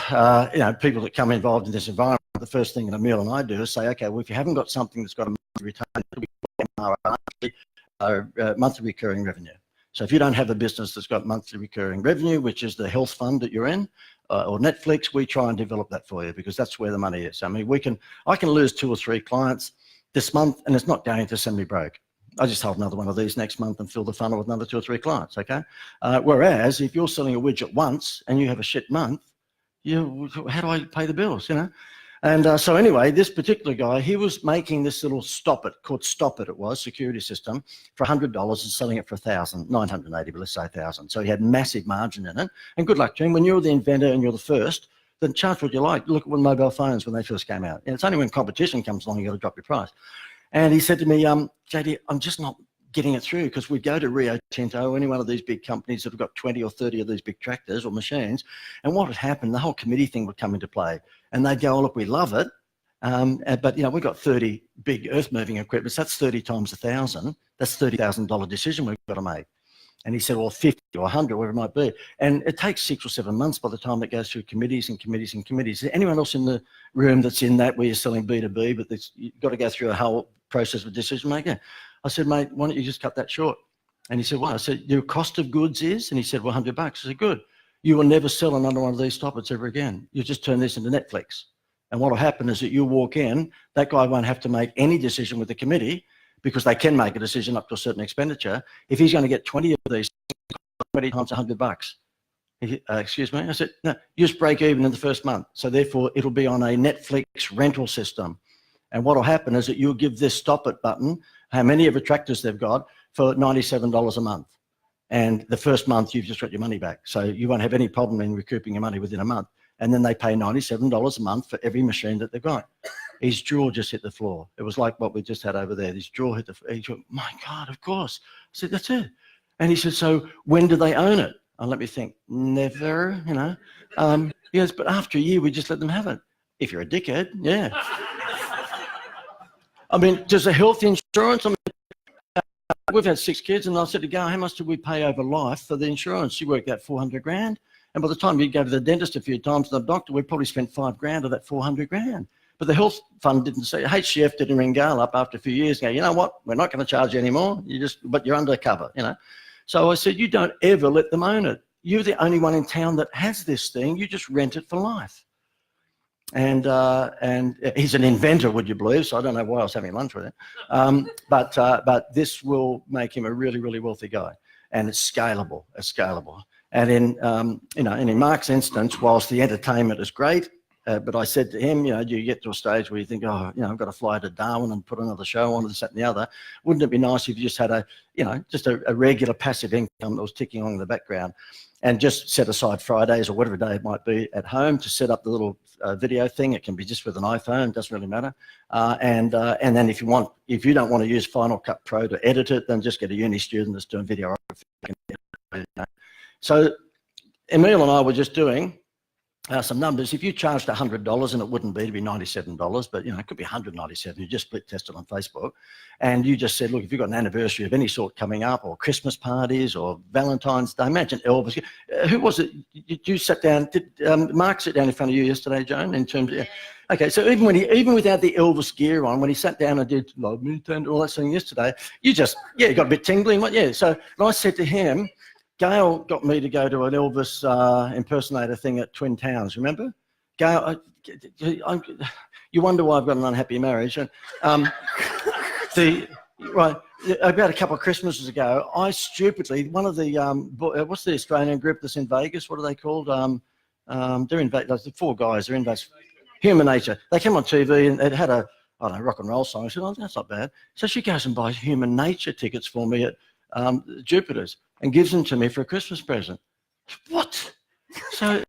[SPEAKER 7] people that come involved in this environment, the first thing that Emil and I do is say, okay, well, if you haven't got something that's got a monthly return, monthly recurring revenue. So if you don't have a business that's got monthly recurring revenue, which is the health fund that you're in, or Netflix, we try and develop that for you because that's where the money is. I mean, I can lose 2 or 3 clients this month and it's not going to send me broke. I just hold another one of these next month and fill the funnel with another 2 or 3 clients, okay? Whereas if you're selling a widget once and you have a shit month, how do I pay the bills, And so anyway, this particular guy, he was making this little Stop It, called Stop It, it was, security system, for $100 and selling it for $1,980, but let's say 1,000. So he had massive margin in it. And good luck to him. When you're the inventor and you're the first, then charge what you like. Look at when mobile phones, when they first came out. And it's only when competition comes along, you got to drop your price. And he said to me, JD, I'm just not getting it through, because we go to Rio Tinto, any one of these big companies that have got 20 or 30 of these big tractors or machines, and what would happen, the whole committee thing would come into play. And they'd go, oh, look, we love it, but we've got 30 big earth-moving equipment, so that's 30 times 1,000, that's $30,000 decision we've got to make. And he said, well, 50 or 100, whatever it might be. And it takes 6 or 7 months by the time it goes through committees and committees and committees. Is there anyone else in the room that's in that where you're selling B2B, but you've got to go through a whole process of decision making? I said, mate, why don't you just cut that short? And he said, well, I said, your cost of goods is? And he said, well, $100. I said, good. You will never sell another one of these Stop Its ever again. You just turn this into Netflix. And what will happen is that you walk in, that guy won't have to make any decision with the committee, because they can make a decision up to a certain expenditure. If he's going to get 20 of these, 20 times $100. Excuse me? I said, no, you just break even in the first month. So therefore, it'll be on a Netflix rental system. And what will happen is that you'll give this Stop It button, how many of the tractors they've got, for $97 a month. And the first month, you've just got your money back. So you won't have any problem in recouping your money within a month. And then they pay $97 a month for every machine that they've got. His jaw just hit the floor. It was like what we just had over there. His jaw hit the floor. He went, my God, of course. I said, that's it. And he said, so when do they own it? And let me think, never, Yes, but after a year, we just let them have it. If you're a dickhead, yeah. I mean, does the health insurance, we've had 6 kids, and I said to Gail, how much do we pay over life for the insurance? She worked out 400 grand. And by the time you go to the dentist a few times, the doctor, we probably spent 5 grand of that 400 grand. But the health fund didn't say, HCF didn't ring Gail up after a few years and go, you know what, we're not going to charge you anymore. But you're undercover, So I said, you don't ever let them own it. You're the only one in town that has this thing. You just rent it for life. And he's an inventor, would you believe? So I don't know why I was having lunch with him. But this will make him a really, really wealthy guy. And it's scalable. And in Mark's instance, whilst the entertainment is great, but I said to him, do you get to a stage where you think, I've got to fly to Darwin and put another show on, this, that, and the other. Wouldn't it be nice if you just had a regular passive income that was ticking along in the background, and just set aside Fridays or whatever day it might be at home to set up the little video thing. It can be just with an iPhone, doesn't really matter. And then if you don't want to use Final Cut Pro to edit it, then just get a uni student that's doing videography. So Emil and I were just doing some numbers. If you charged $100, and it wouldn't be, it'd be $97, but it could be $197. You just split tested on Facebook, and you just said, look, if you've got an anniversary of any sort coming up, or Christmas parties, or Valentine's Day, imagine Elvis. Who was it? You sat down? Did Mark sit down in front of you yesterday, Joan? In terms of, okay, so even without the Elvis gear on, when he sat down and did "Love Me Tender" all that thing yesterday, you just you got a bit tingling. So I said to him, Gail got me to go to an Elvis impersonator thing at Twin Towns, remember? Gail, you wonder why I've got an unhappy marriage. And, about a couple of Christmases ago, I stupidly, one of the, what's the Australian group that's in Vegas? What are they called? They're in Vegas, the 4 guys, they're in Vegas. Human Nature. They came on TV and it had a, rock and roll song. I said, that's not bad. So she goes and buys Human Nature tickets for me at Jupiter's, and gives them to me for a Christmas present. What? So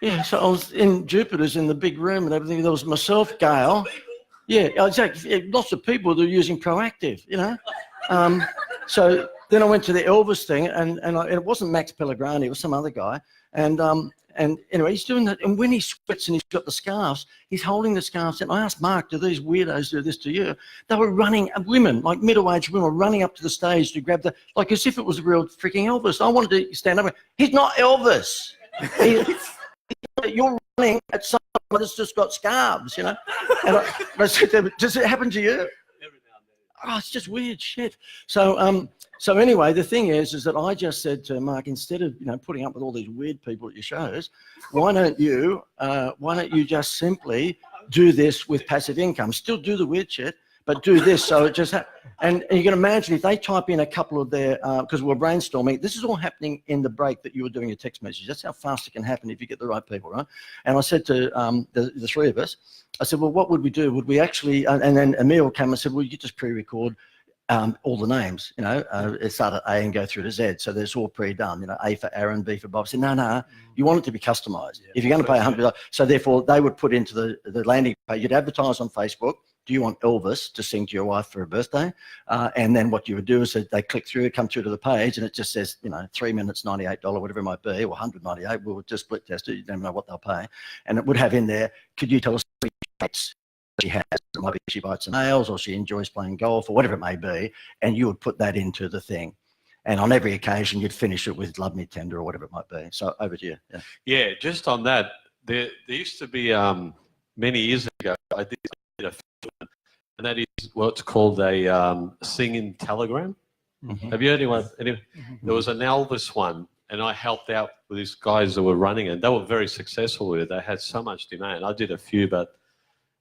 [SPEAKER 7] I was in Jupiter's in the big room and everything. There was myself, Gail. Yeah, exactly. Lots of people that are using Proactive, So then I went to the Elvis thing, and it wasn't Max Pellegrani, it was some other guy. And anyway, he's doing that. And when he sweats and he's got the scarves, he's holding the scarves. And I asked Mark, do these weirdos do this to you? They were running, women, like middle-aged women, were running up to the stage to grab like as if it was real freaking Elvis. I wanted to stand up. He's not Elvis. You're running at someone that's just got scarves, And I said, does it happen to you? Oh, it's just weird shit. So anyway, the thing is that I just said to Mark, instead of putting up with all these weird people at your shows, why don't you just simply do this with passive income? Still do the weird shit, but do this. So it just, and you can imagine if they type in a couple of their, because we're brainstorming, this is all happening in the break that you were doing your text message. That's how fast it can happen if you get the right people, right? And I said to the three of us, I said, well, what would we do? Would we actually, and then Emil came and said, well, you just pre-record all the names, it started at A and go through to Z. So there's all pre-done, A for Aaron, B for Bob. I said, no, you want it to be customized. Yeah, if you're going to pay $100, so therefore they would put into the landing page, you'd advertise on Facebook, do you want Elvis to sing to your wife for her birthday? And then what you would do is they click through, come through to the page, and it just says, 3 minutes, $98, whatever it might be, or $198. We'll just split test it. You don't know what they'll pay. And it would have in there, could you tell us she has? It might be she bites her nails, or she enjoys playing golf, or whatever it may be. And you would put that into the thing. And on every occasion, you'd finish it with "Love Me Tender" or whatever it might be. So over to you.
[SPEAKER 10] Yeah, just on that, there used to be many years ago, I did a film, and that is what's called a singing telegram. Mm-hmm. Have you heard anyone? There was an Elvis one, and I helped out with these guys that were running it. They were very successful with it. They had so much demand. I did a few, but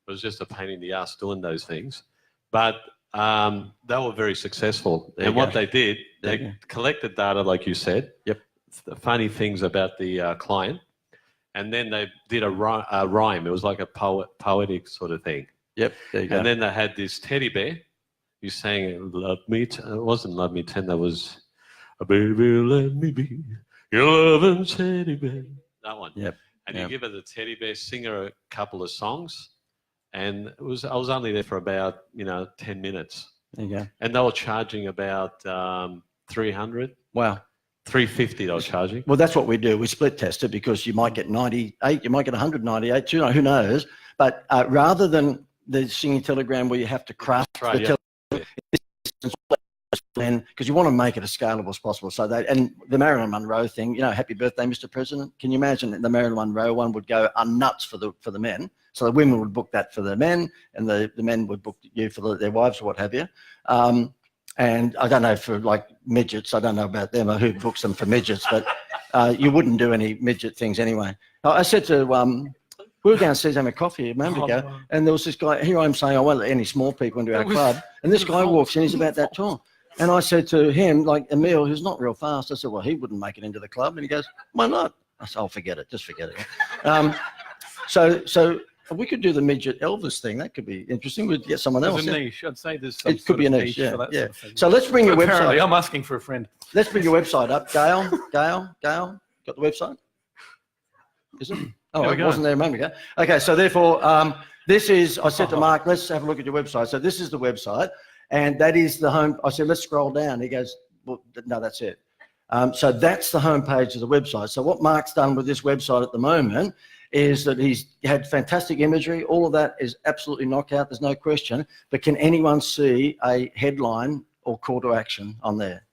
[SPEAKER 10] it was just a pain in the ass doing those things. But they were very successfime. And what they did, they collected data, like you said, the funny things about the client, and then they did a rhyme. It was like a poetic sort of thing.
[SPEAKER 7] Yep, there you go.
[SPEAKER 10] And then they had this teddy bear. You sang "Love Me." It wasn't "Love Me Tender." That was "A baby, let me be your loving teddy bear." That one.
[SPEAKER 7] Yep.
[SPEAKER 10] And you give her the teddy bear, sing her a couple of songs, and I was only there for about 10 minutes.
[SPEAKER 7] There you go.
[SPEAKER 10] And they were charging about $300.
[SPEAKER 7] Wow.
[SPEAKER 10] $350 they were charging.
[SPEAKER 7] Well, that's what we do. We split test it because you might get 98, you might get 198, who knows? But rather than the singing telegram where you have to craft the telegram, because you want to make it as scalable as possible. So and the Marilyn Monroe thing, "Happy birthday, Mr. President." Can you imagine that the Marilyn Monroe one would go nuts for the men? So the women would book that for the men, and the men would book you for their wives or what have you. And I don't know for like midgets, I don't know about them or who books them for midgets, but you wouldn't do any midget things anyway. I said to, we were downstairs having a coffee a moment ago, and there was this guy, here I'm saying, I won't let any small people into our club, and this guy walks in, he's about that tall. And I said to him, like Emil, who's not real fast, I said, well, he wouldn't make it into the club. And he goes, why not? I said, forget it, just forget it. So we could do the midget Elvis thing. That could be interesting. We'd get someone else.
[SPEAKER 8] There's a niche. I'd say there's
[SPEAKER 7] it could be a niche,
[SPEAKER 8] for that
[SPEAKER 7] yeah.
[SPEAKER 8] Sort of thing.
[SPEAKER 7] So let's bring your website.
[SPEAKER 8] I'm asking for a friend.
[SPEAKER 7] Let's bring your website up. Gail, got the website? Is it? Oh, it wasn't there a moment ago. Okay, so therefore, this is, I said to Mark, let's have a look at your website. So this is the website, and that is the home. I said, let's scroll down. He goes, well, no, that's it. So that's the homepage of the website. So what Mark's done with this website at the moment is that he's had fantastic imagery. All of that is absolutely knockout. There's no question. But can anyone see a headline or call to action on there?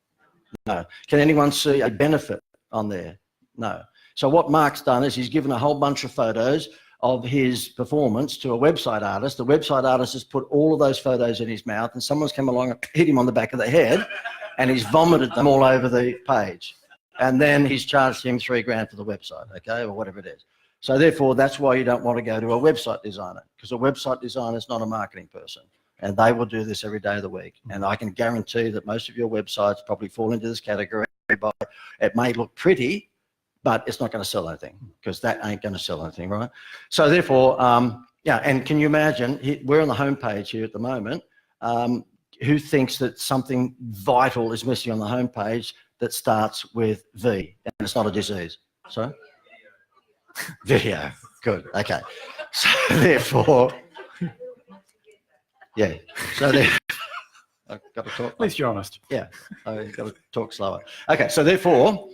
[SPEAKER 7] No. Can anyone see a benefit on there? No. So what Mark's done is he's given a whole bunch of photos of his performance to a website artist. The website artist has put all of those photos in his mouth, and someone's come along and hit him on the back of the head, and he's vomited them all over the page. And then he's charged him $3,000 for the website, okay, or whatever it is. So therefore, that's why you don't want to go to a website designer, because a website designer is not a marketing person, and they will do this every day of the week. And I can guarantee that most of your websites probably fall into this category. It may look pretty, but it's not going to sell anything, because that ain't going to sell anything, right? So therefore, and can you imagine, we're on the homepage here at the moment. Who thinks that something vital is missing on the homepage that starts with V, and it's not a disease? Sorry? Video. Good. Okay. So therefore, yeah. So there, I've got to talk.
[SPEAKER 8] At least you're honest.
[SPEAKER 7] Yeah. I've got to talk slower. Okay. So therefore,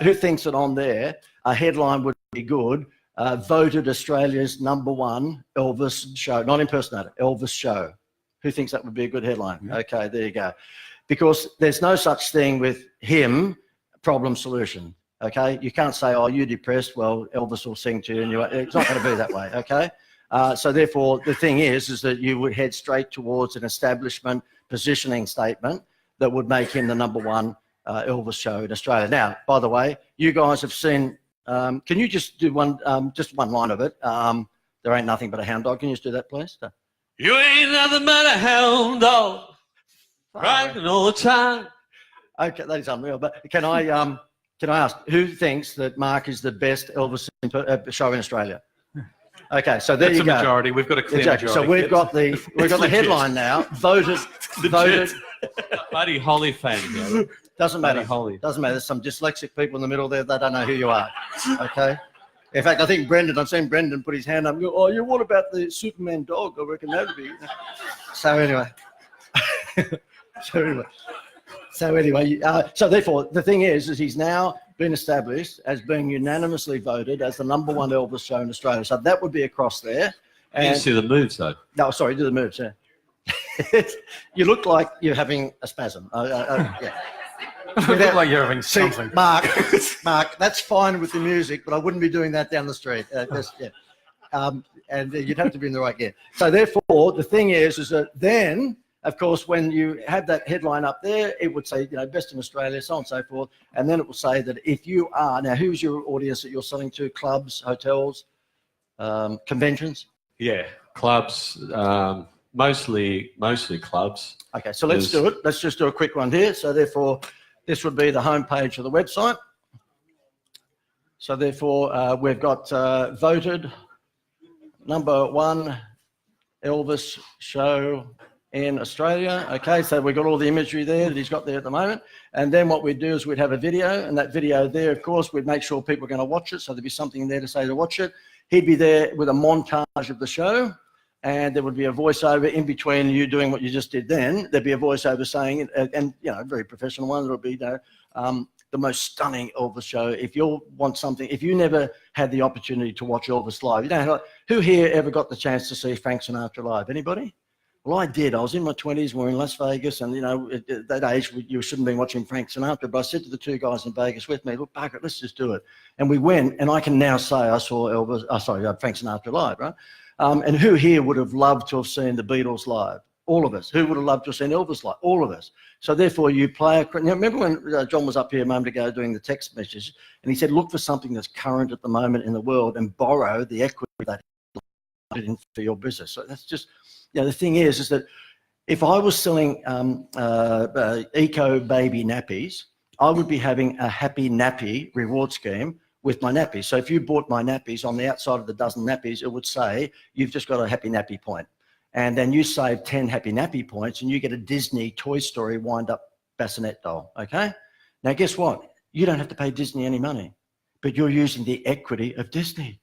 [SPEAKER 7] who thinks that on there a headline would be good? Voted Australia's #1 Elvis show, not impersonator, Elvis show. Who thinks that would be a good headline? Mm-hmm. Okay, there you go. Because there's no such thing with him, problem solution. Okay, you can't say, oh, you're depressed. Well, Elvis will sing to you, and it's not going to be that way. Okay, so therefore, the thing is that you would head straight towards an establishment positioning statement that would make him the #1 Elvis show in Australia. Now, by the way, you guys have seen. Can you just do just one line of it? There ain't nothing but a hound dog. Can you just do that, please?
[SPEAKER 10] You ain't nothing but a hound dog, crying all the time.
[SPEAKER 7] Okay, that is unreal. But can I ask, who thinks that Mark is the best Elvis show in Australia? Okay, so there
[SPEAKER 10] That's
[SPEAKER 7] you go.
[SPEAKER 10] a majority. We've got a clear
[SPEAKER 7] Exactly.
[SPEAKER 10] majority.
[SPEAKER 7] So we've got the headline now. Voted.
[SPEAKER 10] Buddy Holly fan here.
[SPEAKER 7] Doesn't matter.
[SPEAKER 10] Buddy Holly.
[SPEAKER 7] Doesn't matter. There's some dyslexic people in the middle there. They don't know who you are. Okay. In fact, I think I've seen Brendan put his hand up and go, oh, what about the Superman dog? I reckon that would be. So anyway. So therefore, the thing is he's now been established as being unanimously voted as the #1 Elvis show in Australia. So that would be across there.
[SPEAKER 10] You didn't see the moves, though.
[SPEAKER 7] No, sorry, do the moves, yeah. You look like you're having a spasm. Yeah.
[SPEAKER 3] You look like you're having something.
[SPEAKER 7] Mark, that's fine with the music, but I wouldn't be doing that down the street. And you'd have to be in the right gear. So therefore, the thing is that then, of course, when you have that headline up there, it would say, best in Australia, so on and so forth. And then it will say that if you are, now who's your audience that you're selling to? Clubs, hotels, conventions?
[SPEAKER 10] Yeah, clubs, mostly clubs.
[SPEAKER 7] Okay, so let's do it. Let's just do a quick one here. So therefore, this would be the homepage of the website. So therefore, we've got voted #1 Elvis show in Australia. Okay, so we've got all the imagery there that he's got there at the moment. And then what we'd do is we'd have a video, and that video there, of course, we'd make sure people are going to watch it. So there'd be something there to say to watch it. He'd be there with a montage of the show, and there would be a voiceover in between you doing what you just did then. There'd be a voiceover saying, and a very professional one, it'll be the most stunning Elvis show. If you want something, if you never had the opportunity to watch Elvis live, who here ever got the chance to see Frank Sinatra live? Anybody? Well, I did. I was in my 20s. We're in Las Vegas, and at that age, you shouldn't be watching Frank Sinatra. But I said to the two guys in Vegas with me, "Look, Parker, let's just do it." And we went, and I can now say I saw Frank Sinatra live, right? And who here would have loved to have seen the Beatles live? All of us. Who would have loved to have seen Elvis live? All of us. So therefore, you play a. Now, remember when John was up here a moment ago doing the text message, and he said, "Look for something that's current at the moment in the world and borrow the equity that in for your business." So that's just. The thing is that if I was selling eco baby nappies, I would be having a happy nappy reward scheme with my nappies. So if you bought my nappies, on the outside of the dozen nappies, it would say, you've just got a happy nappy point. And then you save 10 happy nappy points and you get a Disney Toy Story wind-up bassinet doll, okay? Now, guess what? You don't have to pay Disney any money, but you're using the equity of Disney.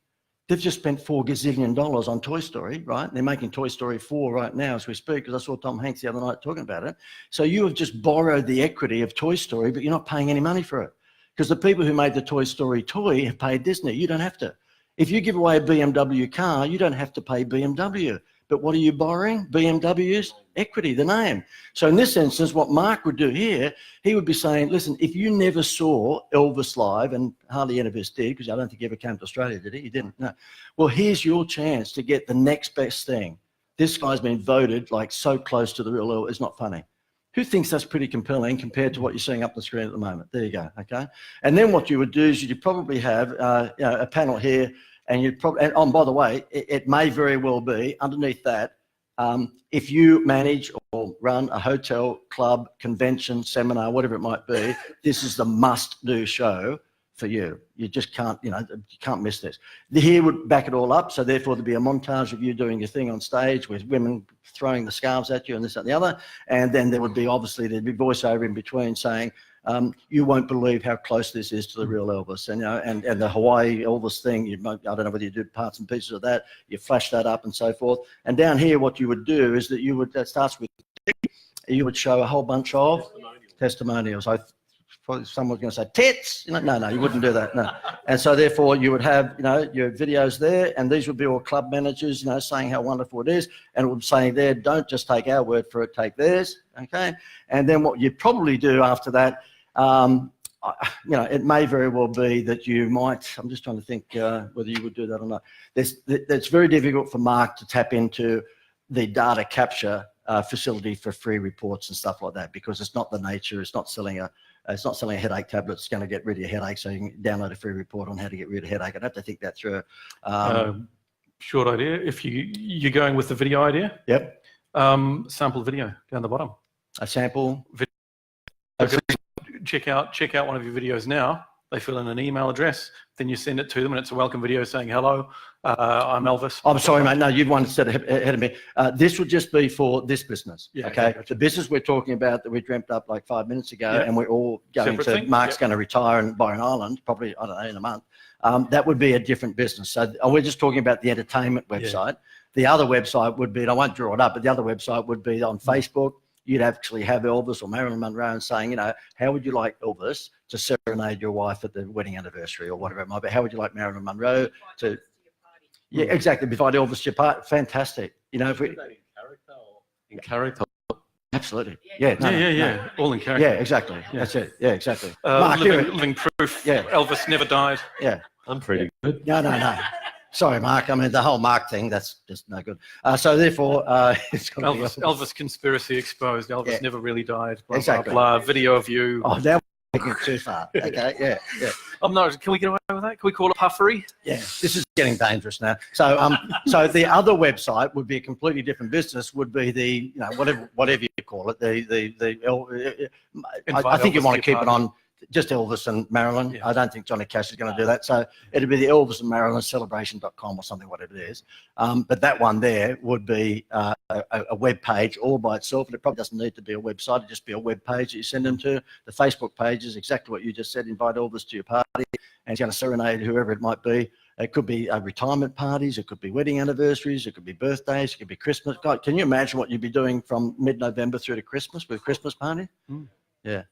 [SPEAKER 7] They've just spent $4 gazillion on Toy Story, right? They're making Toy Story 4 right now as we speak, because I saw Tom Hanks the other night talking about it. So you have just borrowed the equity of Toy Story, but you're not paying any money for it. Because the people who made the Toy Story toy have paid Disney. You don't have to. If you give away a BMW car, you don't have to pay BMW. But what are you borrowing? BMW's equity, the name. So in this instance, what Mark would do here, he would be saying, listen, if you never saw Elvis live, and hardly any of us did, because I don't think he ever came to Australia, did he? He didn't, no. Well, here's your chance to get the next best thing. This guy's been voted like so close to the real Elvis, it's not funny. Who thinks that's pretty compelling compared to what you're seeing up the screen at the moment? There you go, okay? And then what you would do is you'd probably have a panel here, and you'd probably, and by the way, it may very well be underneath that, if you manage or run a hotel, club, convention, seminar, whatever it might be, this is the must-do show for you. You just can't, you can't miss this. Here would back it all up, so therefore there'd be a montage of you doing your thing on stage with women throwing the scarves at you and this, that, and the other, and then there would be, obviously, there'd be voiceover in between saying, you won't believe how close this is to the real Elvis. And, and the Hawaii Elvis thing, I don't know whether you do parts and pieces of that, you flash that up and so forth. And down here, what you would do is that you would, that starts with, you would show a whole bunch of testimonials. Someone's going to say, tits? No, you wouldn't do that, no. And so therefore you would have, your videos there, and these would be all club managers, saying how wonderful it is. And it would say there, don't just take our word for it, take theirs, okay? And then what you'd probably do after that, it may very well be that you might, I'm just trying to think whether you would do that or not. It's very difficult for Mark to tap into the data capture facility for free reports and stuff like that, because it's not the nature, it's not selling a headache tablet. It's going to get rid of your headache, so you can download a free report on how to get rid of headache. I'd have to think that through.
[SPEAKER 13] short idea. If you're going with the video idea,
[SPEAKER 7] Yep.
[SPEAKER 13] Sample video down the bottom.
[SPEAKER 7] A sample.
[SPEAKER 13] Video. Check out one of your videos now. They fill in an email address, then you send it to them, and it's a welcome video saying, "Hello, I'm Elvis."
[SPEAKER 7] I'm sorry, mate. No, you'd one instead ahead of me. This would just be for this business.
[SPEAKER 13] Yeah,
[SPEAKER 7] okay.
[SPEAKER 13] gotcha.
[SPEAKER 7] The business we're talking about that we dreamt up like 5 minutes ago,
[SPEAKER 13] Yeah.
[SPEAKER 7] and we're all going
[SPEAKER 13] Separate
[SPEAKER 7] to.
[SPEAKER 13] thing?
[SPEAKER 7] Mark's
[SPEAKER 13] Yeah.
[SPEAKER 7] going to retire and buy an island, probably I don't know in a month. That would be a different business. So we're just talking about the entertainment website. The other website would be, and I won't draw it up, but the other website would be on Facebook. You'd actually have Elvis or Marilyn Monroe and saying, you know, how would you like Elvis to serenade your wife at the wedding anniversary or whatever it might be? How would you like Marilyn Monroe to? Yeah, exactly. Invite Elvis to your party. Fantastic. You know, if we.
[SPEAKER 10] In character.
[SPEAKER 7] Absolutely. Yeah.
[SPEAKER 13] Yeah. All in character.
[SPEAKER 7] Yeah, exactly.
[SPEAKER 13] Yeah.
[SPEAKER 7] That's it. Yeah, exactly. Mark,
[SPEAKER 13] living proof.
[SPEAKER 7] Yeah.
[SPEAKER 13] Elvis never died.
[SPEAKER 7] Yeah.
[SPEAKER 10] I'm pretty good.
[SPEAKER 7] No. Sorry, Mark. I mean, the whole Mark thing, that's just no good. So therefore, it's got to be
[SPEAKER 13] Elvis conspiracy exposed. Elvis never really died. Blah,
[SPEAKER 7] Exactly.
[SPEAKER 13] blah, blah. Video of you.
[SPEAKER 7] Oh, now we're taking it too far. Okay, yeah.
[SPEAKER 13] I'm not. Can we get away with that? Can we call it puffery?
[SPEAKER 7] Yeah, this is getting dangerous now. So, so the other website would be a completely different business. Would be the, you know, whatever you call it. I think you want to keep it on just Elvis and Marilyn.
[SPEAKER 13] Yeah.
[SPEAKER 7] I don't think Johnny Cash is going to do that. So it'd be the Elvis and Marilyn celebration.com or something, whatever it is. But that one there would be a web page all by itself. And it probably doesn't need to be a website. It'd just be a web page that you send them to. The Facebook page is exactly what you just said. Invite Elvis to your party, and he's going to serenade whoever it might be. It could be retirement parties. It could be wedding anniversaries. It could be birthdays. It could be Christmas. God, can you imagine what you'd be doing from mid-November through to Christmas with Christmas party?
[SPEAKER 13] Mm.
[SPEAKER 7] Yeah.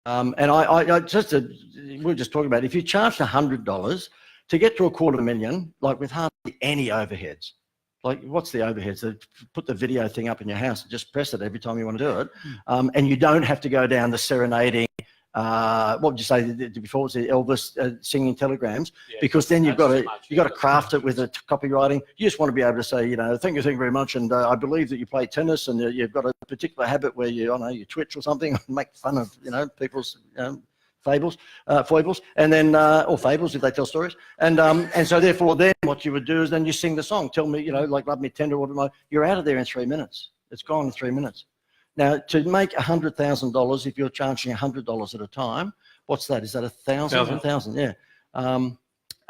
[SPEAKER 7] And I just, we were just talking about, if you charged $100 to get to $250,000, like with hardly any overheads, like what's the overheads? Put the video thing up in your house and just press it every time you want to do it. And you don't have to go down the serenading, what would you say before? Was it Elvis singing telegrams? Yeah, because then you've got to craft it with the copywriting. You just want to be able to say, you know, thank you very much, and I believe that you play tennis, and you've got a particular habit where you, I don't know, you twitch or something, and make fun of, you know, people's foibles, and then or fables if they tell stories, and so therefore then what you would do is then you sing the song. Tell me, you know, like Love Me Tender or whatever. You're out of there in 3 minutes. It's gone in 3 minutes. Now, to make $100,000, if you're charging $100 at a time, what's that? Is that 1,000? 1,000, yeah.
[SPEAKER 13] So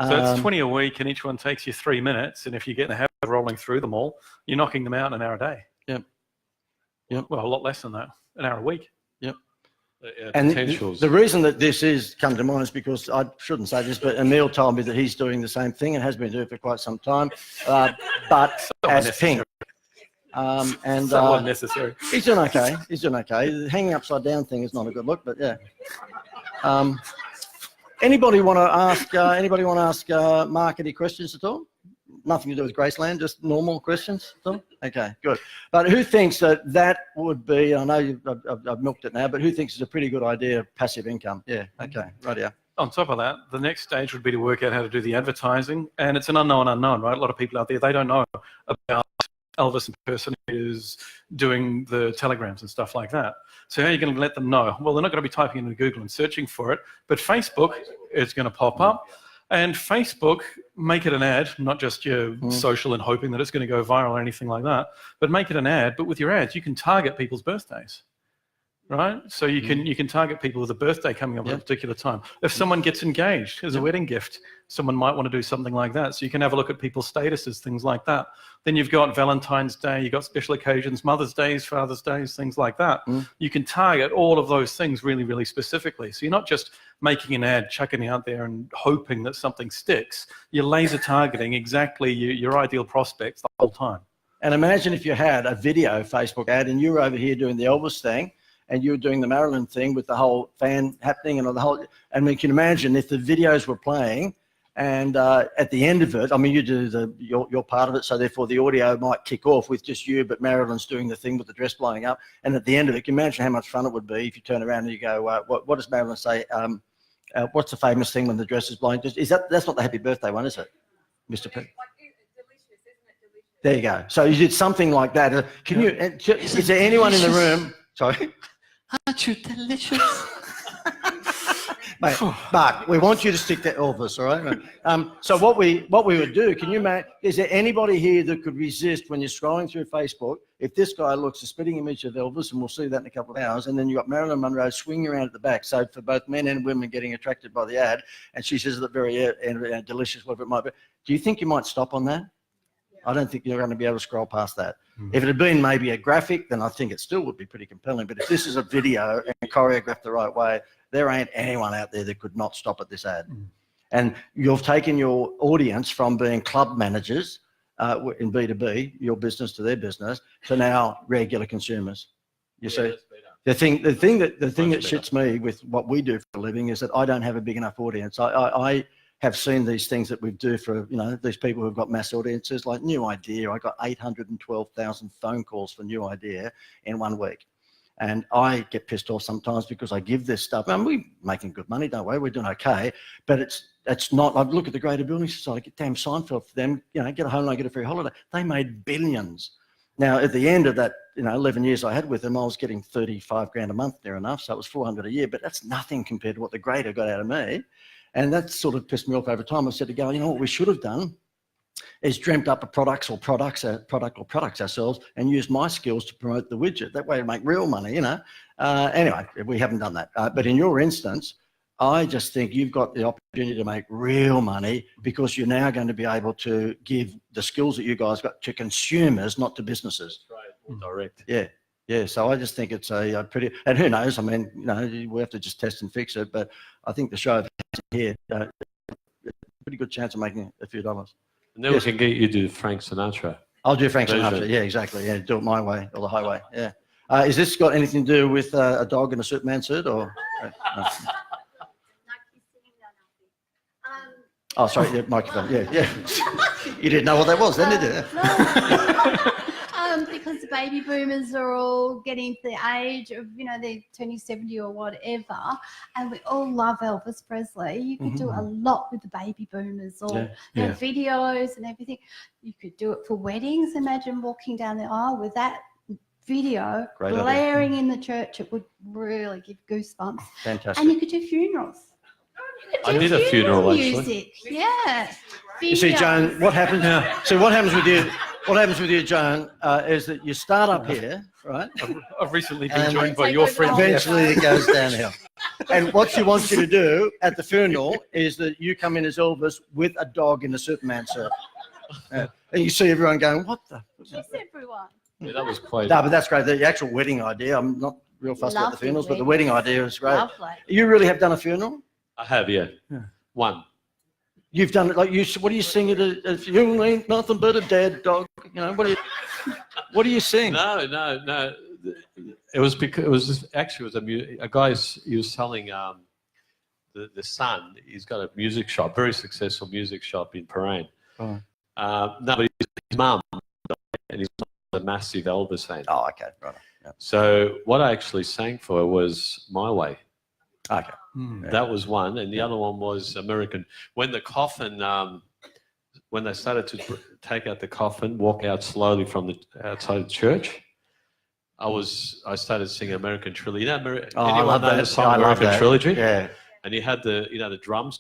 [SPEAKER 13] it's 20 a week, and each one takes you 3 minutes. And if you get in the habit of rolling through them all, you're knocking them out in an hour a day.
[SPEAKER 7] Yep.
[SPEAKER 13] Well, a lot less than that. An hour a week.
[SPEAKER 7] Yep.
[SPEAKER 10] And
[SPEAKER 7] the reason that this is come to mind is because I shouldn't say this, but Emil told me that he's doing the same thing and has been doing it for quite some time, but so as Pink. And
[SPEAKER 13] so unnecessary.
[SPEAKER 7] He's doing okay. The hanging upside down thing is not a good look, but yeah. Anybody want to ask Mark any questions at all? Nothing to do with Graceland, just normal questions at all? Okay, good. But who thinks that would be, I know I've milked it now, but who thinks it's a pretty good idea, passive income? Yeah, okay, right here.
[SPEAKER 13] On top of that, the next stage would be to work out how to do the advertising. And it's an unknown, right? A lot of people out there, they don't know about Elvis impersonators doing the telegrams and stuff like that. So how are you going to let them know? Well, they're not going to be typing into Google and searching for it, but Facebook is going to pop up. And Facebook, make it an ad, not just your social and hoping that it's going to go viral or anything like that, but make it an ad. But with your ads, you can target people's birthdays, right? So you can target people with a birthday coming up at a particular time. If someone gets engaged as a wedding gift, someone might want to do something like that. So you can have a look at people's statuses, things like that. Then you've got Valentine's Day, you've got special occasions, Mother's Days, Father's Days, things like that. You can target all of those things really, really specifically. So you're not just making an ad, chucking it out there and hoping that something sticks. You're laser targeting exactly your ideal prospects the whole time.
[SPEAKER 7] And imagine if you had a video Facebook ad and you were over here doing the Elvis thing, and you were doing the Marilyn thing with the whole fan happening and the whole, and we can imagine if the videos were playing, and at the end of it, I mean, you do your part of it, so therefore the audio might kick off with just you, but Marilyn's doing the thing with the dress blowing up, and at the end of it, you can imagine how much fun it would be if you turn around and you go, what does Marilyn say? What's the famous thing when the dress is blowing? That's not the happy birthday one, is it, Mr. P? There you go. So you did something like that. Can you? Is there anyone in the room? Sorry.
[SPEAKER 9] Aren't you delicious?
[SPEAKER 7] Mate, Mark, we want you to stick to Elvis, all right? So what we would do, can you imagine, is there anybody here that could resist when you're scrolling through Facebook, if this guy looks a spitting image of Elvis, and we'll see that in a couple of hours, and then you've got Marilyn Monroe swinging around at the back, so for both men and women getting attracted by the ad, and she says at the very end, delicious, whatever it might be. Do you think you might stop on that? I don't think you're going to be able to scroll past that. If it had been maybe a graphic, then I think it still would be pretty compelling. But if this is a video and choreographed the right way, there ain't anyone out there that could not stop at this ad. And you've taken your audience from being club managers in B2B, your business to their business, to now regular consumers. You see, the thing that shits me with what we do for a living is that I don't have a big enough audience. I have seen these things that we do for, these people who've got mass audiences, like New Idea. I got 812,000 phone calls for New Idea in 1 week. And I get pissed off sometimes because I give this stuff. And we're making good money, don't we? We're doing okay. But it's not, I look at the Greater Building Society, get damn Seinfeld for them, get a home loan, get a free holiday. They made billions. Now, at the end of that, 11 years I had with them, I was getting 35 grand a month, near enough. So it was 400 a year, but that's nothing compared to what the Greater got out of me. And that sort of pissed me off over time. I said to Gal, what we should have done is dreamt up a product or products ourselves and used my skills to promote the widget. That way to make real money, Anyway, we haven't done that. But in your instance, I just think you've got the opportunity to make real money because you're now going to be able to give the skills that you guys got to consumers, not to businesses.
[SPEAKER 10] That's right, direct.
[SPEAKER 7] Yeah. Yeah, so I just think it's a pretty, and who knows, I mean, we have to just test and fix it, but I think the show here, pretty good chance of making a few dollars.
[SPEAKER 10] And then we can get you to do Frank Sinatra.
[SPEAKER 7] I'll do Frank Sinatra, yeah, exactly, yeah, do it my way, or the highway, yeah. Is this got anything to do with a dog in a Superman suit, or? No. Oh, sorry, yeah, microphone, yeah. You didn't know what that was then, did you?
[SPEAKER 11] Because the baby boomers are all getting to the age of, they're turning 70 or whatever, and we all love Elvis Presley. You could do a lot with the baby boomers, or videos and everything. You could do it for weddings. Imagine walking down the aisle with that video blaring in the church. It would really give goosebumps.
[SPEAKER 7] Fantastic.
[SPEAKER 11] And you could do funerals.
[SPEAKER 10] I did a funeral
[SPEAKER 11] music.
[SPEAKER 10] actually.
[SPEAKER 11] Yeah.
[SPEAKER 7] You see, Joan, what happens? So what happens with you? What happens with you, Joan, is that you start up here, right?
[SPEAKER 13] I've recently been joined by your friend.
[SPEAKER 7] Eventually it goes downhill. And what she wants you to do at the funeral is that you come in as Elvis with a dog in a Superman suit. And you see everyone going, what the?
[SPEAKER 11] Just everyone.
[SPEAKER 10] Yeah, that was quite...
[SPEAKER 7] No, but that's great. The actual wedding idea, I'm not real fussed about the funerals, but the wedding idea is great.
[SPEAKER 11] Lovely.
[SPEAKER 7] You really have done a funeral?
[SPEAKER 10] I have, yeah. One.
[SPEAKER 7] You've done it like what do you sing it as? You ain't nothing but a dead dog. What do you sing?
[SPEAKER 10] No. It was because it was a guy. He was selling the son. He's got a music shop, very successful music shop in Parain.
[SPEAKER 7] Oh.
[SPEAKER 10] No, but his mum, and he's a massive Elvis fan.
[SPEAKER 7] Oh, okay, right. Yep.
[SPEAKER 10] So what I actually sang for was My Way.
[SPEAKER 7] Okay.
[SPEAKER 10] That was one, and the other one was American. When the coffin, when they started to take out the coffin, walk out slowly from the outside the church, I started singing American Trilogy. Anyone know the song American Trilogy?
[SPEAKER 7] Yeah.
[SPEAKER 10] And you had the drums.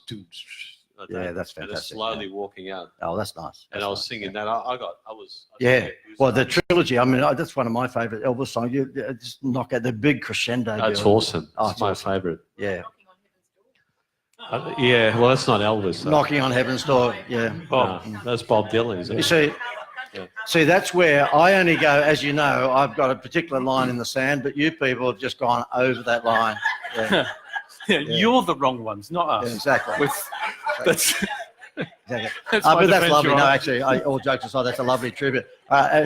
[SPEAKER 7] Yeah, that's fantastic.
[SPEAKER 10] And they're slowly walking out.
[SPEAKER 7] Oh, that's nice.
[SPEAKER 10] And I was singing that. I was.
[SPEAKER 7] Well, the trilogy. I mean, that's one of my favorite Elvis songs. You just knock out the big crescendo.
[SPEAKER 10] That's awesome.
[SPEAKER 7] Oh,
[SPEAKER 10] it's my favorite.
[SPEAKER 7] Yeah.
[SPEAKER 10] Yeah, well, that's not Elvis. So.
[SPEAKER 7] Knocking on Heaven's Door, yeah.
[SPEAKER 10] Oh, that's Bob Dylan, isn't it?
[SPEAKER 7] You see, that's where I only go, as you know, I've got a particular line in the sand, but you people have just gone over that line. Yeah.
[SPEAKER 13] You're the wrong ones, not us.
[SPEAKER 7] Yeah, exactly.
[SPEAKER 13] That's
[SPEAKER 7] exactly.
[SPEAKER 13] That's
[SPEAKER 7] But that's lovely. No, actually, all jokes aside, that's a lovely tribute.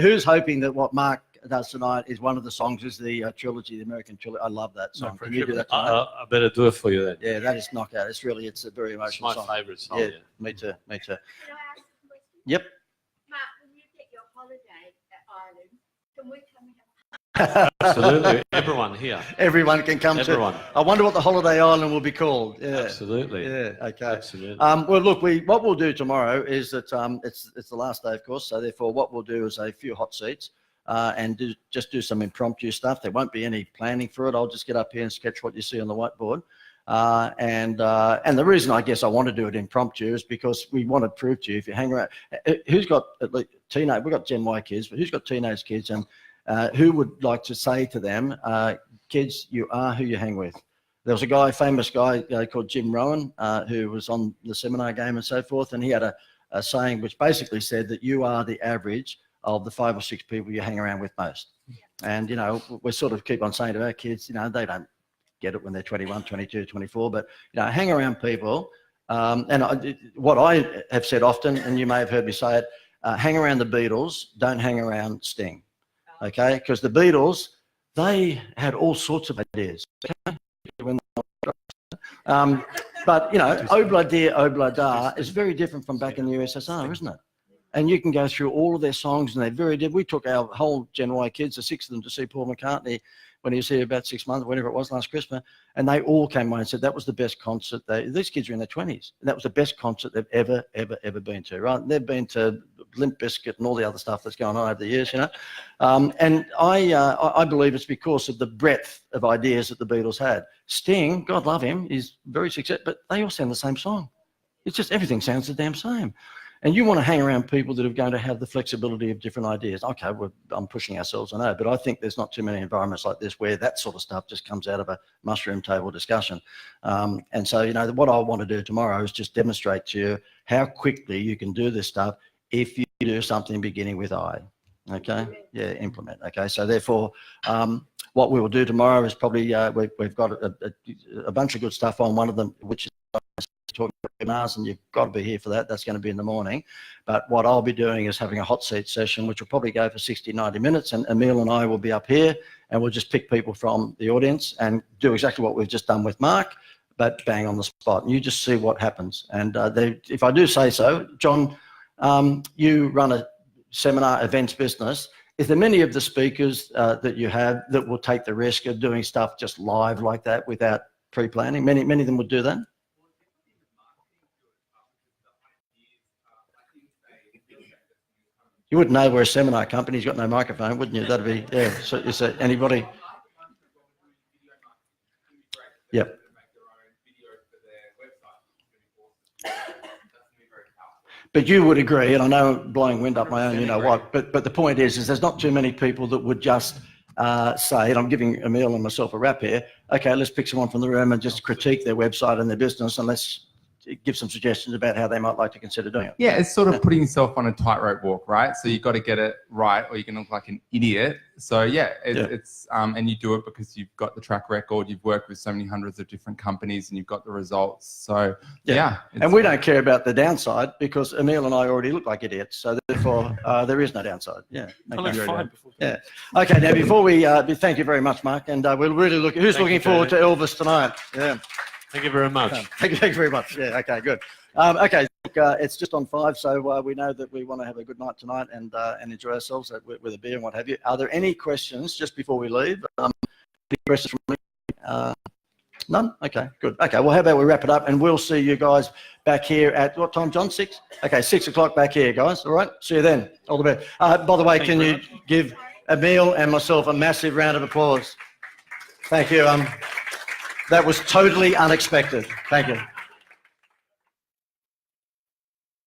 [SPEAKER 7] Who's hoping that what Mark does tonight is one of the songs is the trilogy, the American trilogy? I love that song. Can you do that tonight?
[SPEAKER 10] I better do it for you then.
[SPEAKER 7] Yeah, that is knockout. It's a very emotional song.
[SPEAKER 10] It's my favourite song.
[SPEAKER 7] Yeah, me too.
[SPEAKER 5] Can I ask a question?
[SPEAKER 7] Yep.
[SPEAKER 5] Mark, when you get your holiday at Ireland, can we come and have
[SPEAKER 10] Absolutely. Everyone here.
[SPEAKER 7] Everyone can come
[SPEAKER 10] Everyone.
[SPEAKER 7] I wonder what the holiday island will be called. Yeah.
[SPEAKER 10] Absolutely.
[SPEAKER 7] Yeah. Okay.
[SPEAKER 10] Absolutely.
[SPEAKER 7] Well, look, what we'll do tomorrow is that it's the last day, of course. So therefore, what we'll do is a few hot seats and just do some impromptu stuff. There won't be any planning for it. I'll just get up here and sketch what you see on the whiteboard. And the reason I guess I want to do it impromptu is because we want to prove to you, if you hang around, who's got at least teenage, we've got Gen Y kids, but who's got teenage kids, and who would like to say to them, kids, you are who you hang with. There was a guy, famous guy called Jim Rohn, who was on the Seminar Game and so forth, and he had a saying which basically said that you are the average of the 5 or 6 people you hang around with most. And, you know, we sort of keep on saying to our kids, you know, they don't get it when they're 21, 22, 24, but, you know, hang around people. What I have said often, and you may have heard me say it, hang around the Beatles, don't hang around Sting, okay? Because the Beatles, they had all sorts of ideas. Okay? But, you know, Obla Dear, Obla Da is very different from back in the USSR, isn't it? And you can go through all of their songs, and they're very different. We took our whole Gen Y kids, the 6 of them, to see Paul McCartney when he was here about 6 months, whatever it was, last Christmas, and they all came away and said that was the best concert. These kids are in their 20s, and that was the best concert they've ever been to, right? They've been to Limp Bizkit and all the other stuff that's going on over the years, you know. And I believe it's because of the breadth of ideas that the Beatles had. Sting, God love him, is very successful, but they all sound the same song. It's just everything sounds the damn same. And you want to hang around people that are going to have the flexibility of different ideas. Okay, I'm pushing ourselves, I know, but I think there's not too many environments like this where that sort of stuff just comes out of a mushroom table discussion. And so, you know, what I want to do tomorrow is just demonstrate to you how quickly you can do this stuff if you do something beginning with I. Okay? Yeah, implement. Okay, so therefore, what we will do tomorrow is probably, we've got a bunch of good stuff on, one of them, which is talking about webinars, and you've got to be here for that. That's going to be in the morning. But what I'll be doing is having a hot seat session, which will probably go for 60, 90 minutes. And Emil and I will be up here, and we'll just pick people from the audience and do exactly what we've just done with Mark, but bang on the spot. And you just see what happens. And if I do say so, John, you run a seminar events business. Is there many of the speakers that you have that will take the risk of doing stuff just live like that without pre-planning? Many of them would do that? You wouldn't know we're a seminar company. He's got no microphone, wouldn't you? That'd be, yeah. So is there anybody? Yep. But you would agree, and I know I'm blowing wind up my own, you know what, but the point is there's not too many people that would just say, and I'm giving Emil and myself a rap here, okay, let's pick someone from the room and just critique their website and their business, and let's give some suggestions about how they might like to consider doing it.
[SPEAKER 1] Yeah, it's sort of putting yourself on a tightrope walk, right? So you've got to get it right, or you're going to look like an idiot. So yeah, it's and you do it because you've got the track record, you've worked with so many hundreds of different companies, and you've got the results. So yeah.
[SPEAKER 7] And we don't care about the downside because Emil and I already look like idiots. So therefore, there is no downside. Yeah. Okay. Yeah. Okay. Now before we thank you very much, Mark, and we'll really look. Who's looking forward to Elvis tonight? Yeah.
[SPEAKER 10] Thank you very much.
[SPEAKER 7] Thank you very much. Yeah, okay, good. Okay, look, it's just on 5, so we know that we want to have a good night tonight and enjoy ourselves with a beer and what have you. Are there any questions just before we leave? Any questions from me? None? Okay, good. Okay, well, how about we wrap it up, and we'll see you guys back here at what time, John? 6? Okay, 6 o'clock back here, guys. All right, see you then. All the best. By the way, can you give Emil and myself a massive round of applause? Thank you. That was totally unexpected. Thank you.